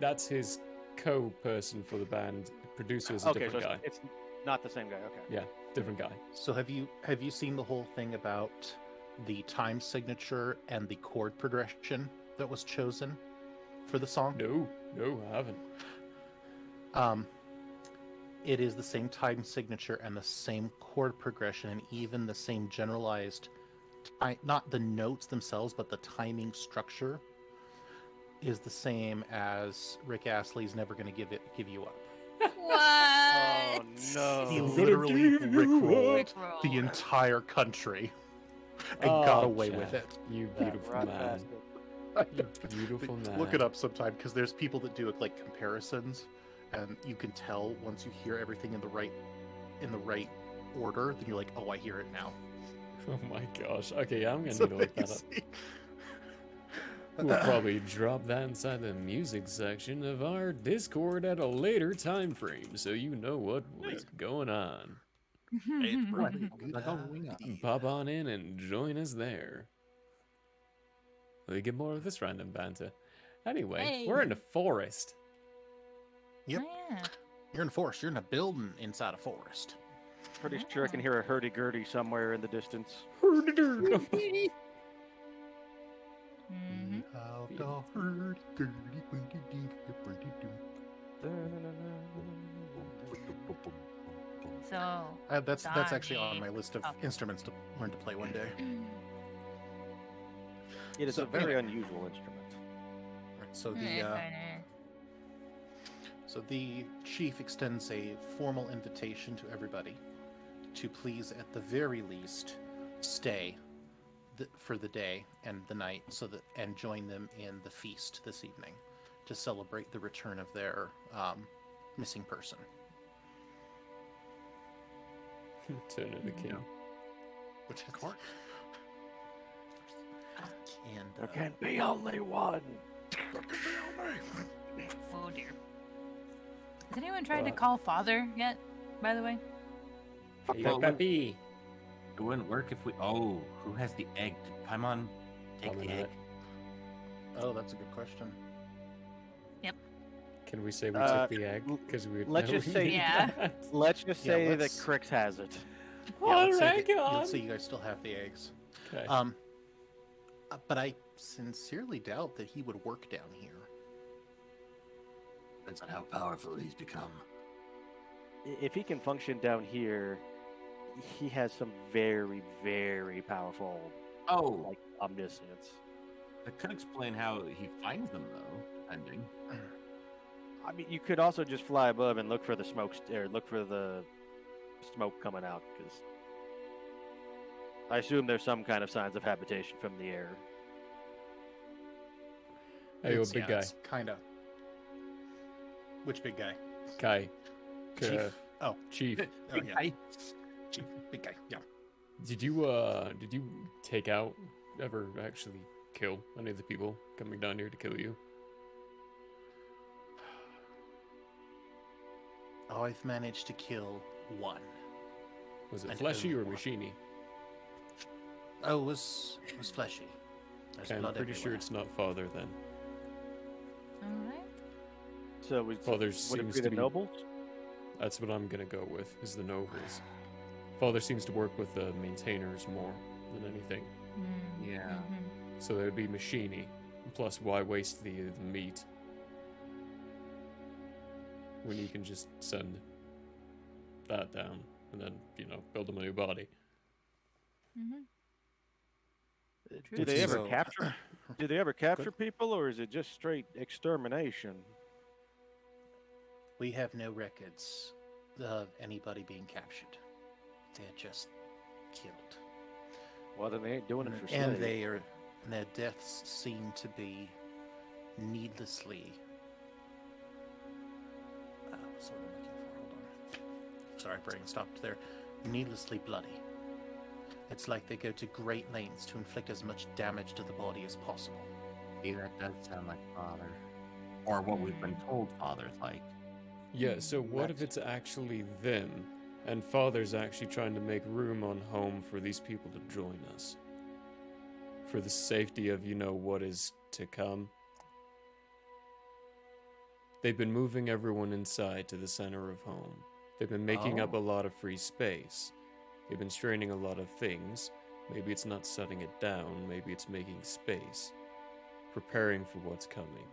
That's his co-person for the band. Producer is a Okay, so different guy. it's not the same guy. Okay. Yeah, different guy. So have you seen the whole thing about the time signature and the chord progression that was chosen for the song? No, I haven't. It is the same time signature and the same chord progression, and even the same generalized, not the notes themselves, but the timing structure is the same as Rick Astley's "Never Gonna Give You Up." What? Oh no! He literally rickrolled the entire country and got away with it. You beautiful man. You beautiful man. Look it up sometime, because there's people that do like comparisons, and you can tell once you hear everything in the right order, then you're like, oh, I hear it now. Oh my gosh. Okay, I'm gonna It's need to look that up. amazing. We'll probably drop that inside the music section of our Discord at a later time frame, so you know what was going on. It's probably a good idea. Pop on in and join us there. We get more of this random banter. Anyway, Hey. we're in a forest. Yep. Oh, yeah. You're in a forest. You're in a building inside a forest. Pretty sure I can hear a hurdy-gurdy somewhere in the distance. Mm-hmm. So That's actually on my list of Oh. instruments to learn to play one day. It is So, a very anyway. unusual instrument. Right, so the chief extends a formal invitation to everybody to please, at the very least, stay for the day and the night, and join them in the feast this evening to celebrate the return of their missing person. Turn of the king. Which is court. And There can be only one. Oh dear. Has anyone tried to call father yet? By the way. Hey, Well, Peppy. It wouldn't work if we. Oh, who has the egg? Paimon, take the egg. Oh, that's a good question. Yep. Can we say we took the egg? Because we Let's know just we say, need that. let's just Yeah, say that let's- Crix has it. Let's Oregon! say you guys still have the eggs. Okay. But I sincerely doubt that he would work down here. Depends on how powerful he's become. If he can function down here, he has some very, very powerful, like omniscience. That could explain how he finds them, though, depending. I mean, you could also just fly above and look for the smoke, or look for the smoke coming out, because I assume there's some kind of signs of habitation from the air. Hey, yo, big guy. Kinda. Which big guy? Kai. Chief. Oh, Chief. Oh, yeah. Chief, big guy. Yeah. Did you take out, ever actually kill any of the people coming down here to kill you? Oh, I've managed to kill one. Was it And fleshy or only one. machiny? Oh, it was fleshy. There's Okay, I'm blood pretty sure everywhere. it's not father then. Alright. So we, Father would it seems be to the be. nobles? That's what I'm gonna go with. Is the nobles. Father seems to work with the maintainers more than anything. Yeah. So it would be machiny. Plus, why waste the meat? when you can just send that down and then, build them a new body. Mm-hmm. Do they ever So- capture? Do they ever capture people, or is it just straight extermination? We have no records of anybody being captured. They're just killed. Well, then they ain't doing it for And slaves. their deaths seem to be needlessly. What's the word I'm looking for? Hold on. Sorry, brain stopped there. Needlessly bloody. It's like they go to great lengths to inflict as much damage to the body as possible. See, that does sound like Father. Or what we've been told Father's like. Yeah, so what if it's actually them, and Father's actually trying to make room on home for these people to join us? For the safety of, what is to come? They've been moving everyone inside to the center of home. They've been making up a lot of free space. They've been straining a lot of things. Maybe it's not shutting it down, maybe it's making space. Preparing for what's coming.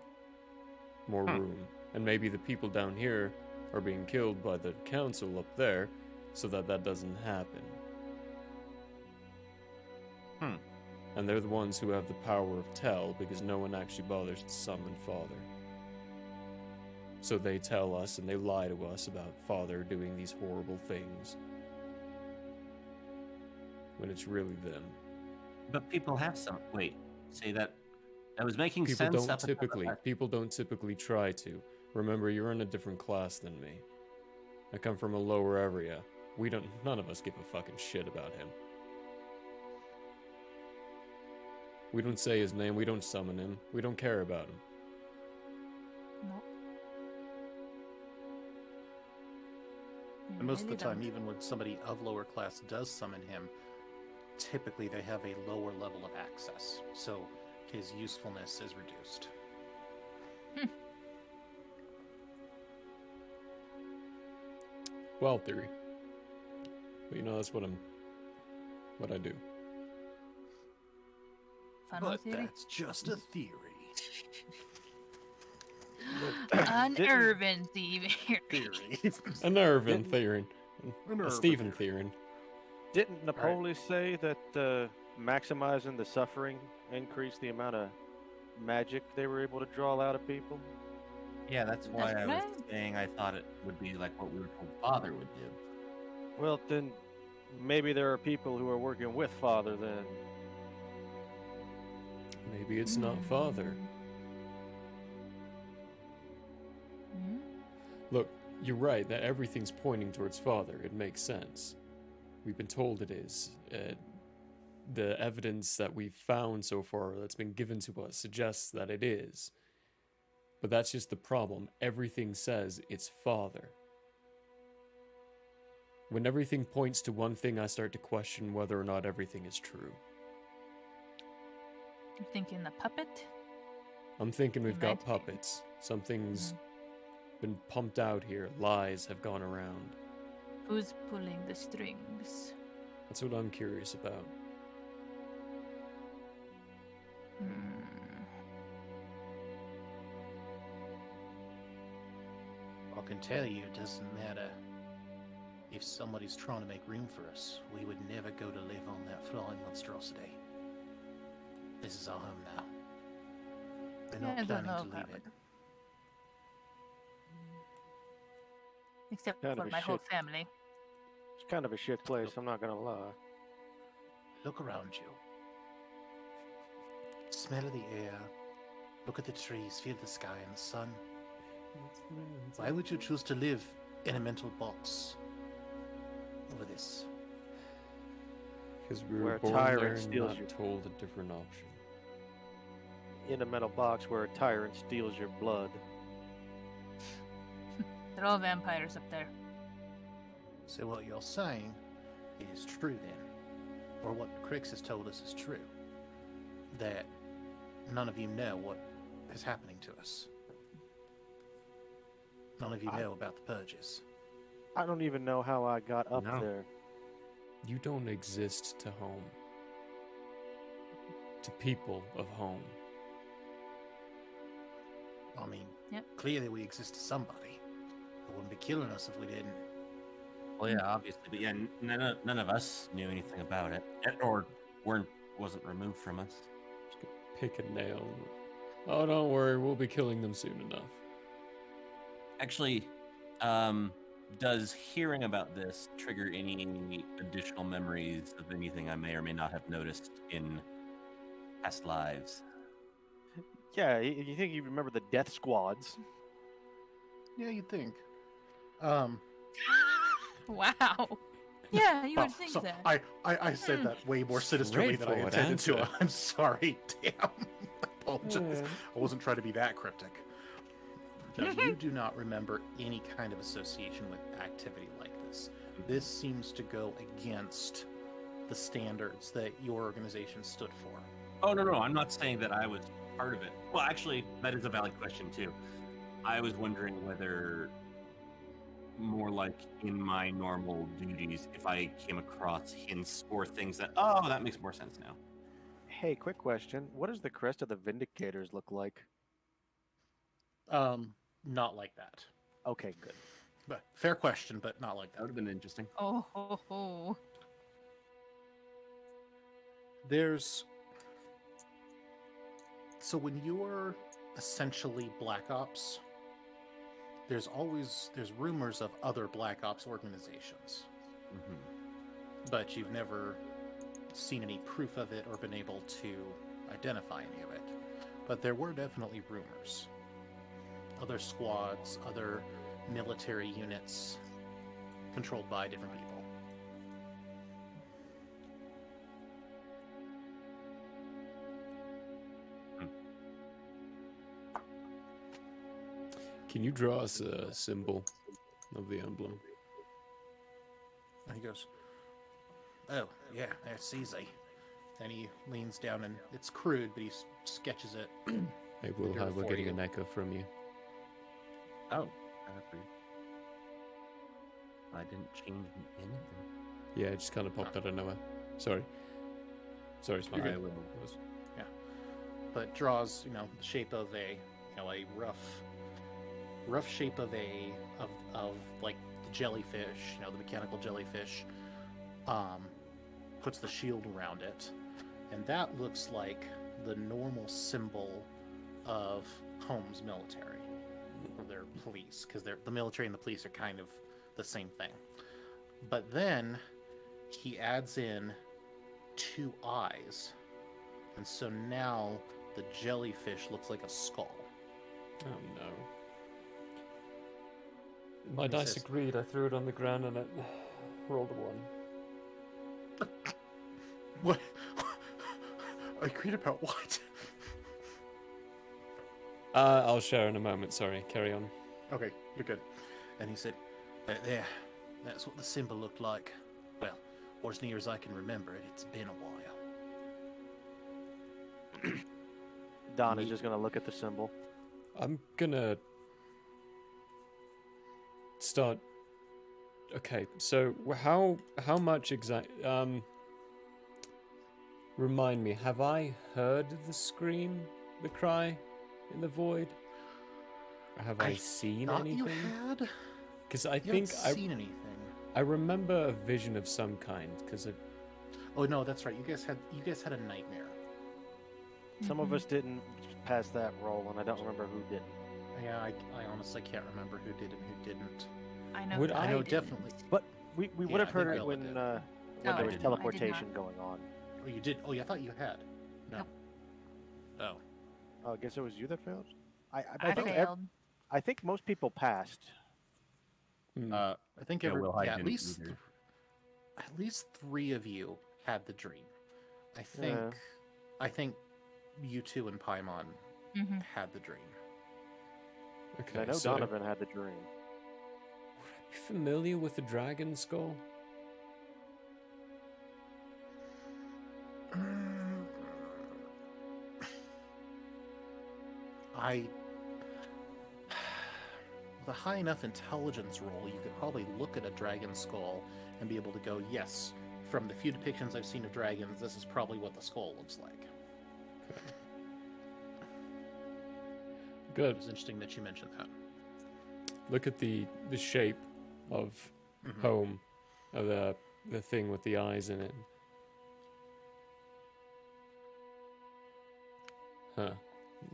More room. And maybe the people down here are being killed by the council up there, so that doesn't happen. And they're the ones who have the power of tell, because no one actually bothers to summon Father. So they tell us and they lie to us about Father doing these horrible things. When it's really them. But people have some. Wait, say that. That was making sense. People don't typically try to. Remember, you're in a different class than me. I come from a lower area. None of us give a fucking shit about him. We don't say his name, we don't summon him, we don't care about him. Nope. And most of the time, even when somebody of lower class does summon him, typically they have a lower level of access, so his usefulness is reduced. Wild theory. But that's what I do. Funnel But theory? that's just a theory. An Irvin theory. An Irvin theory. A Stephen theory. Didn't Napoli say that maximizing the suffering increased the amount of magic they were able to draw out of people? Yeah, that's why I was saying I thought it would be like what we were told Father would do. Well, then maybe there are people who are working with Father then. Maybe it's not Father. Look, you're right that everything's pointing towards Father. It makes sense. We've been told it is. The evidence that we've found so far that's been given to us suggests that it is. But that's just the problem. Everything says it's Father. When everything points to one thing, I start to question whether or not everything is true. You're thinking the puppet? I'm thinking we've got might be. puppets. Something's been pumped out here. Lies have gone around. Who's pulling the strings? That's what I'm curious about. I can tell you it doesn't matter if somebody's trying to make room for us. We would never go to live on that flying monstrosity. This is our home now. We're not I don't planning know to leave about it. Except Kind of for a my whole shit. family. It's kind of a shit place, I'm not gonna lie. Look around you. Smell of the air. Look at the trees, feel the sky and the sun. Why would you choose to live in a mental box over this? Because we Where were a born tyrant there and steals not your- told a different option. In a metal box where a tyrant steals your blood. They're all vampires up there. So what you're saying is true then, or what Crix has told us is true, that none of you know what is happening to us. None of you know about the purges. I don't even know how I got up No. there. You don't exist to home. To people of home. I mean, Yep. clearly we exist to somebody. wouldn't be killing us if we didn't. Well, yeah, obviously, but yeah, none of us knew anything about it, or wasn't removed from us. Pick a nail. Oh, don't worry, we'll be killing them soon enough. Actually, does hearing about this trigger any additional memories of anything I may or may not have noticed in past lives? Yeah, you think you remember the death squads? Yeah, you'd think. Wow. Yeah, you would think so that. I said that way more sinisterly than I Straightforward intended to. answer. I'm sorry. Damn. I apologize. I wasn't trying to be that cryptic. No, you do not remember any kind of association with activity like this. This seems to go against the standards that your organization stood for. Oh, no, I'm not saying that I was part of it. Well, actually, that is a valid question, too. I was wondering whether, more like in my normal duties, if I came across hints or things that, oh, that makes more sense now. Hey, quick question. What does the crest of the Vindicators look like? Not like that. Okay, good. But fair question, but not like that. That would have been interesting. Oh, ho, ho. So when you're essentially Black Ops, there's rumors of other Black Ops organizations. But you've never seen any proof of it or been able to identify any of it. But there were definitely rumors. Other squads, other military units controlled by different people. Can you draw us a symbol of the emblem? And he goes, "Oh, yeah, that's easy." And he leans down, and it's crude, but he sketches it. Hey, Wilhide, we're getting an echo from you. Oh, I didn't change anything. Yeah, it just kind of popped out of nowhere. Sorry, Smart. You're good. Yeah, but draws, the shape of a rough shape of like the jellyfish, the mechanical jellyfish. Puts the shield around it, and that looks like the normal symbol of Home's military, or their police, because the military and the police are kind of the same thing. But then he adds in 2 eyes, and so now the jellyfish looks like a skull. Oh no. My dice agreed. I threw it on the ground and it rolled a 1. What? I agreed about what? I'll share in a moment. Sorry, carry on. Okay, you're good. And he said, "There, that's what the symbol looked like. Well, or as near as I can remember it, it's been a while." Don is just going to look at the symbol. I'm gonna start. Okay, so how much remind me, have I heard the scream, the cry in the void? Or have I seen anything? You had? Because I You think haven't seen anything. I remember a vision of some kind. Because Oh no, that's right. You guys had a nightmare. Some of us didn't pass that roll, and I don't remember who didn't. Yeah, I honestly can't remember who did and who didn't. I know. I know definitely. But we would have heard it when there was did. teleportation going on. Oh, you did? Oh, yeah, I thought you had. No. Oh. Oh, I guess it was you that failed. I think failed. I think most people passed. I think Yeah, Will Hyde at didn't least either. at least 3 of you had the dream. I think you two and Paimon had the dream. Okay, I know so Donovan had the dream. you familiar with the dragon skull? With a high enough intelligence roll, you could probably look at a dragon skull and be able to go, yes, from the few depictions I've seen of dragons, this is probably what the skull looks like. Good. It was interesting that you mentioned that. look at the shape of home, of the thing with the eyes in it. Huh.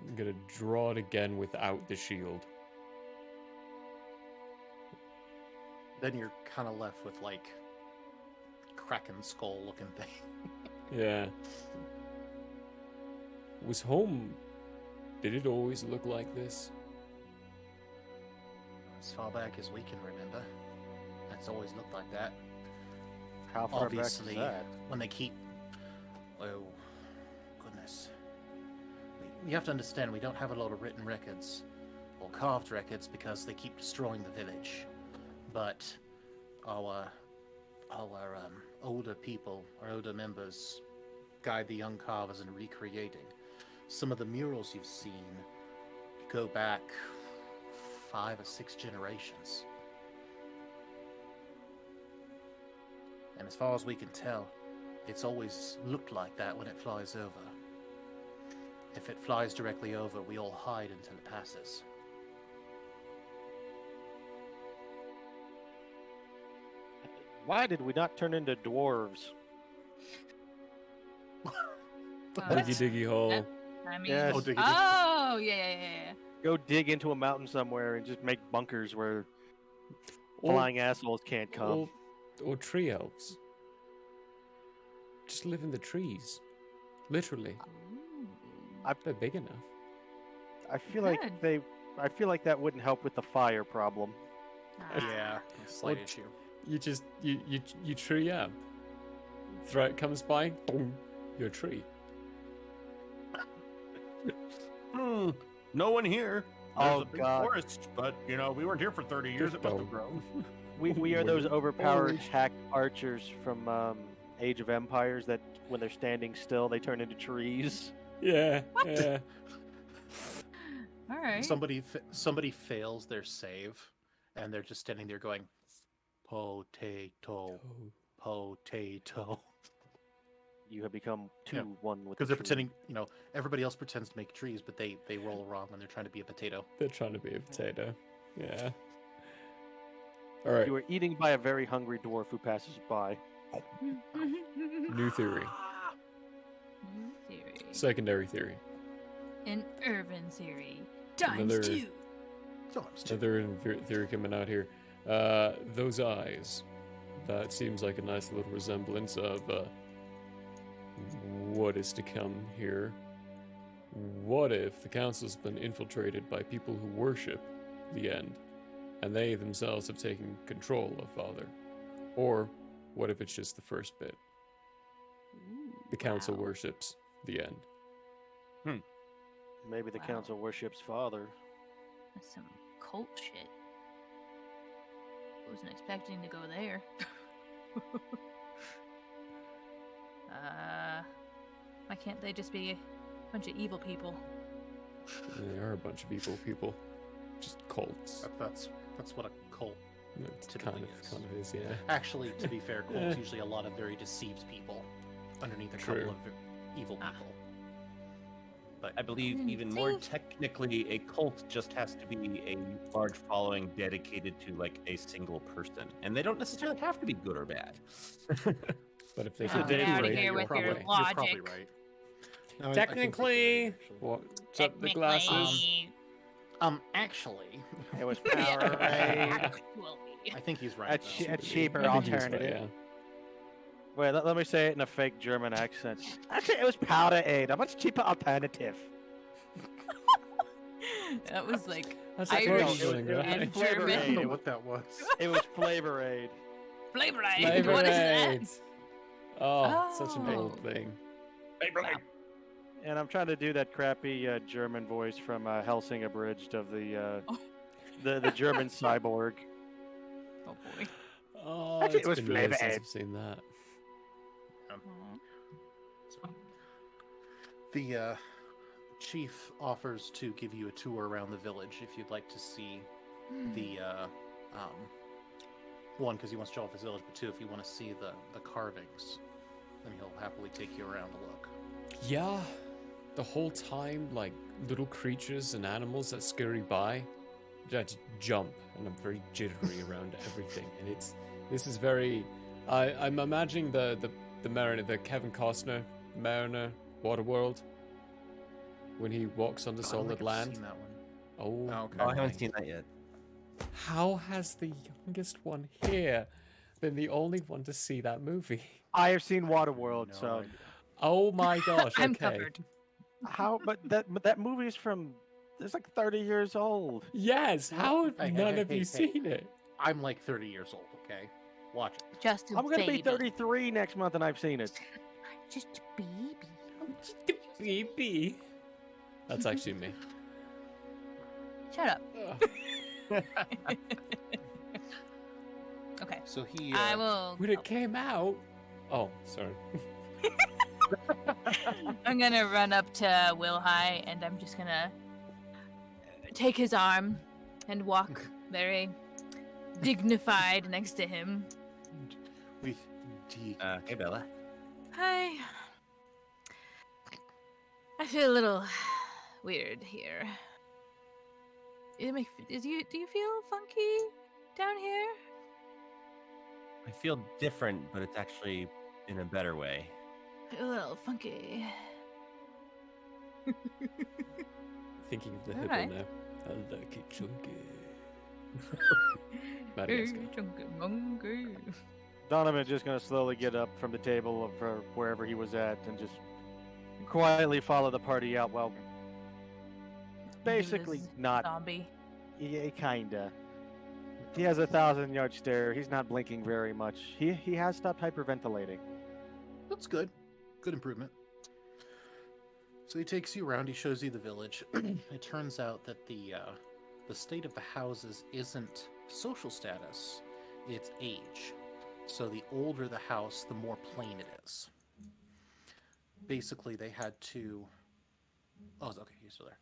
I'm gonna draw it again without the shield. Then you're kind of left with like Kraken skull looking thing. Yeah. Was home... Did it always look like this? As far back as we can remember, it's always looked like that. How far Obviously, back is that? when they keep... Oh, goodness. You have to understand, we don't have a lot of written records, or carved records, because they keep destroying the village. But our older people, our older members, guide the young carvers in recreating. Some of the murals you've seen go back 5 or 6 generations. And as far as we can tell, it's always looked like that when it flies over. If it flies directly over, we all hide until it passes. Why did we not turn into dwarves? Diggy diggy hole. I mean, Yes. oh, yeah. Go dig into a mountain somewhere and just make bunkers where flying assholes can't come. Or tree elves. Just live in the trees. Literally. They're big enough. I feel like that wouldn't help with the fire problem. Yeah, a slight Or issue. You tree up. Threat comes by, boom, you're a tree. No one here. Oh, There's a big God. forest, but you know we weren't here for 30 years. It must have grown. We are those overpowered hack archers from Age of Empires that when they're standing still they turn into trees. Yeah, yeah. All right. Somebody fails their save, and they're just standing there going, potato, potato. You have become one with Because the they're pretending, everybody else pretends to make trees, but they roll wrong when they're trying to be a potato. They're trying to be a potato. Yeah. All right. You are eating by a very hungry dwarf who passes by. New theory. New theory. Secondary theory. An urban theory. Times 2. Another theory coming out here. Those eyes. That seems like a nice little resemblance of what is to come here. What if the council's been infiltrated by people who worship the end, and they themselves have taken control of Father? Or what if it's just the first bit? The council worships the end. Maybe the council worships Father. That's some cult shit. Wasn't expecting to go there. Why can't they just be a bunch of evil people? They are a bunch of evil people. Just cults. That's what a cult It's typically kind of is, yeah. Actually, to be fair, cult's usually a lot of very deceived people underneath a True. couple of evil people. But I believe even more technically, a cult just has to be a large following dedicated to like a single person, and they don't necessarily have to be good or bad. But if they Oh, get out of here with your You're probably logic. right. No, I think Technically, what's up the glasses? Actually, it was Powerade. Actually. I think he's right. A cheaper I think he's right, alternative. yeah. Wait, let me say it in a fake German accent. Actually, it was Powerade, a much cheaper alternative. That was like That's Irish German, right? and I don't German. know what that was. It was Flavorade. Flavorade. What is that? Flavorade. Oh, such an Oh. old thing. And I'm trying to do that crappy German voice from Helsing Abridged of the German cyborg. Oh boy. Oh, Actually, it's it was been years since Flavorade. I've seen that. The chief offers to give you a tour around the village if you'd like to see the one, because he wants to show off his village, but two, if you want to see the carvings, then he'll happily take you around to look. Yeah, the whole time, like little creatures and animals that scurry by, I had to jump, and I'm very jittery around everything. And this is very. I'm imagining the Mariner, the Kevin Costner Mariner Waterworld, when he walks on the I don't think solid I've land. seen that one. Oh, okay. Oh, I haven't seen that yet. How has the youngest one here been the only one to see that movie? I have seen Waterworld, so. Oh my gosh! I'm okay. covered. How? But that movie is from. It's like 30 years old. Yes. How have Hey, hey, none hey, of hey, you hey. seen it? I'm like 30 years old, okay? Watch it. Just a I'm gonna be baby. 33 next month, and I've seen it. Just a baby. Just a baby. That's actually me. Shut up. Okay. So he. I will. When it came out. Oh, sorry. I'm gonna run up to Will High, and I'm just gonna take his arm and walk very dignified next to him. With D. Hey, Bella. Hi. I feel a little weird here. Do you feel funky down here? I feel different, but it's actually in a better way. A little funky. Thinking of the All hippo right. now. I like it chunky. Hey, Madagascar. chunky monkey. Donovan's just gonna slowly get up from the table of wherever he was at and just quietly follow the party out. Well, basically This not. zombie. Yeah, kinda. He has a 1,000-yard stare. He's not blinking very much. He has stopped hyperventilating. That's good. Good improvement. So he takes you around. He shows you the village. It turns out that the state of the houses isn't social status; it's age. So the older the house, the more plain it is. Basically, they had to. Oh, okay, you're still there.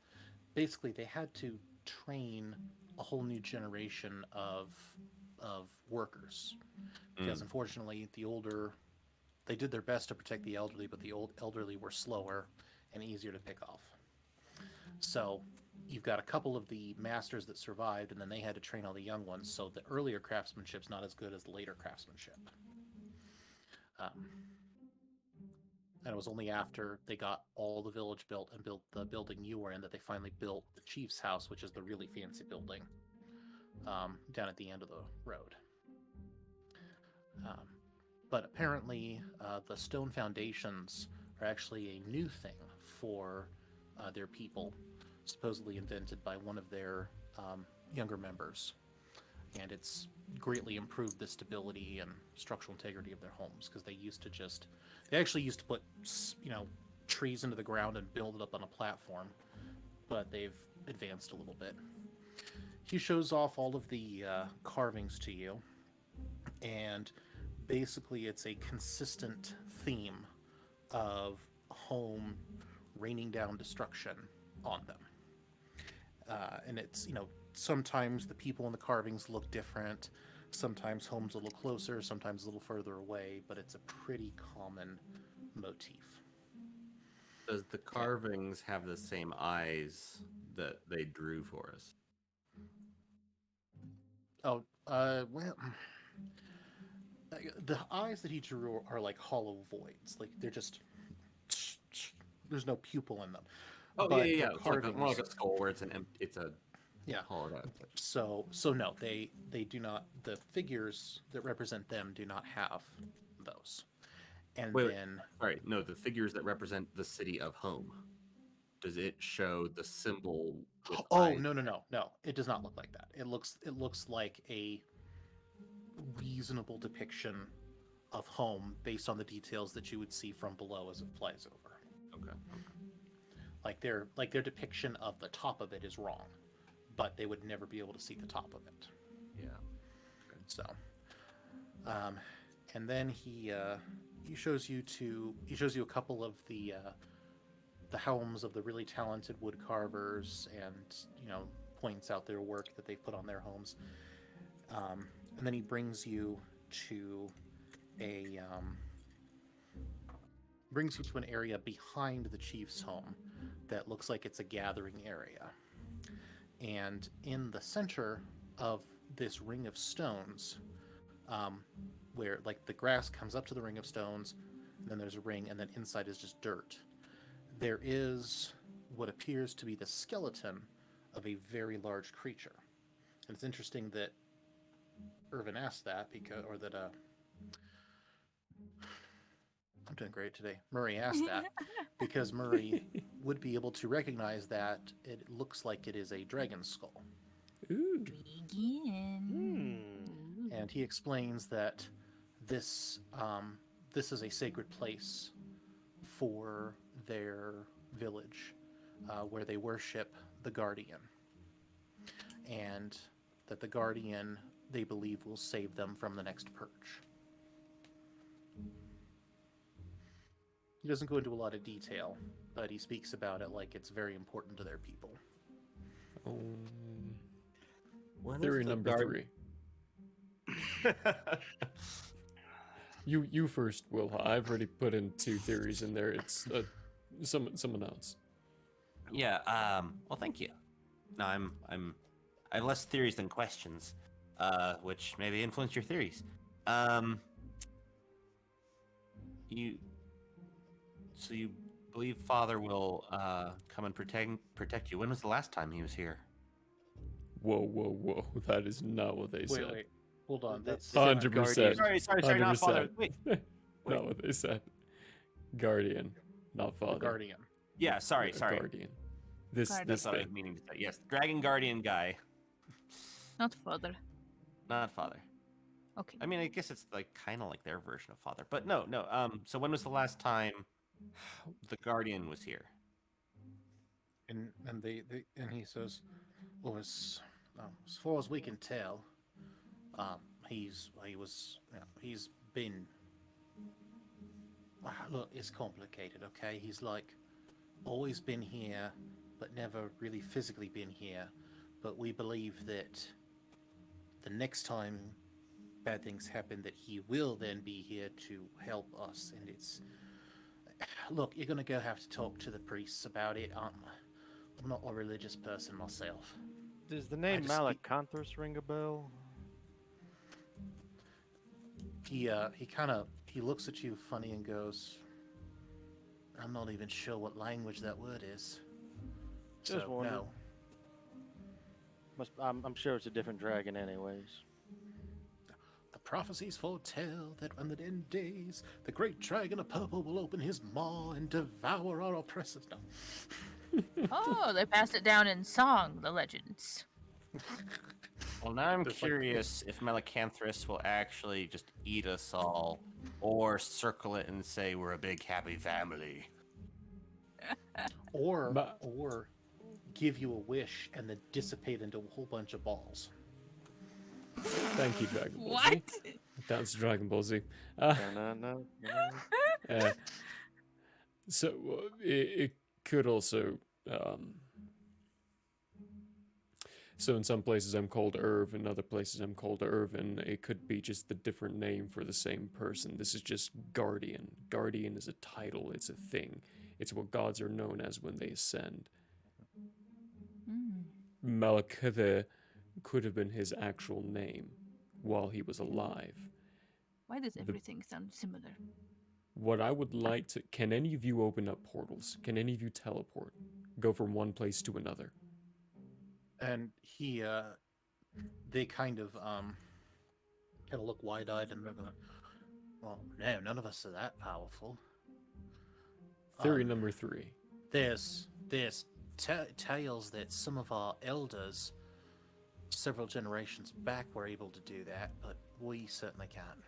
Basically, they had to train a whole new generation of workers because unfortunately the older they did their best to protect the elderly, but the elderly were slower and easier to pick off. So you've got a couple of the masters that survived, and then they had to train all the young ones, so the earlier craftsmanship's not as good as the later craftsmanship. And it was only after they got all the village built and built the building you were in that they finally built the chief's house, which is the really fancy building down at the end of the road. But apparently, the stone foundations are actually a new thing for their people, supposedly invented by one of their younger members. And it's greatly improved the stability and structural integrity of their homes, because they actually used to put, trees into the ground and build it up on a platform, but they've advanced a little bit. He shows off all of the carvings to you, and basically it's a consistent theme of home raining down destruction on them. And it's, sometimes the people in the carvings look different, sometimes homes a little closer, sometimes a little further away, but it's a pretty common motif. Does the carvings have the same eyes that they drew for us? Oh, well, the eyes that he drew are like hollow voids. Like they're just, there's no pupil in them. Oh, But yeah. the It's like more like carvings- a skull where it's it's a Yeah. hollowed out. So no, they do not. The figures that represent them do not have those. And Wait, then, sorry, no, the figures that represent the city of home. Does it show the symbol? With oh eyes? no, it does not look like that. It looks like a reasonable depiction of home based on the details that you would see from below as it flies over. Okay. Like their depiction of the top of it is wrong, but they would never be able to see the top of it. Yeah. So, and then he shows you a couple of the homes of the really talented wood carvers, and points out their work that they've put on their homes. And then he brings you to an area behind the chief's home that looks like it's a gathering area. And in the center of this ring of stones, where like the grass comes up to the ring of stones, and then there's a ring, and then inside is just dirt, there is what appears to be the skeleton of a very large creature. And it's interesting that Irvin asked that because, or that I'm doing great today. Murray asked that because Murray would be able to recognize that it looks like it is a dragon skull. Ooh. And he explains that this this is a sacred place for their village, where they worship the Guardian, and that the Guardian, they believe, will save them from the next purge. He doesn't go into a lot of detail, but he speaks about it like it's very important to their people. Theory number 3. You first, Will. I've already put in 2 theories in there. It's someone else. Yeah. Well, thank you. No, I have less theories than questions, which maybe influence your theories. So you believe Father will come and protect you? When was the last time he was here? Whoa! That is not what they said. Wait. Hold on. That's 100%. Sorry, not Father. Wait. Not what they said. Guardian, not Father. Guardian. Yeah, sorry. Guardian. This That's what I was meaning to say. Yes, Dragon Guardian guy. Not Father. Not Father. Okay. I mean, I guess it's like kind of like their version of Father, but no. So when was the last time the Guardian was here? And he says, well, as far as we can tell, he's been. Look, it's complicated, okay? He's like always been here, but never really physically been here. But we believe that the next time bad things happen, that he will then be here to help us. And it's, look, you're gonna have to talk to the priests about it. I'm not a religious person myself. Does the name Malacanthus ring a bell? He looks at you funny and goes, I'm not even sure what language that word is. Just wondering. No. I'm sure it's a different dragon anyways. The prophecies foretell that on the end days, the great dragon of purple will open his maw and devour our oppressors. No. Oh, they passed it down in song, the legends. Well, now I'm curious if Malacanthus will actually just eat us all, or circle it and say we're a big happy family. Or give you a wish and then dissipate into a whole bunch of balls. Thank you, Dragon Ball What? Z. That's Dragon Ball Z. No. So it could also. So in some places I'm called Irv, in other places I'm called Irvin. It could be just the different name for the same person. This is just Guardian. Guardian is a title, it's a thing. It's what gods are known as when they ascend. Malakatha could have been his actual name while he was alive. Why does everything sound similar? What I would like to... Can any of you open up portals? Can any of you teleport? Go from one place to another? And he, they kind of look wide-eyed and they're going, well, no, none of us are that powerful. Theory number 3. There's tales that some of our elders, several generations back, were able to do that, but we certainly can't.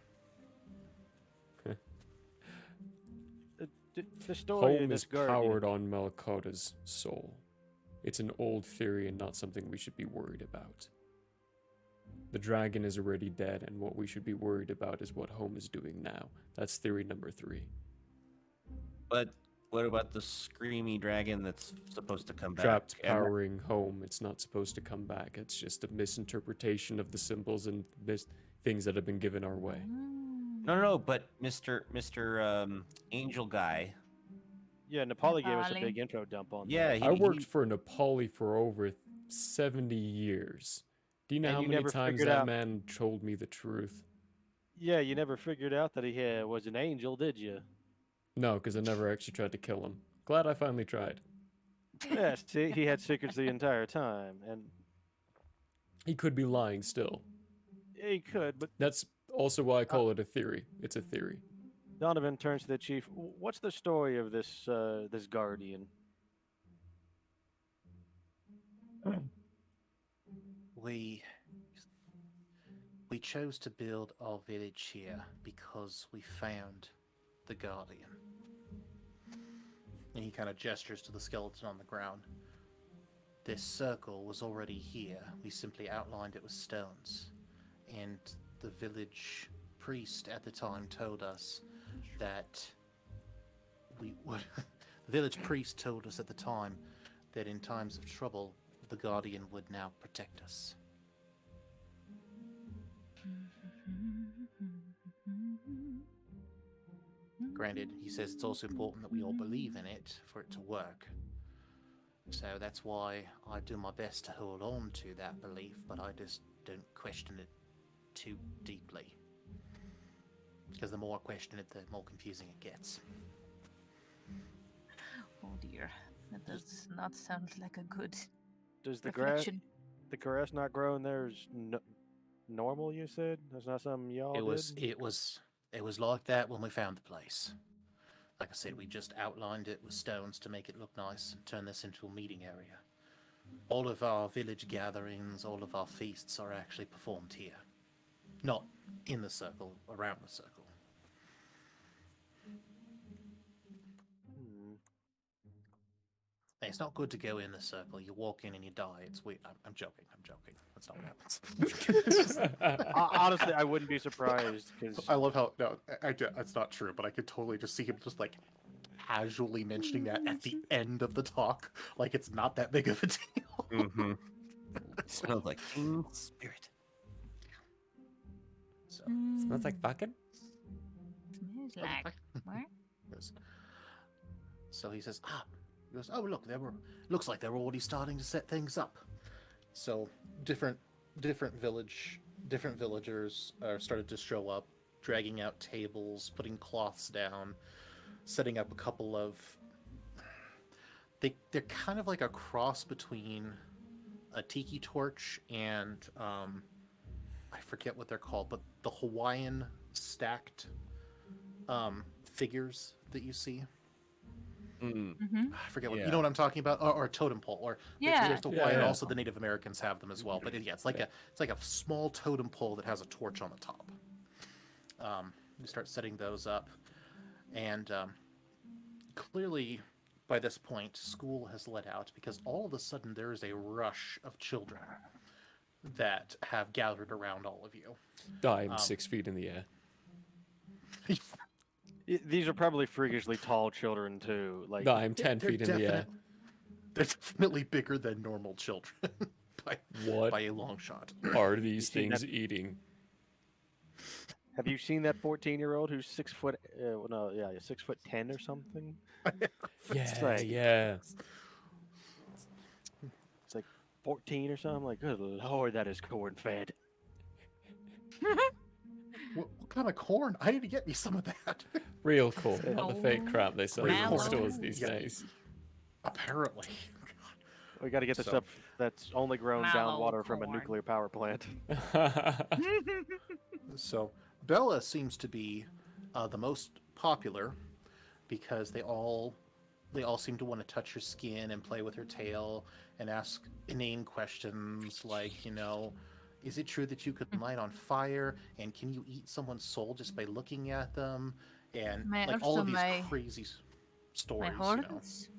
The story Home of is this guardian. powered on Malakota's soul. It's an old theory and not something we should be worried about. The dragon is already dead, and what we should be worried about is what Home is doing now. That's theory number 3. But what about the screamy dragon that's supposed to come back? Trapped powering Home. It's not supposed to come back. It's just a misinterpretation of the symbols and things that have been given our way. No, but Mr. Angel guy. Yeah, Nepali gave us a big intro dump on that. I worked for Nepali for over 70 years. Do you know And how you many never times figured that out- man told me the truth? Yeah, you never figured out that he was an angel, did you? No, because I never actually tried to kill him. Glad I finally tried. Yes, see, he had secrets the entire time, and He could be lying still. he could. But That's also why I call it a theory. It's a theory. Donovan turns to the chief. What's the story of this this guardian? We chose to build our village here because we found the Guardian. And he kind of gestures to the skeleton on the ground. This circle was already here. We simply outlined it with stones. And the village priest at the time told us that we would... the village priest told us at the time that in times of trouble, the Guardian would now protect us. Granted, he says it's also important that we all believe in it for it to work. So that's why I do my best to hold on to that belief, but I just don't question it too deeply. Because the more I question it, the more confusing it gets. Oh dear, that does not sound like a good Does the grass reflection. the grass not grow in there is normal? You said that's not something y'all did. It was like that when we found the place. Like I said, we just outlined it with stones to make it look nice and turn this into a meeting area. All of our village gatherings, all of our feasts are actually performed here. Not in the circle, around the circle. Hey, it's not good to go in the circle. You walk in and you die. It's weird. I'm joking. That's not what happens. Honestly, I wouldn't be surprised because I love how that's not true, but I could totally just see him just like casually mentioning that at the end of the talk, like it's not that big of a deal. Mm-hmm. Smells like teen spirit. So Smells like fucking. Smells like what? So he says, he goes, oh look, looks like they're already starting to set things up. So different villagers started to show up, dragging out tables, putting cloths down, setting up a couple of. They're kind of like a cross between a tiki torch and I forget what they're called, but the Hawaiian stacked figures that you see. I forget what you know what I'm talking about, or a totem pole, or there's the Hawaiian. Also, the Native Americans have them as well. But it's like a small totem pole that has a torch on the top. You start setting those up, and clearly, by this point, school has let out because all of a sudden there is a rush of children that have gathered around all of you. I'm 6 feet in the air. these are probably freakishly tall children too. Like I'm 10 feet in the air. They're definitely bigger than normal children by a long shot. Are these things eating? Have you seen that 14-year-old who's 6 foot? 6'10" or something. Yeah. It's like 14 or something. Like, good lord, that is corn fed. What kind of corn? I need to get me some of that. Real corn, not the fake crap they sell in stores these days. Apparently. We got to get the stuff that's only grown down water from a nuclear power plant. So Bella seems to be the most popular because they all seem to want to touch her skin and play with her tail and ask inane questions like, is it true that you could light on fire? And can you eat someone's soul just by looking at them? And all of these crazy stories. My horns,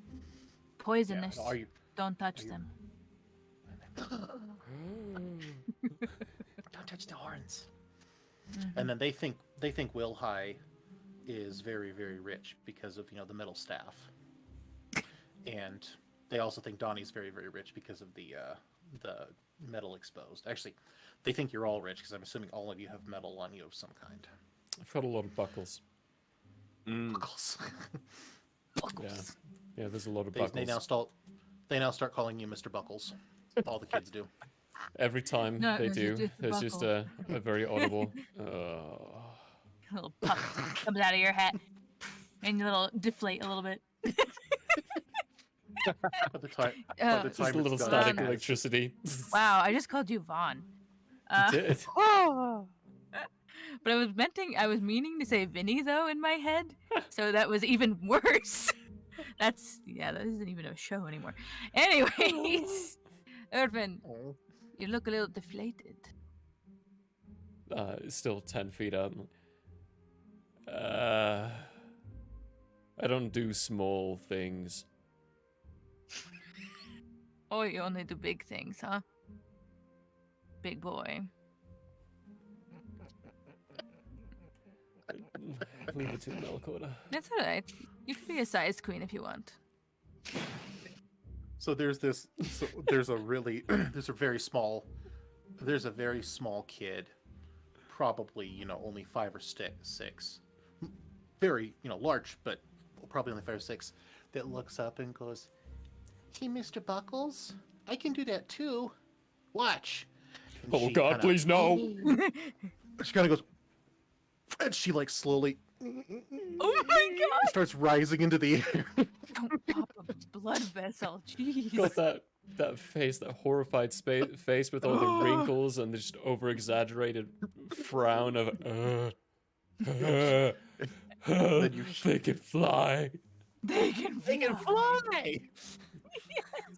poisonous. Yeah, Don't touch them. Don't touch the horns. And then they think Wilhai is very, very rich because of the metal staff, and they also think Donnie's very, very rich because of the metal exposed. Actually, they think you're all rich because I'm assuming all of you have metal on you of some kind. I've got a lot of buckles. Buckles. Yeah, there's a lot of buckles. They now start calling you Mr. Buckles. All the kids do. Every time No, they no, do, just there's just buckle. a very audible. A little puff comes out of your hat, and you little deflate a little bit. By the time, Just a little it's done, static it's just- electricity. Wow, I just called you Vaughn. did. But I was meaning to say Vinny though in my head, so that was even worse. That isn't even a show anymore. Anyways, Irvin, you look a little deflated. It's still 10 feet up. I don't do small things. Oh, you only do big things, huh? Big boy. Leave it to the Melcoda. That's alright. You can be a size queen if you want. So there's this. So there's a really. There's a very small kid, probably only 5 or 6. Very large, but probably only 5 or 6. That looks up and goes, "Hey, Mr. Buckles, I can do that too. Watch." And Oh she God, please no! She kind of goes, and she like slowly. Oh my God! Starts rising into the air. Don't pop a blood vessel, jeez. Got that face, that horrified face with all the wrinkles and the just over-exaggerated frown of. They can fly. They can fly.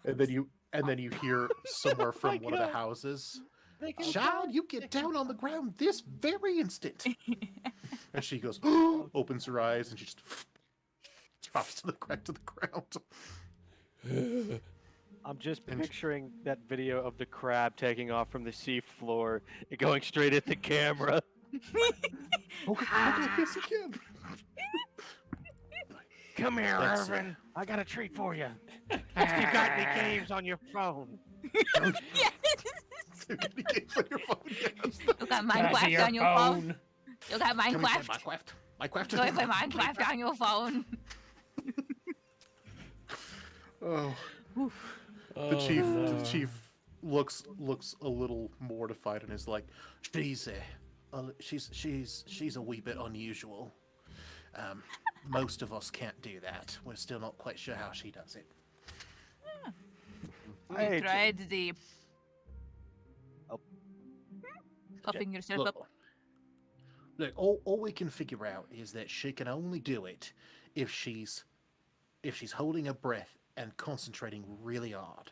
And then you hear somewhere from one of the houses, "Child, you get down on the ground this very instant." And she goes, opens her eyes, and she just drops to the ground. I'm just picturing that video of the crab taking off from the seafloor and going straight at the camera. Okay, yes, again. Come here, That's Irvin. I got a treat for you. Ask you got any games on your phone. Yes. You got any games on your phone? Yes. You got Minecraft on your phone. You got Can we play Minecraft. Minecraft. Go play Minecraft on your phone. Oh. Oh, The chief looks a little mortified and is like, she's a wee bit unusual. Most of us can't do that. We're still not quite sure how she does it. You tried the puffing yourself Look, up. Look, all we can figure out is that she can only do it if she's holding her breath and concentrating really hard.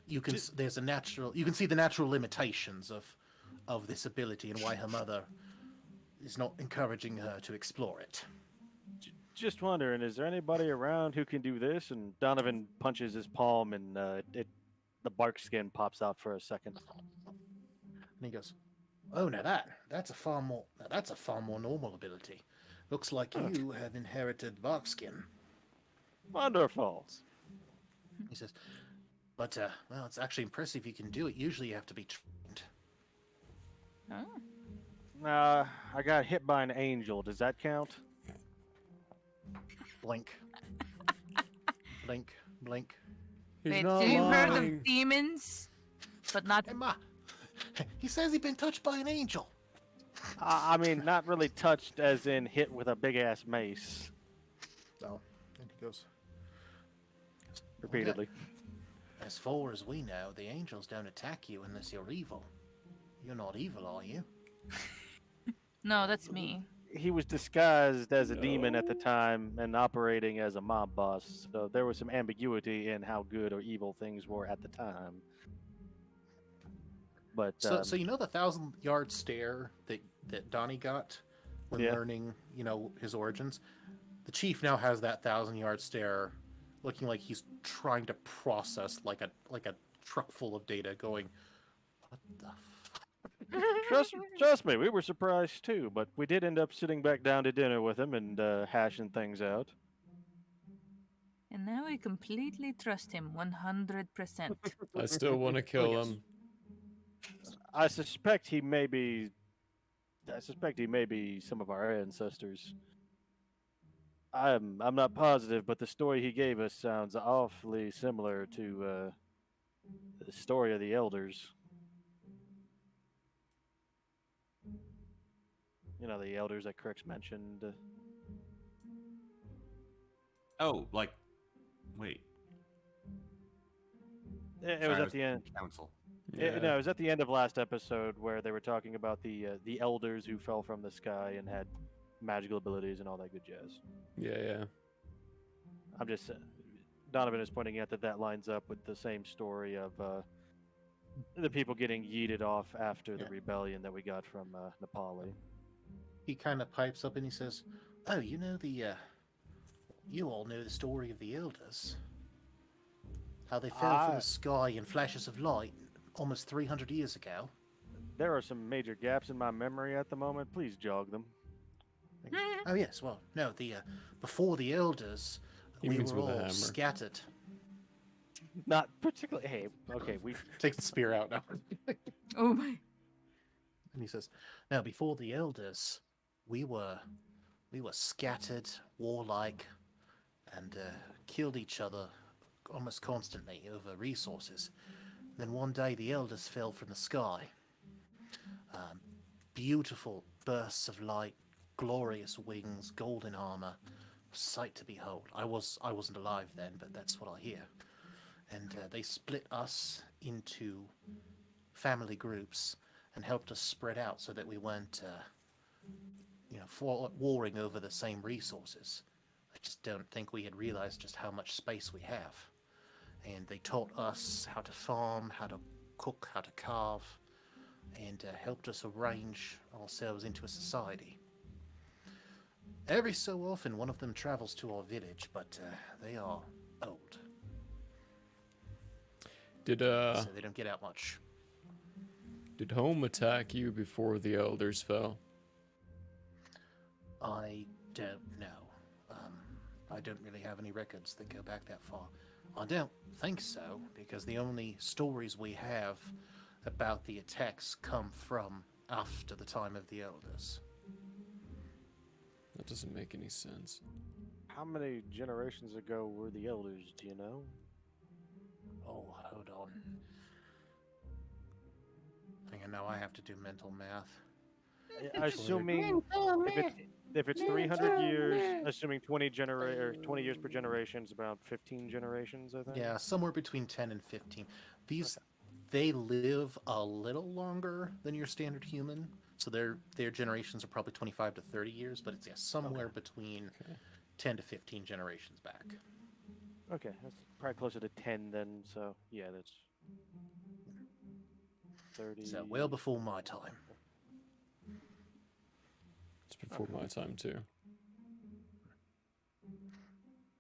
You can see the natural limitations of this ability and why her mother is not encouraging her to explore it. Just wondering, is there anybody around who can do this? And Donovan punches his palm, and the bark skin pops out for a second. And he goes, "Oh, now that's a far more normal ability. Looks like you have inherited bark skin." Wonderful. He says, "But well, it's actually impressive you can do it. Usually you have to be trained." I got hit by an angel. Does that count? Blink. Blink. Blink. Wait, so you've heard of demons, but not. Hey, Ma, he says he's been touched by an angel. I mean, not really touched as in hit with a big-ass mace. Oh, and he goes, repeatedly. As far as we know, the angels don't attack you unless you're evil. You're not evil, are you? No, that's me. He was disguised as a demon at the time and operating as a mob boss, so there was some ambiguity in how good or evil things were at the time. But so you know the 1,000-yard stare that Donnie got when learning, his origins. The chief now has that 1,000-yard stare, looking like he's trying to process like a truck full of data, going, "What the?" Trust me, we were surprised too, but we did end up sitting back down to dinner with him and hashing things out. And now I completely trust him 100%. I still want to kill him. I suspect he may be some of our ancestors. I'm not positive, but the story he gave us sounds awfully similar to The story of the elders. You know, the elders that Crix mentioned. Oh, like, wait. It Sorry, was I at the end. Council. No, it was at the end of last episode where they were talking about the elders who fell from the sky and had magical abilities and all that good jazz. Yeah. I'm just Donovan is pointing out that that lines up with the same story of the people getting yeeted off after the rebellion that we got from Nepali. He kind of pipes up and he says, "Oh, you know you all know the story of the elders. How they fell from the sky in flashes of light almost 300 years ago." There are some major gaps in my memory at the moment. Please jog them. Oh yes, well, no, the before the elders, He we means were with a all hammer. scattered. Not particularly. Hey, okay, we Takes the spear out now. Oh my. And he says, "Now, before the elders, we were scattered, warlike, and killed each other almost constantly over resources. Then one day the elders fell from the sky. Beautiful bursts of light, glorious wings, golden armor, sight to behold. I wasn't alive then, but that's what I hear. And they split us into family groups and helped us spread out so that we weren't, warring over the same resources. I just don't think we had realized just how much space we have. And they taught us how to farm, how to cook, how to carve, and helped us arrange ourselves into a society. Every so often, one of them travels to our village, but they are old. So they don't get out much. Did home attack you before the elders fell? I don't know. I don't really have any records that go back that far. I don't think so, because the only stories we have about the attacks come from after the time of the elders. That doesn't make any sense. How many generations ago were the elders, do you know? Oh, hold on. I think I know I have to do mental math. Assuming if it's 300 years, assuming 20 years per generation is about 15 generations, I think. Yeah, somewhere between 10 and 15. They live a little longer than your standard human, so their generations are probably 25 to 30 years, but it's somewhere between 10 to 15 generations back. Okay, that's probably closer to 10 then, so yeah, that's 30. So well before my time. It's before my time too.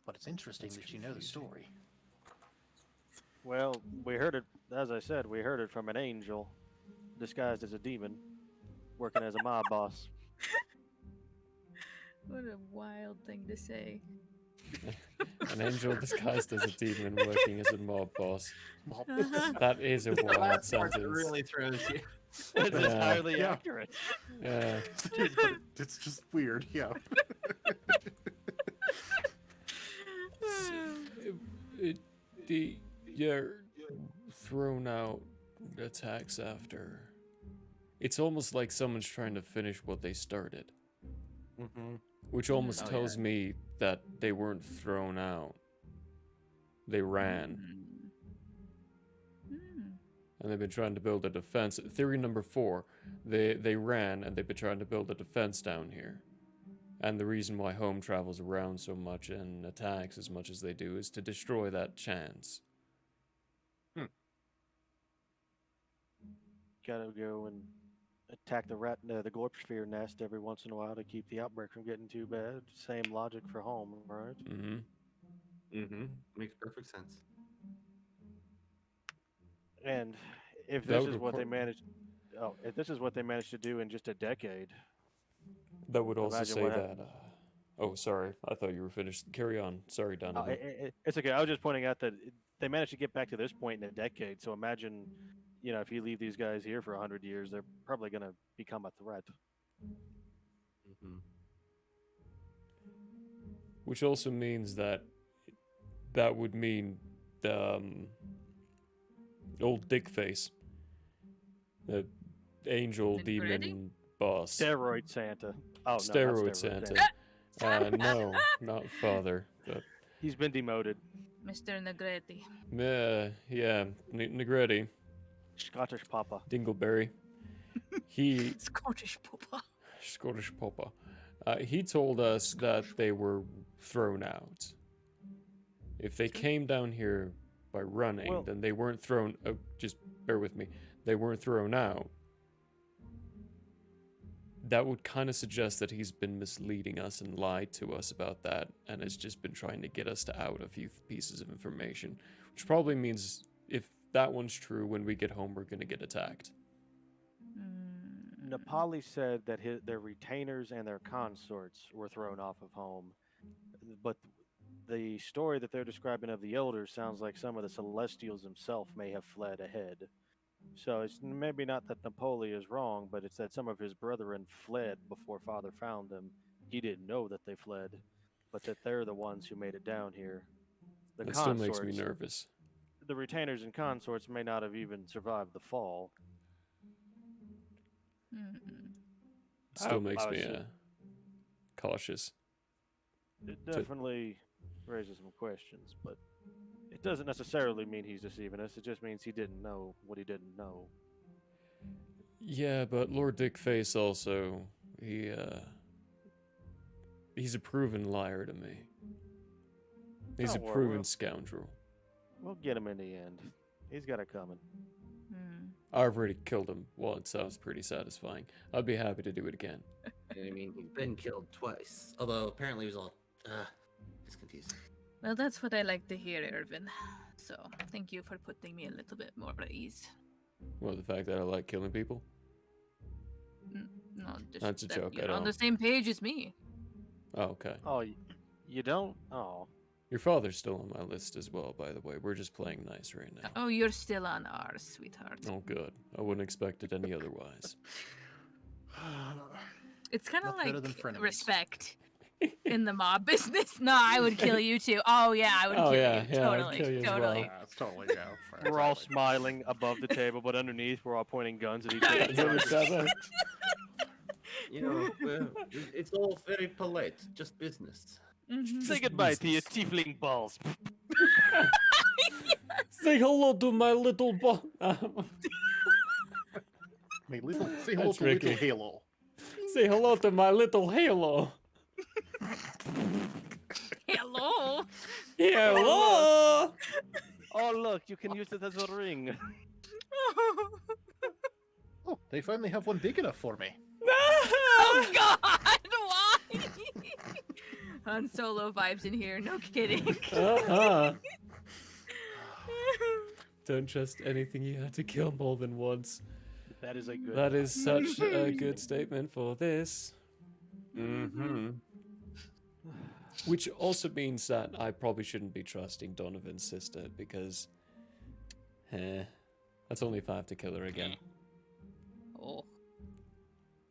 But it's interesting that you know the story. Well, we heard it, as I said, we heard it from an angel disguised as a demon working as a mob boss. What a wild thing to say. An angel disguised as a demon working as a mob boss. Uh-huh. That is a The wild last part sentence. really throws you. It's Yeah. entirely accurate. Yeah. Dude, but it's just weird, yeah. You're thrown out attacks after. It's almost like someone's trying to finish what they started. Mm-hmm. Which almost tells me that they weren't thrown out. They ran. And they've been trying to build a defense. Theory number 4, they ran and they've been trying to build a defense down here. And the reason why home travels around so much and attacks as much as they do is to destroy that chance. Gotta go and attack the Glorpsphere nest every once in a while to keep the outbreak from getting too bad. Same logic for home, right? Mm-hmm. Makes perfect sense. And if That this would is what they require- managed, if this is what they managed to do in just a decade, That would also imagine say what that. Oh, sorry. I thought you were finished. Carry on. Sorry, Donovan. it's okay. I was just pointing out that they managed to get back to this point in a decade. So imagine, if you leave these guys here for 100 years, they're probably going to become a threat. Mm-hmm. Which also means that would mean Old Dick Face. The angel demon boss. Steroid Santa. Oh, no, not Steroid Steroid Santa. No, not father. But he's been demoted. Mr. Negretti. yeah, Negretti. Scottish Papa. Dingleberry. He Scottish Papa. Scottish Papa. He told us that they were thrown out. If they came down here by running, then they weren't thrown. Just bear with me. They weren't thrown out. That would kind of suggest that he's been misleading us and lied to us about that, and has just been trying to get us to out a few pieces of information, which probably means if that one's true, when we get home, we're gonna get attacked. Nepali said that their retainers and their consorts were thrown off of home, but the story that they're describing of the elders sounds like some of the Celestials himself may have fled ahead. So it's maybe not that Napoli is wrong, but it's that some of his brethren fled before Father found them. He didn't know that they fled, but that they're the ones who made it down here. The That still makes me nervous. The retainers and consorts may not have even survived the fall. Still makes me cautious. It definitely raises some questions, but it doesn't necessarily mean he's deceiving us. It just means he didn't know what he didn't know. Yeah, but Lord Dickface also, he's a proven liar to me. He's a proven scoundrel. We'll get him in the end. He's got it coming. I've already killed him once. That was pretty satisfying. I'd be happy to do it again. I mean, he's been killed twice. Although apparently he was all just confused. Well, that's what I like to hear, Irvin. So, thank you for putting me a little bit more at ease. Well, the fact that I like killing people? No, just that's a that joke. you're on the same page as me. Oh, okay. Oh, you don't? Oh. Your father's still on my list as well, by the way. We're just playing nice right now. Oh, you're still on ours, sweetheart. Oh, good. I wouldn't expect it any otherwise. It's kind of Nothing better like than frenemies. Respect in the mob business. No, I would kill you too. Oh yeah, I would kill you. Totally, I'd kill you as totally. well. That's totally We're all smiling above the table, but underneath we're all pointing guns at each other. You know, it's all very polite, just business. Say goodbye to your tiefling balls. Say hello to my little ball. Say hello to little Halo. Say hello to my little Halo. Hello. Hello. Oh look, you can use it as a ring. Oh, they finally have one big enough for me. Oh God, why? Han Solo vibes in here. No kidding. Don't trust anything you have to kill more than once. That is a good. That is such a good statement for this. Which also means that I probably shouldn't be trusting Donovan's sister because, that's only if I have to kill her again. Oh.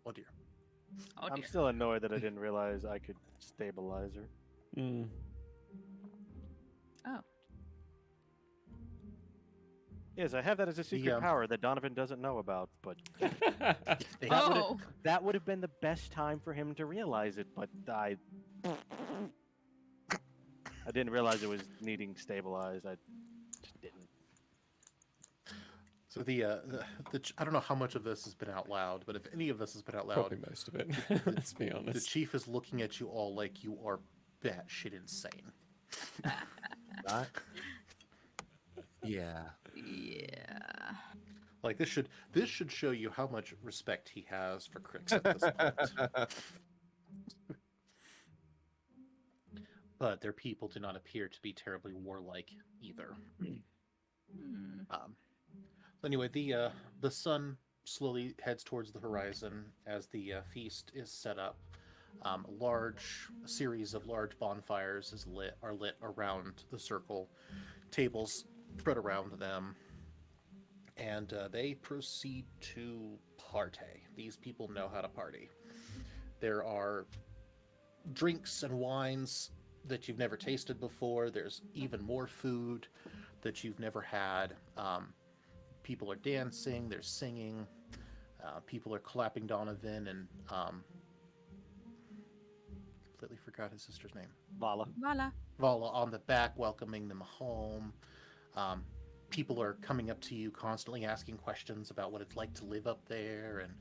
Oh dear. Oh, I'm still annoyed that I didn't realize I could stabilize her. Oh. Yes, I have that as a secret power that Donovan doesn't know about, but Oh. that would have been the best time for him to realize it, but I didn't realize it was needing stabilized. I just didn't. So I don't know how much of this has been out loud, but if any of this has been out loud, Probably most of it. Let's be honest. The chief is looking at you all like you are batshit insane. Right? Yeah. Yeah. Like this should show you how much respect he has for Crix at this point. But their people do not appear to be terribly warlike either. Anyway, the sun slowly heads towards the horizon as the feast is set up. A large series of large bonfires are lit around the circle, tables spread around them, and they proceed to party. These people know how to party. There are drinks and wines that you've never tasted before. There's even more food that you've never had. people are dancing, they're singing, people are clapping Donovan, and completely forgot his sister's name. Vala. Vala on the back, welcoming them home. People are coming up to you, constantly asking questions about what it's like to live up there, and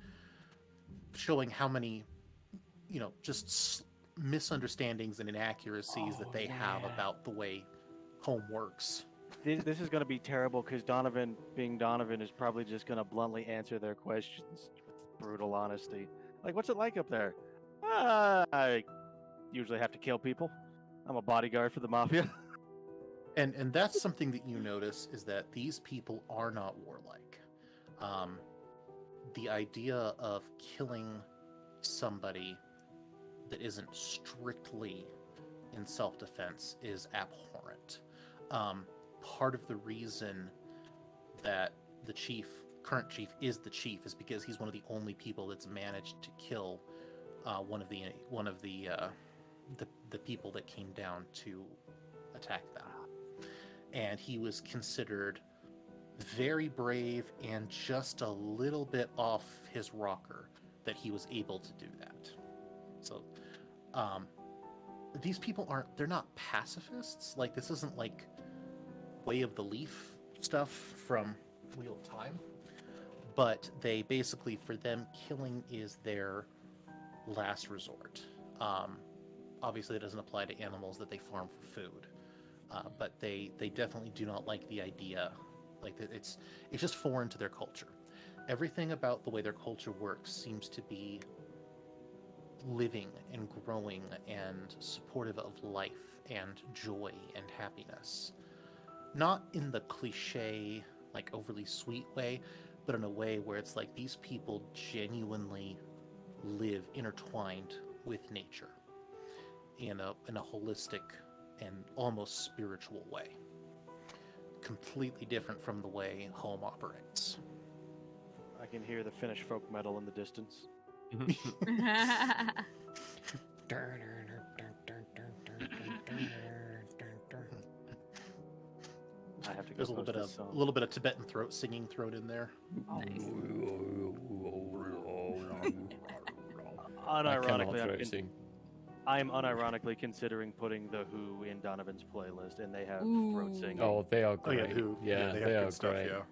showing how many, just misunderstandings and inaccuracies that they have about the way home works. This is going to be terrible because Donovan, being Donovan, is probably just going to bluntly answer their questions with brutal honesty. Like, what's it like up there? I usually have to kill people. I'm a bodyguard for the mafia. And that's something that you notice, is that these people are not warlike. The idea of killing somebody that isn't strictly in self-defense is abhorrent. Part of the reason that the current chief is the chief, is because he's one of the only people that's managed to kill one of the people that came down to attack them. And he was considered very brave and just a little bit off his rocker that he was able to do that. So these people they're not pacifists. Like, this isn't like Way of the Leaf stuff from Wheel of Time, but they basically, for them, killing is their last resort. Obviously it doesn't apply to animals that they farm for food, but they definitely do not like the idea. Like, it's just foreign to their culture. Everything about the way their culture works seems to be living and growing and supportive of life and joy and happiness. Not in the cliche, like, overly sweet way, but in a way where it's like these people genuinely live intertwined with nature in a holistic and almost spiritual way. Completely different from the way home operates. I can hear the Finnish folk metal in the distance. I have to go. There's a little bit of Tibetan singing thrown in there. Unironically, I am unironically considering putting the Who in Donovan's playlist, and they have throat singing. Oh, they are great. Oh, yeah, Who. Yeah, they they have are good stuff, great. yeah.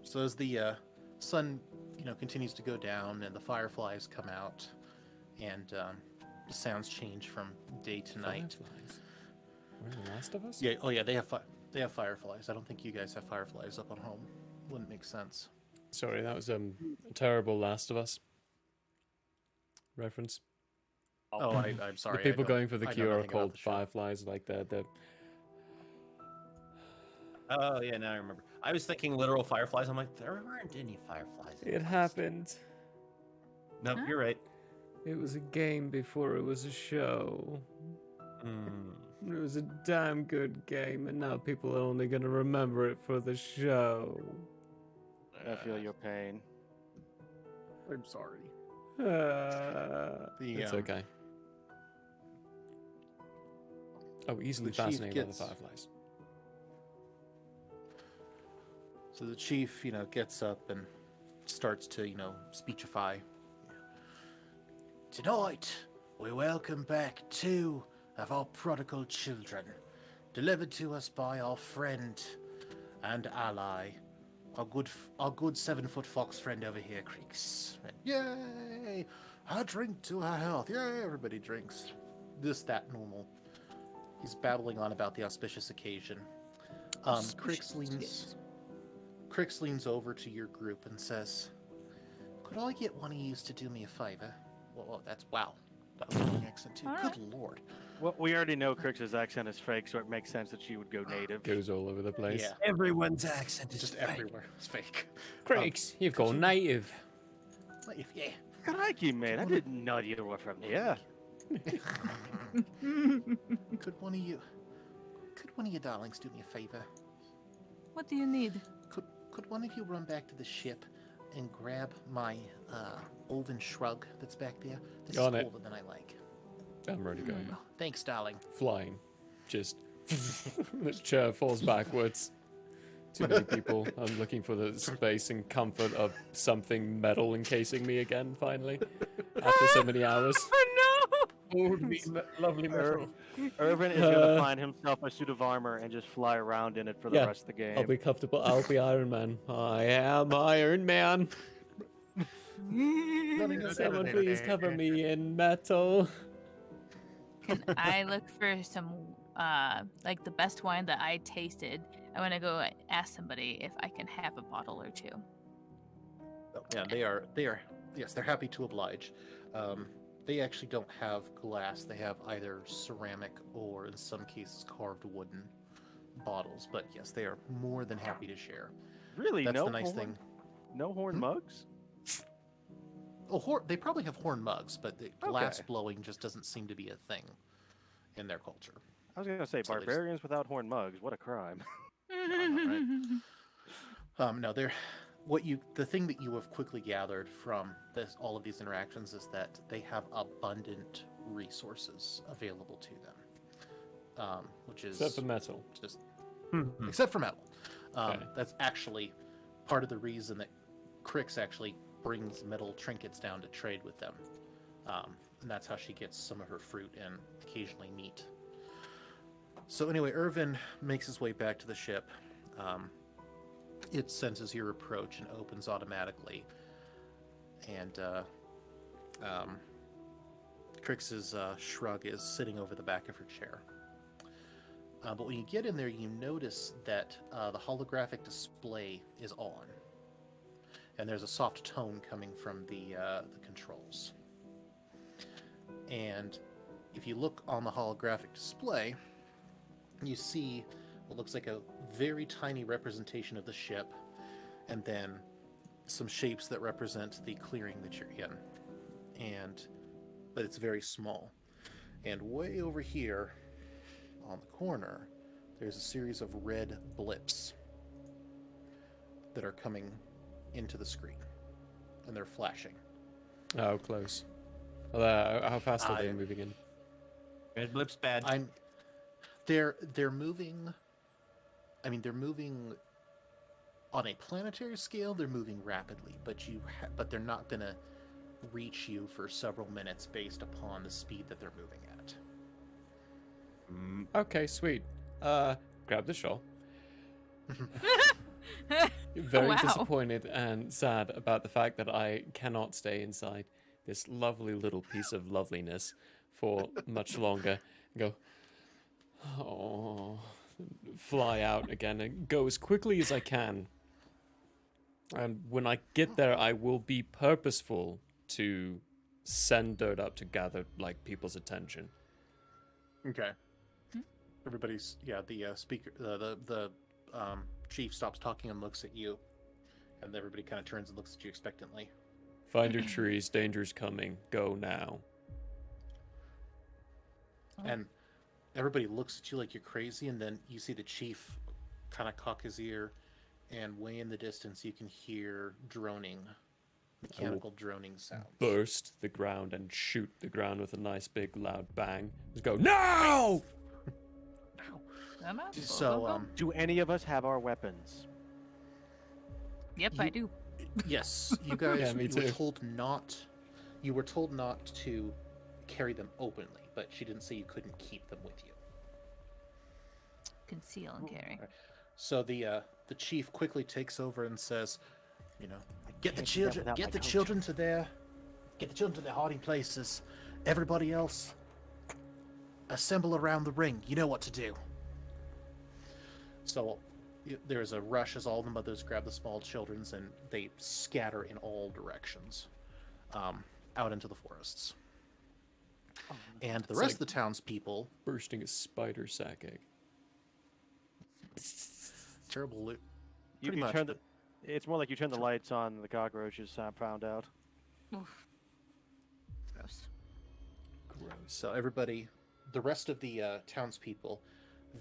So as the sun, continues to go down and the fireflies come out, and the sounds change from day to night. Fireflies? We're The Last of Us? Yeah. Oh, yeah. They have fireflies. I don't think you guys have fireflies up on home. Wouldn't make sense. Sorry, that was a terrible Last of Us reference. Oh, I'm sorry. The people going for the I know cure are nothing about called the show. fireflies, like the Oh yeah, now I remember. I was thinking literal fireflies. I'm like, there aren't any fireflies. It happened. No, you're right. It was a game before it was a show. It was a damn good game, and now people are only going to remember it for the show. I feel your pain. I'm sorry. It's okay. Oh, easily The chief fascinated by the gets- fireflies. So the chief, gets up and starts to, speechify. Tonight, we welcome back 2 of our prodigal children, delivered to us by our friend and ally, our good 7-foot fox friend over here, Creeks. And yay! I drink to our health. Yay! Everybody drinks. This, that, normal. He's babbling on about the auspicious occasion. Crix leans over to your group and says, "Could I get one of you to do me a favor?" Well, wow. That was an accent too. Good lord. Well, we already know Crix's accent is fake, so it makes sense that she would go native. Goes all over the place. Yeah. Everyone's accent is Just fake. everywhere. It's fake. Craigs, you've gone native. Yeah. Crikey, man. I didn't know you were from here. Could one of you darlings do me a favor? What do you need? Could one of you run back to the ship and grab my Olven shrug that's back there? This On is it. colder than I like. I'm already going. Thanks, darling. Flying. Just The chair falls backwards. Too many people. I'm looking for the space and comfort of something metal encasing me again, finally. After so many hours. Lovely metal. Irvin is gonna find himself a suit of armor and just fly around in it for the rest of the game. I'll be comfortable. I'll be Iron Man. I am Iron Man. Someone please cover me in metal. Can I look for some, like the best wine that I tasted? I want to go ask somebody if I can have a bottle or two. Yeah, they are. Yes, they're happy to oblige. They actually don't have glass. They have either ceramic or, in some cases, carved wooden bottles. But yes, they are more than happy to share. Really, That's no the nice horn, thing. No horn mugs. Oh, they probably have horn mugs, but the glass blowing just doesn't seem to be a thing in their culture. I was gonna say So barbarians without horn mugs. What a crime. No, they're the thing that you have quickly gathered from all of these interactions is that they have abundant resources available to them, which is Except for metal. Just except for metal. That's actually part of the reason that Crix actually brings metal trinkets down to trade with them, and that's how she gets some of her fruit and occasionally meat. So anyway, Irvin makes his way back to the ship. It senses your approach and opens automatically. And Crix's shrug is sitting over the back of her chair. But when you get in there, you notice that the holographic display is on. And there's a soft tone coming from the controls. And if you look on the holographic display, you see what looks like a very tiny representation of the ship, and then some shapes that represent the clearing that you're in. But it's very small. And way over here on the corner, there's a series of red blips that are coming into the screen, and they're flashing. Oh, close. How fast are they moving in? Red blips bad. They're moving. I mean, they're moving on a planetary scale. They're moving rapidly, but they're not gonna reach you for several minutes based upon the speed that they're moving at. Okay, sweet. Grab the shawl. Very disappointed and sad about the fact that I cannot stay inside this lovely little piece of loveliness for much longer. Go, fly out again and go as quickly as I can. And when I get there, I will be purposeful to send dirt up to gather people's attention. Okay. Everybody's the speaker, the chief stops talking and looks at you, and everybody kind of turns and looks at you expectantly. Find your trees, danger's coming. Go now. And everybody looks at you like you're crazy, and then you see the chief kind of cock his ear, and way in the distance you can hear droning, mechanical droning sounds. Burst the ground and shoot the ground with a nice big loud bang. Just go, no! So, do any of us have our weapons? Yep, I do. Yes, you guys. Yeah, me too. You were told not to carry them openly, but she didn't say you couldn't keep them with you. Conceal and carry. So the chief quickly takes over and says, get the children to their hiding places. Everybody else, assemble around the ring. You know what to do. So there's a rush as all the mothers grab the small children and they scatter in all directions out into the forests. And the rest of the townspeople... bursting a spider sack egg. Terrible loot. It's more like you turn the lights on and the cockroaches found out. Oof. Gross. So everybody, the rest of the townspeople,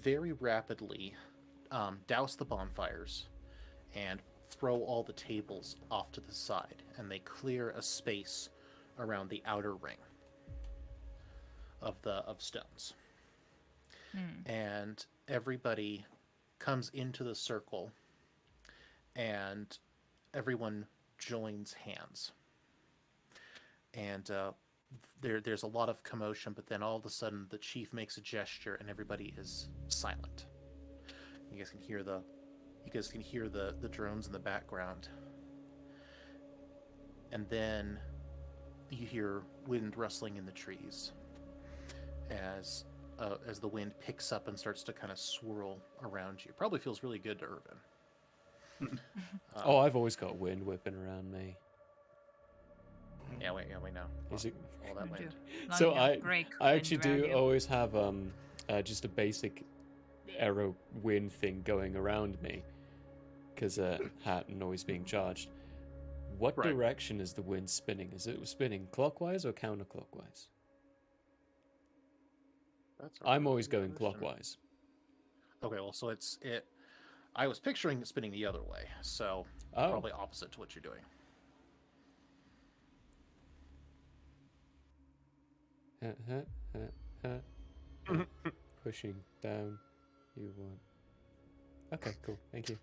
very rapidly douse the bonfires and throw all the tables off to the side, and they clear a space around the outer ring of stones. And everybody comes into the circle and everyone joins hands. And there's a lot of commotion, but then all of a sudden the chief makes a gesture and everybody is silent. You guys can hear the drones in the background. And then you hear wind rustling in the trees as the wind picks up and starts to kind of swirl around you. Probably feels really good to Irvin. Oh, I've always got wind whipping around me. Yeah, we know. Is it? All that wind. So I actually do always have just a basic arrow wind thing going around me because Hatton always being charged. What direction is the wind spinning? Is it spinning clockwise or counterclockwise? I'm always going clockwise. Okay, well, so I was picturing it spinning the other way, so probably opposite to what you're doing. Pushing down. You want. Okay, cool. Thank you.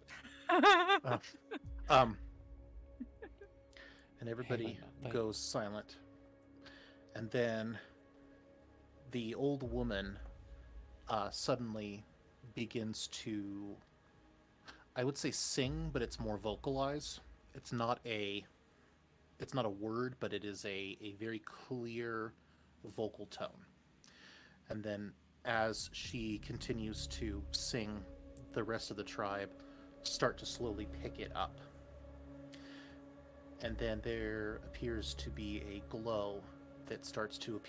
And everybody goes silent. And then the old woman suddenly begins to, I would say sing, but it's more vocalize. It's not a word, but it is a very clear vocal tone. And then as she continues to sing, the rest of the tribe start to slowly pick it up. And then there appears to be a glow that starts to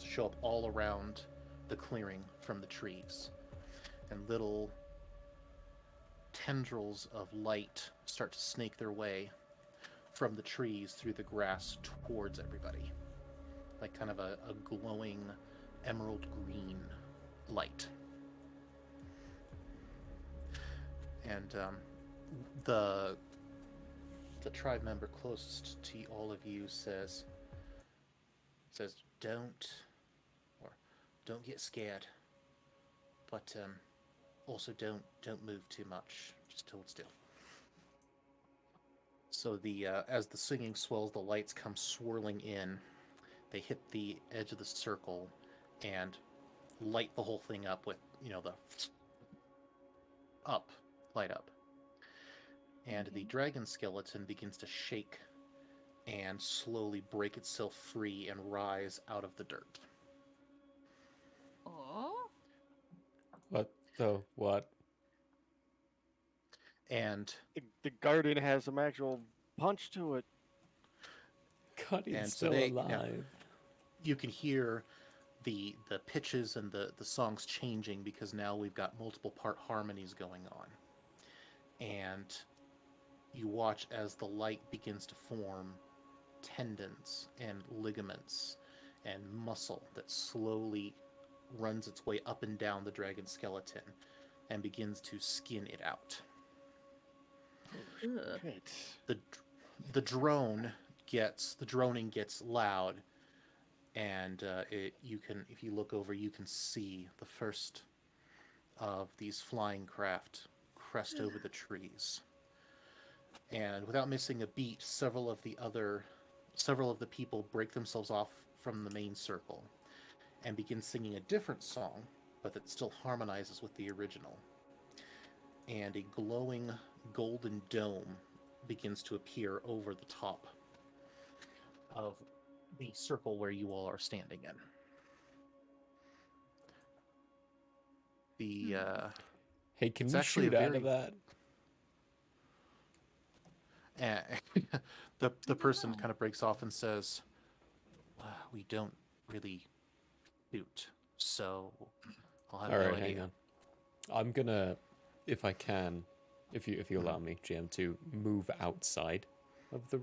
show up all around the clearing from the trees. And little tendrils of light start to snake their way from the trees through the grass towards everybody. Like kind of a glowing emerald green light. And the tribe member closest to all of you says, don't get scared, but also don't move too much. Just hold still. So as the singing swells, the lights come swirling in. They hit the edge of the circle and light the whole thing up with, the light up. And the dragon skeleton begins to shake and slowly break itself free and rise out of the dirt. Oh? What? And the guardian has some actual punch to it. Guardian's still alive. You can hear the pitches and the songs changing because now we've got multiple part harmonies going on. And you watch as the light begins to form tendons and ligaments and muscle that slowly runs its way up and down the dragon skeleton and begins to skin it out. The droning gets loud, and if you look over, you can see the first of these flying craft crest over the trees. And without missing a beat, several of the people break themselves off from the main circle and begin singing a different song, but that still harmonizes with the original. And a glowing golden dome begins to appear over the top of the circle where you all are standing in. Hey, can we shoot out of that? The person kind of breaks off and says, "We don't really shoot, so I'll have no idea." Hang on. I'm gonna, if I can, if you allow me, GM, to move outside of the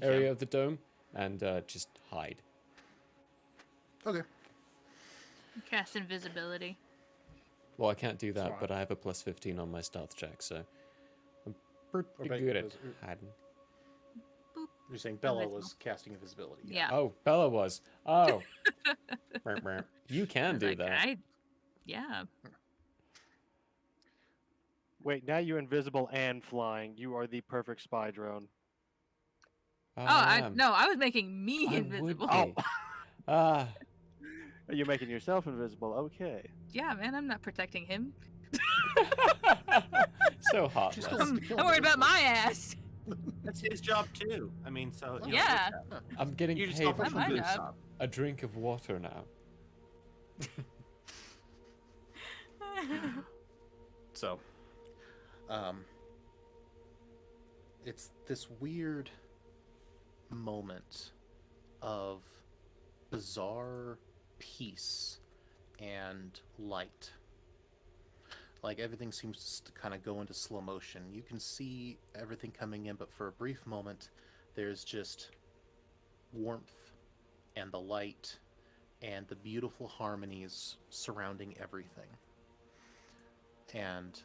area of the dome and just hide. Okay. Cast invisibility. Well, I can't do that, but I have a plus 15 on my stealth check, so I'm pretty good at hiding. You're saying Bella was casting invisibility. Yeah. Oh, Bella was. Oh. You can do like, that. Yeah. Wait, now you're invisible and flying. You are the perfect spy drone. I was making me invisible. Oh, Ah. Are you making yourself invisible? Okay. Yeah, man, I'm not protecting him. So heartless. I'm worried about my ass. That's his job too. I mean, so you know, Yeah. I'm getting You just paid offer for my job. a drink of water now. So, it's this weird moment of bizarre peace and light. Like everything seems to kind of go into slow motion. You can see everything coming in, but for a brief moment, there's just warmth and the light and the beautiful harmonies surrounding everything. And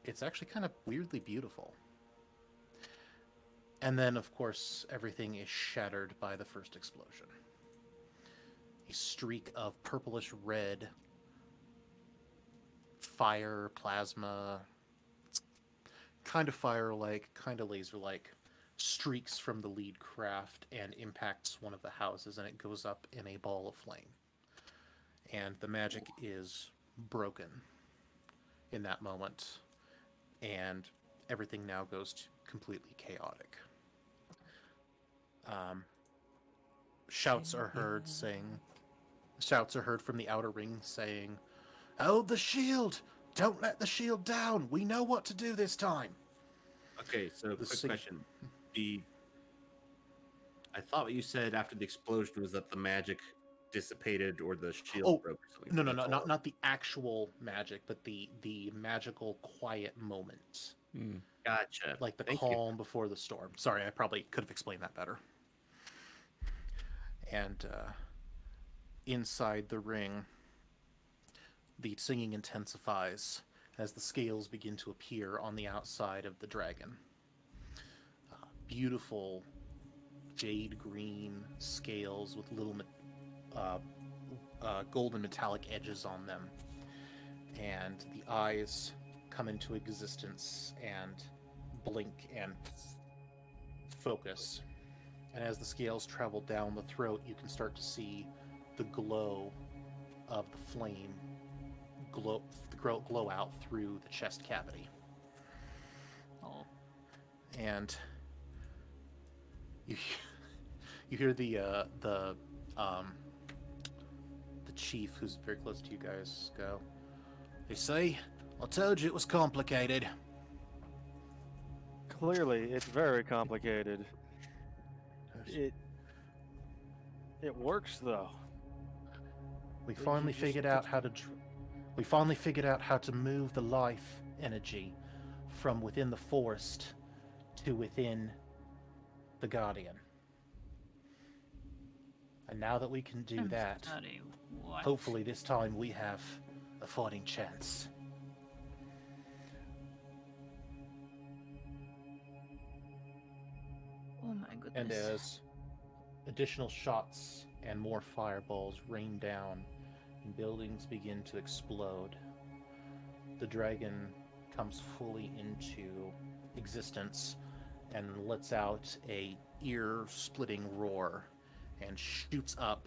it's actually kind of weirdly beautiful. And then, of course, everything is shattered by the first explosion. A streak of purplish red fire, plasma, kind of fire-like, kind of laser-like, streaks from the lead craft and impacts one of the houses, and it goes up in a ball of flame. And the magic is broken in that moment, and everything now goes completely chaotic. Shouts are heard from the outer ring saying, "Hold the shield! Don't let the shield down! We know what to do this time!" Okay, so quick question. I thought what you said after the explosion was that the magic dissipated or the shield broke or something. No, not the actual magic, but the magical quiet moment. Gotcha. Like the Thank calm before the storm. Sorry, I probably could have explained that better. And inside the ring, the singing intensifies as the scales begin to appear on the outside of the dragon. Beautiful jade green scales with little golden metallic edges on them. And the eyes come into existence and blink and focus. And as the scales travel down the throat, you can start to see the glow of the flame glow out through the chest cavity. Oh. And you hear the chief, who's very close to you guys, go, "You see, I told you it was complicated." Clearly, it's very complicated. It works though. We finally figured out how to move the life energy from within the forest to within the Guardian. And now that we can do that, hopefully this time we have a fighting chance. Oh my goodness. And as additional shots and more fireballs rain down and buildings begin to explode, the dragon comes fully into existence and lets out a ear-splitting roar and shoots up,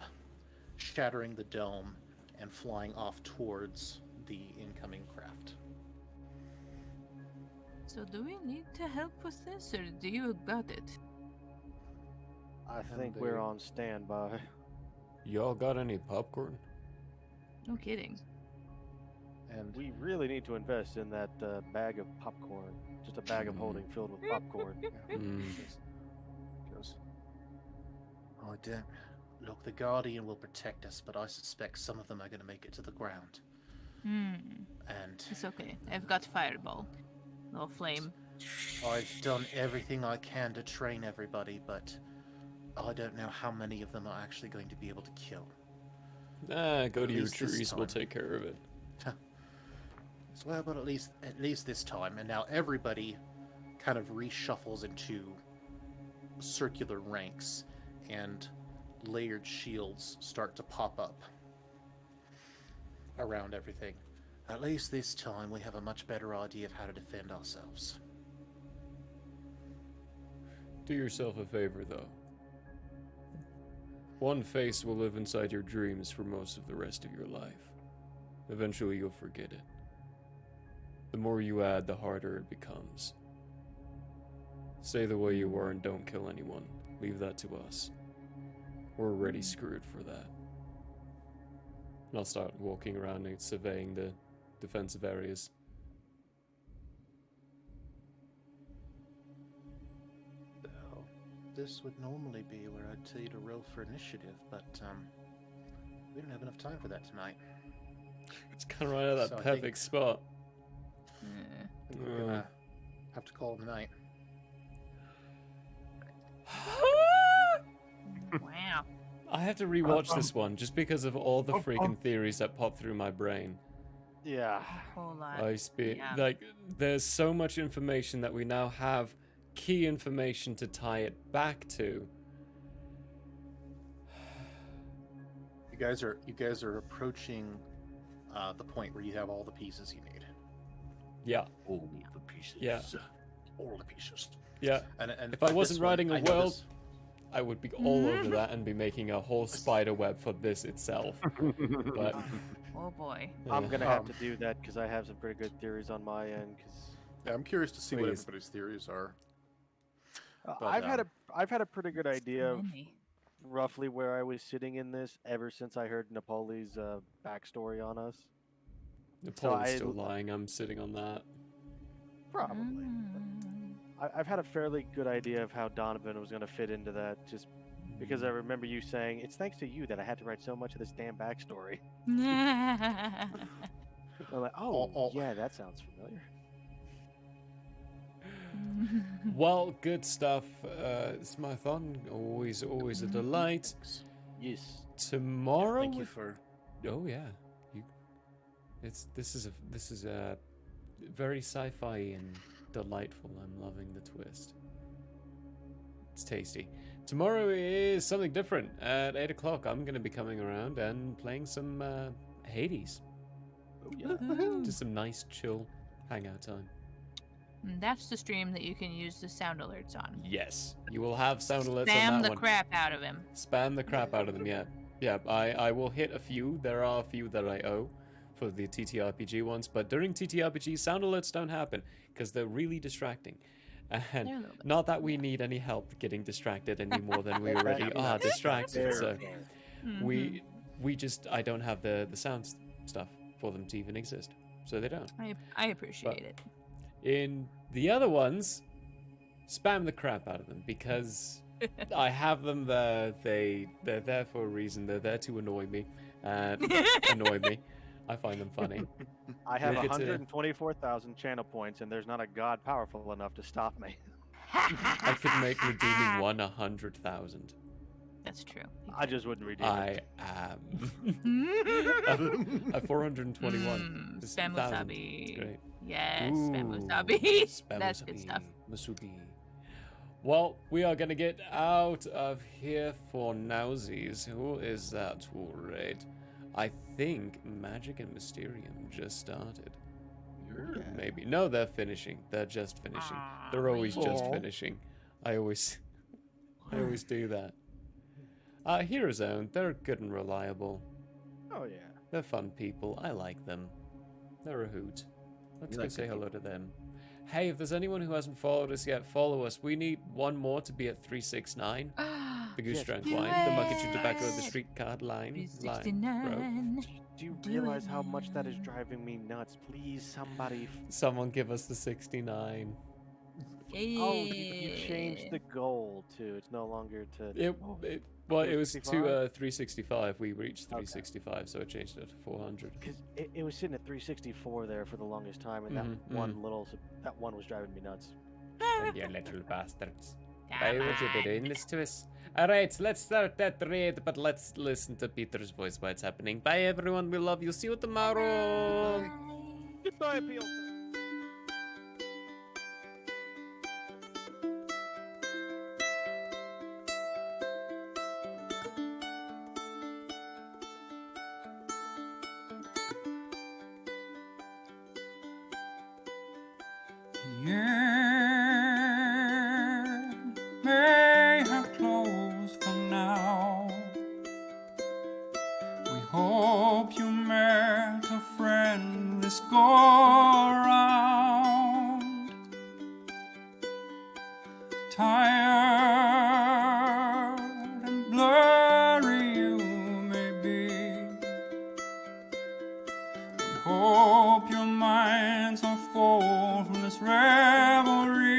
shattering the dome and flying off towards the incoming craft. So do we need to help with this, or do you got it? I think we're on standby. Y'all got any popcorn? No kidding. And we really need to invest in that bag of popcorn. Just a bag of holding filled with popcorn. Goes, "I don't. Look, the Guardian will protect us, but I suspect some of them are going to make it to the ground." And it's okay. I've got fireball. No flame. I've done everything I can to train everybody, but I don't know how many of them are actually going to be able to kill. Go to your least this trees, we'll time. take care of it. Well, but at least this time. And now everybody kind of reshuffles into circular ranks, and layered shields start to pop up. around everything. At least this time we have a much better idea of how to defend ourselves. Do yourself a favor, though. One face will live inside your dreams for most of the rest of your life. Eventually you'll forget it. The more you add, the harder it becomes. Stay the way you are and don't kill anyone. Leave that to us. We're already screwed for that. And I'll start walking around and surveying the defensive areas. So, this would normally be where I'd tell you to roll for initiative, but we don't have enough time for that tonight. It's kind of right at that So I perfect think- spot. I think we're gonna have to call it a night. Wow. I have to rewatch this one just because of all the freaking theories that pop through my brain. Yeah. A whole lot. Yeah. Like, there's so much information that we now have key information to tie it back to. You guys are approaching the point where you have all the pieces you need. Yeah. All the pieces. Yeah. All the pieces. Yeah. And if I this wasn't one, writing a I know world, this- I would be all over that and be making a whole spider web for this itself. But Oh boy. I'm gonna have to do that because I have some pretty good theories on my end. Cause Yeah, I'm curious to see what Please. everybody's theories are. But, I've had a pretty good idea of Many. roughly where I was sitting in this ever since I heard Napoli's backstory on us. Napoleon's still lying. I'm sitting on that. Probably. I've had a fairly good idea of how Donovan was going to fit into that, just because I remember you saying, it's thanks to you that I had to write so much of this damn backstory. I'm like, oh, yeah, that sounds familiar. Well, good stuff. It's my fun. Always a delight. Yes. Tomorrow. Thank you for. Oh yeah. This is a very sci-fi and delightful. I'm loving the twist. It's tasty. Tomorrow is something different. At 8 o'clock, I'm going to be coming around and playing some Hades. Oh, yeah. Just some nice, chill hangout time. And that's the stream that you can use the sound alerts on. Yes, you will have sound alerts on Spam that the one. crap out of him. Spam the crap out of them, yeah. Yeah, I will hit a few. There are a few that I owe for the TTRPG ones, but during TTRPG, sound alerts don't happen because they're really distracting. And not that we need any help getting distracted any more than we already are distracted. So we just, I don't have the sound stuff for them to even exist. So they don't. I appreciate it. In the other ones, spam the crap out of them because I have them there. They're there for a reason. They're there to annoy me. Annoy me. I find them funny. I have We'll get to- 124,000 channel points, and there's not a god powerful enough to stop me. I could make redeeming one 100,000. That's true. I just wouldn't redeem I it. am. At 421. It's Spam 1,000. wasabi. It's great. Yes, Ooh, spam wasabi. spam That's wasabi, good stuff. Masubi. Well, we are gonna get out of here for nowsies. Who is that? All right. I think Magic and Mysterium just started. Maybe. No, they're finishing. They're just finishing. They're always just finishing. I always do that. Hero Zone, they're good and reliable. Oh, yeah. They're fun people. I like them. They're a hoot. Let's You go like say good hello to them. Hey, if there's anyone who hasn't followed us yet, follow us. We need one more to be at 369. The Goose Yes, Drunk please. Wine, the Mucket Chew Tobacco, the Street Card Line. Road. 369. Do you realize how much that is driving me nuts? Please, somebody. Someone give us the 69. Oh, you changed the goal too. It's no longer to. It was to 365? 365. We reached 365, so I changed it to 400. Because it was sitting at 364 there for the longest time, and that one was driving me nuts. You little bastards. Why would you be doing this to us? Alright, let's start that raid, but let's listen to Peter's voice while it's happening. Bye everyone, we love you. See you tomorrow. Goodbye, Peel. end may have closed for now. We hope you met a friend this go around. Tired and blurry you may be. We hope your minds are full from this revelry.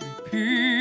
Repeat